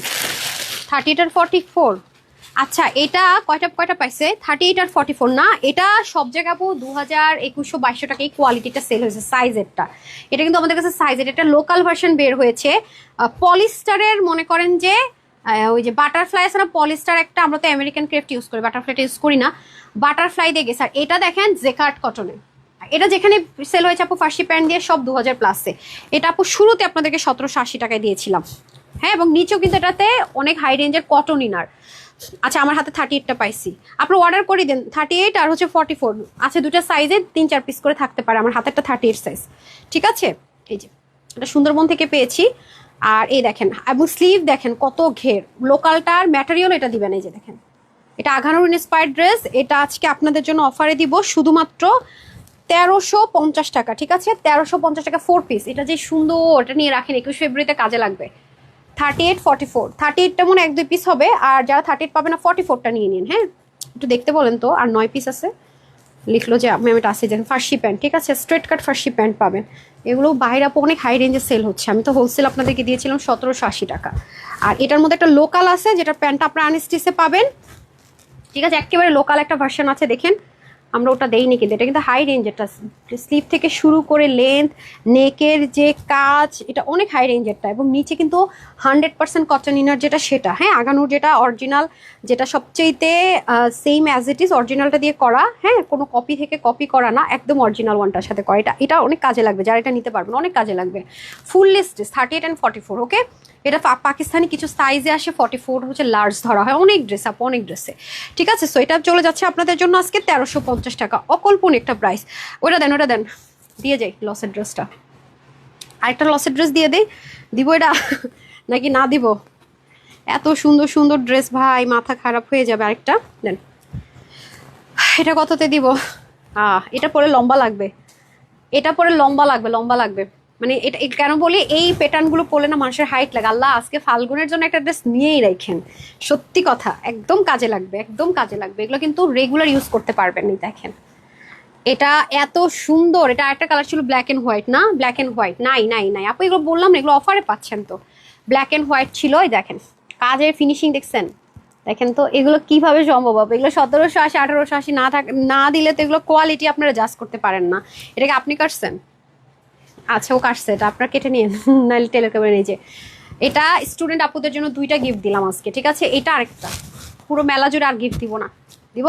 38 আর 44। আচ্ছা এটা কয়টা পাইছে? 38 আর 44 না, এটা সব জায়গায় আপু 2100-2200 টাকা এই কোয়ালিটিটা সেল হয়েছে সাইজেরটা। এটা কিন্তু আমাদের কাছে সাইজের একটা লোকাল ভার্সন বের হয়েছে পলিস্টারের। মনে করেন যে ওই যে বাটারফ্লাই আছে না, পলিস্টার একটা, আমরা তো আমেরিকান ক্রেফট ইউজ করি, বাটারফ্লাইটা ইউজ করি না, বাটারফ্লাই দিয়ে গেছে। আর এটা দেখেন জেকার্ড কটনে, এটা যেখানে সেল হয়েছে আপু ফার্সি প্যান্ট দিয়ে সব 2000 প্লাসে। এটা আপু শুরুতে আপনাদেরকে 1780 টাকায় দিয়েছিলাম। হ্যাঁ এবং নিচেও কিন্তু এটাতে অনেক হাই রেঞ্জের কটন ইনার। আচ্ছা আমার হাতে 38টা পাইছি, আপনি অর্ডার করে দেন। 38 আর হচ্ছে 44 আছে, দুটো সাইজে 3-4 পিস করে থাকতে পারে। আমার হাতেরটা 38 সাইজ, ঠিক আছে। এই যে এটা সুন্দরবন থেকে পেয়েছি। আর এই দেখেন, এবং স্লিভ দেখেন কত ঘের, লোকালটার ম্যাটেরিয়াল এটা দিবেন। এই যে দেখেন এটা আঘানুর ইন্সপায়ার্ড ড্রেস। এটা আজকে আপনাদের জন্য অফারে দিব শুধুমাত্র 1350 টাকা, ঠিক আছে। 1350 টাকা 4 পিস। এটা যে সুন্দর, এটা নিয়ে রাখেন, 21 ফেব্রুয়ারিতে কাজে লাগবে। 38, 44, 38টা মনে 1-2 পিস হবে, আর যারা 38 পাবে না 44টা নিয়ে নিন। হ্যাঁ একটু দেখতে বলেন তো। আর 9 পিস আছে, লিখলো যে আমি এটা আসে দেখেন ফার্সি প্যান্ট, ঠিক আছে, স্ট্রেট কাট ফার্সি প্যান্ট পাবেন। এগুলো বাইরে আপু অনেক হাই রেঞ্জে সেল হচ্ছে, আমি তো হোলসেল আপনাদেরকে দিয়েছিলাম 1780 টাকা। আর এটার মধ্যে একটা লোকাল আছে, যেটা প্যান্টটা আপনার আনস্টিচে পাবেন, ঠিক আছে। একেবারে লোকাল একটা ভার্সন আছে, দেখেন আমরা ওটা দেইনি, কিন্তু এটা কিন্তু হাই রেঞ্জেরটা। স্লিভ থেকে শুরু করে লেন্থ, নেকের যে কাজ, এটা অনেক হাই রেঞ্জেরটা। এবং নিচে কিন্তু 100% কটন ইনার যেটা, সেটা হ্যাঁ আগানোর যেটা অরিজিনাল, যেটা সবচেয়েতে সেম অ্যাজ ইট ইজ অরিজিনালটা দিয়ে করা। হ্যাঁ কোনো কপি থেকে কপি করা না, একদম অরিজিনাল ওয়ানটার সাথে করা। এটা অনেক কাজে লাগবে, যারা এটা নিতে পারবেন অনেক কাজে লাগবে। ফুল লিস্ট 38 and 44, ওকে। এটা পাকিস্তানি কিছু সাইজে আসে, 44 হচ্ছে লার্জ ধরা হয়। অনেক ড্রেস আপু, অনেক ড্রেসে, ঠিক আছে। সো এটা চলে যাচ্ছে আপনাদের জন্য আজকে 1350 টাকা, অকল্পনীয় একটা প্রাইস। ওটা দেন দিয়ে যাই। লসের ড্রেসটা, আরেকটা লসের ড্রেস দিয়ে দিব এটা নাকি না দিব? এত সুন্দর সুন্দর ড্রেস ভাই, মাথা খারাপ হয়ে যাবে। আরেকটা দেন। এটা কততে দিব? এটা পরে লম্বা লাগবে, লম্বা লাগবে। মানে এটা কেন বলি, এই প্যাটার্নগুলো পরলে না মানুষের হাইট লাগে। আল্লাহ আজকে ফাল্গুনের জন্য একটা ড্রেস নিয়েই রাখেন, সত্যি কথা একদম কাজে লাগবে, এগুলো কিন্তু রেগুলার ইউজ করতে পারবেন। দেখেন এটা এত সুন্দর, এটা একটা কালার ছিল ব্ল্যাক এন্ড হোয়াইট, না ব্ল্যাক এন্ড হোয়াইট নাই নাই নাই আপু, এগুলো বললাম না, এগুলো অফারে পাচ্ছেন তো। ব্ল্যাক এন্ড হোয়াইট ছিল, এই দেখেন কাজের ফিনিশিং দেখছেন, দেখেন তো এগুলো কিভাবে সম্ভব হবে, এগুলো 1780 1880 না দিলে তো এগুলো কোয়ালিটি আপনারা জাজ করতে পারেন না। এটাকে আপনি কাটছেন? আচ্ছা ও কাটছে, এটা আপনার কেটে নিন নাহলে টেলার কেমন। এই যে এটা স্টুডেন্ট আপুদের জন্য 2টা গিফট দিলাম আজকে, ঠিক আছে? এটা আরেকটা, পুরো মেলা জুড়ে আর গিফট দিব না, দিব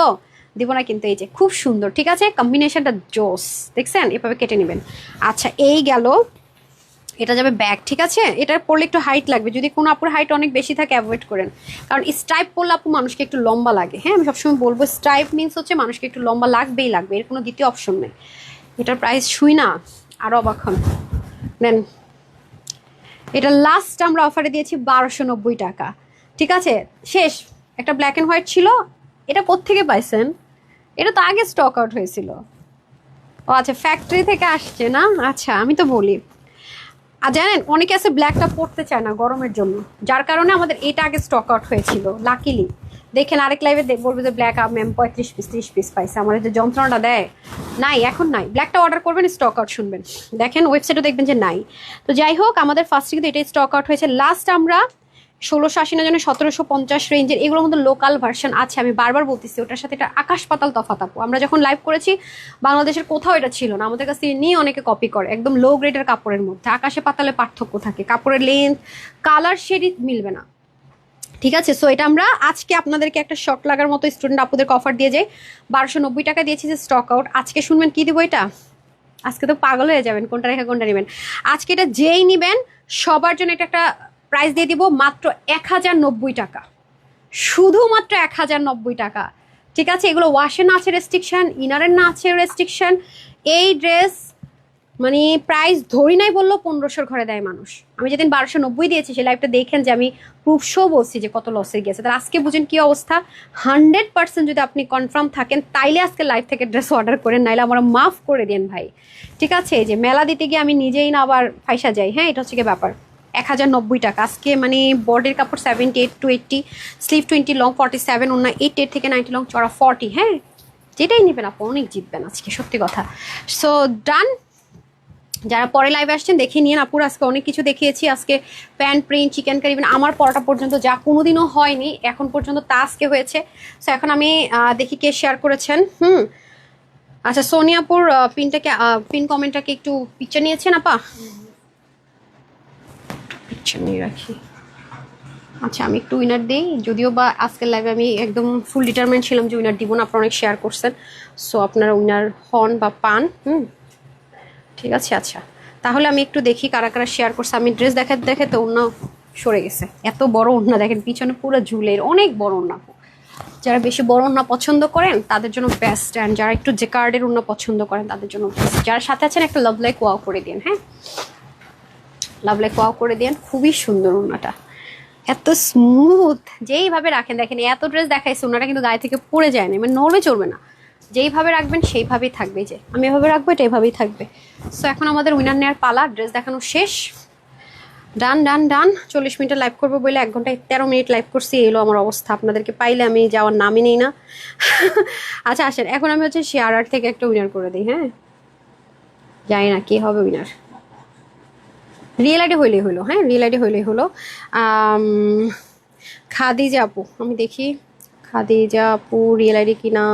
দিব না কিন্তু। এই যে খুব সুন্দর, ঠিক আছে, কম্বিনেশনটা জোস, দেখছেন? এভাবে কেটে নেবেন। আচ্ছা এই গেল, এটা যাবে ব্যাগ, ঠিক আছে? এটা পরলে একটু হাইট লাগবে, যদি কোনো আপুর হাইট অনেক বেশি থাকে অ্যাভয়েড করেন, কারণ স্ট্রাইপ পরলে আপু মানুষকে একটু লম্বা লাগে। হ্যাঁ আমি সবসময় বলবো স্ট্রাইপ মিনস হচ্ছে মানুষকে একটু লম্বা লাগবেই লাগবে, এর কোনো দ্বিতীয় অপশন নেই। এটার প্রাইস শুই না আরও অবাক হন। নেন, এটা লাস্ট আমরা অফারে দিয়েছি 1290 টাকা, ঠিক আছে? শেষ। একটা ব্ল্যাক অ্যান্ড হোয়াইট ছিল, এটা কোত্থেকে পাইছেন? এটা তো আগে স্টক আউট হয়েছিল। ও আচ্ছা ফ্যাক্টরি থেকে আসছে না, আচ্ছা আমি তো বলি। আর জানেন অনেকে আছে ব্ল্যাকটা পরতে চায় না গরমের জন্য, যার কারণে আমাদের এটা আগে স্টক আউট হয়েছিল। লাকিলি দেখেন আরেক লাইভে বলবে যে ব্ল্যাক ম্যাম 35 পিস 30 পিস পাইছে, আমার যে যন্ত্রণাটা দেয়। নাই, এখন নাই। ব্ল্যাকটা অর্ডার করবেন, স্টক আউট শুনবেন, দেখেন ওয়েবসাইটও দেখবেন যে নাই। তো যাই হোক, আমাদের ফার্স্টে কিন্তু এটাই স্টক আউট হয়েছে। লাস্ট আমরা 1680 না জানে 1750 রেঞ্জের, এগুলোর মধ্যে লোকাল ভার্সন আছে, আমি বারবার বলতেছি ওটার সাথে এটা আকাশ পাতাল তফাৎ আপু। আমরা যখন লাইভ করেছি বাংলাদেশের কোথাও এটা ছিল না, আমাদের কাছ থেকে নিয়ে অনেকে কপি করে, একদম লো গ্রেডের কাপড়ের মধ্যে আকাশে পাতালে পার্থক্য থাকে, কাপড়ের লেন্থ কালার শেডই মিলবে না, ঠিক আছে? সো এটা আমরা আজকে আপনাদেরকে একটা শক লাগার মতো স্টুডেন্ট আপুদেরকে অফার দিয়ে যাই। 1290 টাকা দিয়েছি যে স্টক আউট। আজকে শুনবেন কি দিব এটা, আজকে তো পাগল হয়ে যাবেন কোনটা রেখে কোনটা নেবেন। আজকে এটা যেই নেবেন সবার জন্য এটা একটা প্রাইস দিয়ে দিব মাত্র 1090 টাকা, শুধুমাত্র 1090 টাকা, ঠিক আছে? এগুলো ওয়াশের না আছে রেস্ট্রিকশন, ইনারের না আছে রেস্ট্রিকশন। এই ড্রেস মানে প্রাইস ধরি নাই বললো 1500 ঘরে দেয় মানুষ। আমি যেদিন 1290 দিয়েছি সেই লাইভটা দেখেন যে আমি প্রুফ শো বলছি যে কত লসে গেছে, তাহলে আজকে বুঝেন কি অবস্থা। 100% যদি আপনি কনফার্ম থাকেন তাইলে আজকে লাইভ থেকে ড্রেস অর্ডার করেন, নাইলে আমরা মাফ করে দেন ভাই, ঠিক আছে? যে মেলা দিতে গিয়ে আমি নিজেই না আবার ফাইসা যাই। হ্যাঁ এটা হচ্ছে কি ব্যাপার। 1090 টাকা আজকে, মানে বডির কাপড় 78 to 80, স্লিভ 20, লং 47, অন্য 88 থেকে 90, লং চড়া 40। হ্যাঁ যেটাই নেবেন আপু অনেক জিতবেন আজকে, সত্যি কথা। সো ডান, যারা পরে লাইভে আসছেন দেখে নিন আপুর, আজকে অনেক কিছু দেখিয়েছি। আজকে প্যান্ট প্রিন্ট, চিকেন কারি, আমার পরোটা পর্যন্ত যা কোনোদিনও হয়নি এখন পর্যন্ত তা আজকে হয়েছে। সো এখন আমি দেখি কে শেয়ার করেছেন। আচ্ছা সোনিয়াপুর পিনটাকে পিন কমেন্টটাকে একটু পিকচার নিয়েছেন আপা, পিকচার নিয়ে রাখি। আচ্ছা আমি একটু উইনার দিই, যদিও বা আজকের লাইভে আমি একদম ফুল ডিটারমেন্ট ছিলাম যে উইনার দিব না, আপনারা অনেক শেয়ার করছেন। সো আপনারা উইনার হন বা পান, ঠিক আছে। আচ্ছা তাহলে আমি একটু দেখি কারা কারা শেয়ার করছে। আমি ড্রেস দেখে তো ওড়না সরে গেছে, এত বড় ওড়না দেখেন পিছনে পুরো ঝুলের, অনেক বড় ওড়না। যারা বেশি বড় ওড়না পছন্দ করেন তাদের জন্য বেস্ট, অ্যান্ড যারা একটু জেকার্ডের ওড়না পছন্দ করেন তাদের জন্য বেস্ট। যারা সাথে আছেন একটা লাভ লাইক ওয়াও করে দিন, হ্যাঁ লাভ লাইক ওয়াও করে দিন। খুবই সুন্দর ওড়নাটা, এত স্মুথ, যেইভাবে রাখেন দেখেন। এত ড্রেস দেখাইছে ওনারা কিন্তু গায়ে থেকে পড়ে যায় না, মানে নড়বে চড়বে না, যেইভাবে রাখবেন সেইভাবেই থাকবে। যে আমি এভাবে রাখবো এটা এভাবেই থাকবে। সো এখন আমাদের উইনার নেওয়ার পালা, ড্রেস দেখানো শেষ। ডান ডান ডান। 40 মিনিটের লাইভ করবো বলে 1 ঘন্টায় 13 মিনিট লাইভ করছি, এলো আমার অবস্থা। আপনাদেরকে পাইলে আমি যাওয়ার নামই নেই না। আচ্ছা আসেন এখন আমি হচ্ছে শেয়ার আর্ট থেকে একটা উইনার করে দিই। হ্যাঁ জানি না কে হবে উইনার, রিয়েল আইডি হইলেই হলো। হ্যাঁ রিয়েল আইডি হইলেই হলো। খাদিজা আপু, আমি দেখি খাদিজা আপু রিয়েল আইডি কিনা।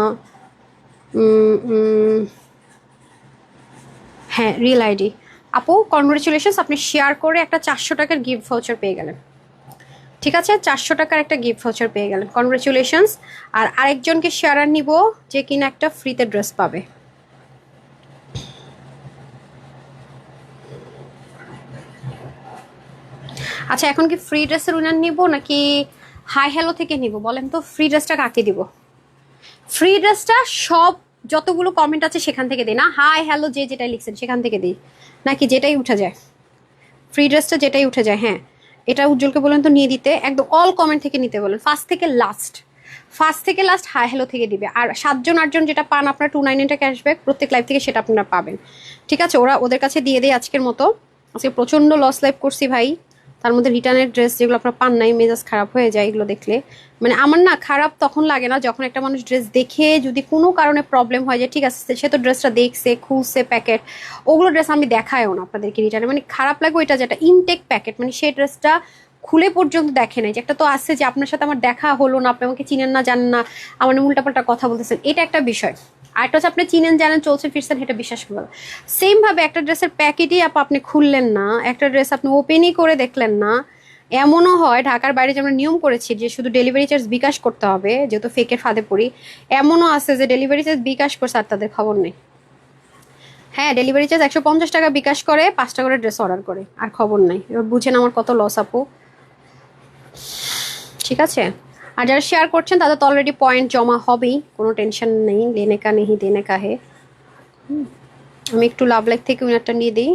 হ্যাঁ রিয়েল আইডি। আপু কনগ্রেচুলেশনস, আপনি শেয়ার করে একটা 400 টাকার গিফট ভাউচার পেয়ে গেলেন, ঠিক আছে? 400 টাকার একটা গিফট ভাউচার পেয়ে গেলেন, কনগ্রেচুলেশনস। আর আরেকজনকে শেয়ার নিব যে কিনা একটা ফ্রিতে ড্রেস পাবে। আচ্ছা এখন কি ফ্রি ড্রেসের উইনার নিব নাকি হাই হ্যালো থেকে নিব বলেন তো? ফ্রি ড্রেসটা কাকে দিব? ফ্রি ড্রেসটা সব যতগুলো কমেন্ট আছে সেখান থেকে দিই, না হাই হ্যালো যে যেটাই লিখছেন সেখান থেকে দিই, নাকি যেটাই উঠে যায়? ফ্রি ড্রেসটা যেটাই উঠে যায়। হ্যাঁ এটা উজ্জ্বলকে বলেন তো নিয়ে দিতে, একদম অল কমেন্ট থেকে নিতে বলেন, ফার্স্ট থেকে লাস্ট হাই হ্যালো থেকে দিবে। আর 7জন 8জন যেটা পান আপনার 299 টাকা ক্যাশব্যাক প্রত্যেক লাইভ থেকে, সেটা আপনারা পাবেন, ঠিক আছে? ওদের কাছে দিয়ে দেয় আজকের মতো। আজকে প্রচণ্ড লস লাইভ করছি ভাই, তার মধ্যে রিটার্নের ড্রেস যেগুলো আপনার পান নাই, মেজাজ খারাপ হয়ে যায় এগুলো দেখলে। মানে আমার না খারাপ তখন লাগে না যখন একটা মানুষ ড্রেস দেখে যদি কোনো কারণে প্রবলেম হয়, যে ঠিক আছে সে তো ড্রেসটা দেখছে, খুলছে প্যাকেট, ওগুলো ড্রেস আমি দেখায়ও না আপনাদেরকে রিটার্নে। মানে খারাপ লাগে ওইটা যেটা ইনটেক প্যাকেট, মানে সেই ড্রেসটা খুলে পর্যন্ত দেখে নাই, যে একটা তো আছে যে আপনার সাথে আমার দেখা হলো না, আপনি আমাকে চিনেন না, জানেন না, আমার উল্টাপাল্টা কথা বলতেছেন, এটা একটা বিষয়। আর একটা হচ্ছে আপনি চিনেন জানেন চলছে ফিরছেন, এটা বিশ্বাস করবেন। সেম ভাবে একটা ড্রেসের প্যাকেটই আপনি খুললেন না, একটা ড্রেস আপনি ওপেনই করে দেখলেন না। এমনও হয় ঢাকার বাইরে যে আমরা নিয়ম করেছি যে শুধু ডেলিভারি চার্জ বিকাশ করতে হবে, যেহেতু ফেকের ফাঁদে পড়ি, এমনও আছে যে ডেলিভারি চার্জ বিকাশ করছে আর তাদের খবর নেই। হ্যাঁ, ডেলিভারি চার্জ 150 টাকা বিকাশ করে, 5টা করে ড্রেস অর্ডার করে, আর খবর নাই। এবার বুঝেন আমার কত লস আপু। ঠিক আছে, আর যারা শেয়ার করছেন তাদের তো অলরেডি পয়েন্ট জমা হবেই, কোনো টেনশন নেই, লেনে কা নেই দেনে কা হে। আমি একটু লাভ লাইক থেকে উইনারটা নিয়ে দিই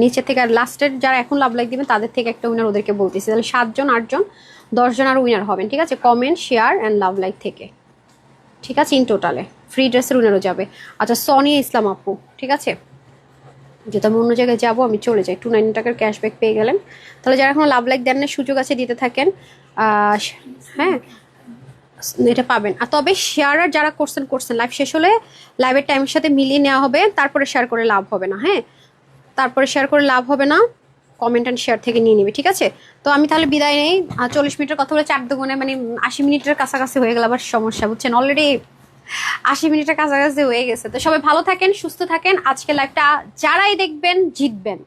নিচে থেকে, আর লাস্টের যারা এখন লাভ লাইক দিবেন তাদের থেকে একটা উইনার ওদেরকে বলতেছি, তাহলে 7 জন 8 জন 10 জন আর উইনার হবেন। ঠিক আছে, comment share and love like থেকে। ঠিক আছে, ইন টোটালে ফ্রি ড্রেসের উইনারও যাবে। আচ্ছা, সোনিয়া ইসলাম আপু, ঠিক আছে, যেহেতু আমি অন্য জায়গায় যাবো আমি চলে যাই, 290 টাকার ক্যাশব্যাক পেয়ে গেলেন। তাহলে যারা এখন লাভ লাইক দেন না, সুযোগ আছে, দিতে থাকেন। হ্যাঁ, এটা পাবেন। আর তবে শেয়ার আর যারা করছেন লাইভ শেষ হলে লাইভের টাইমের সাথে মিলিয়ে নেওয়া হবে, তারপরে শেয়ার করে লাভ হবে না। হ্যাঁ, তারপরে শেয়ার করে লাভ হবে না, কমেন্ট অ্যান্ড শেয়ার থেকে নিয়ে নেবে। ঠিক আছে, তো আমি তাহলে বিদায় নেই। 40 মিনিটের কথা বলে 4 দুগুণে মানে 80 মিনিটের কাছাকাছি হয়ে গেল, আবার সমস্যা বুঝছেন, অলরেডি 80 মিনিটের কাছাকাছি হয়ে গেছে। তো সবাই ভালো থাকেন, সুস্থ থাকেন। আজকে লাইভটা যারাই দেখবেন জিতবেন।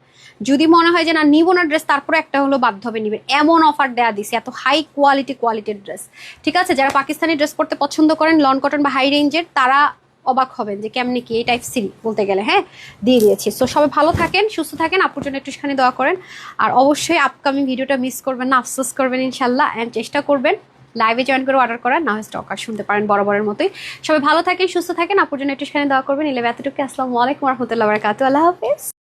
যদি মনে হয় যে না নিব না ড্রেস, তারপরে একটা হলো বাধ্য হবে নিবেন, এমন অফার দেয়া দিছে, এত হাই কোয়ালিটির ড্রেস। ঠিক আছে, যারা পাকিস্তানি ড্রেস পরতে পছন্দ করেন, লন কটন বা হাই রেঞ্জের, তারা অবাক হবেন যে কেমনি কি এই টাইপ সিরি বলতে গেলে। হ্যাঁ, দিয়ে দিয়েছি। তো সবাই ভালো থাকেন, সুস্থ থাকেন, আপুর জন্য একটুখানি দোয়া করেন। আর অবশ্যই আপকামিং ভিডিওটা মিস করবেন না, আফসোস করবেন ইনশাল্লাহ, অ্যান্ড চেষ্টা করবেন লাইভে জয়েন করে অর্ডার করার, না হয় স্টক আর শুনতে পারেন বরাবরের মতোই। সবাই ভালো থাকেন, সুস্থ থাকেন, আপুর জন্য একটুখানি দোয়া করবেন। এতটুকু। আসসালামু আলাইকুম ওয়া রাহমাতুল্লাহি ওয়া বারাকাতুহু। আল্লাহ হাফেজ।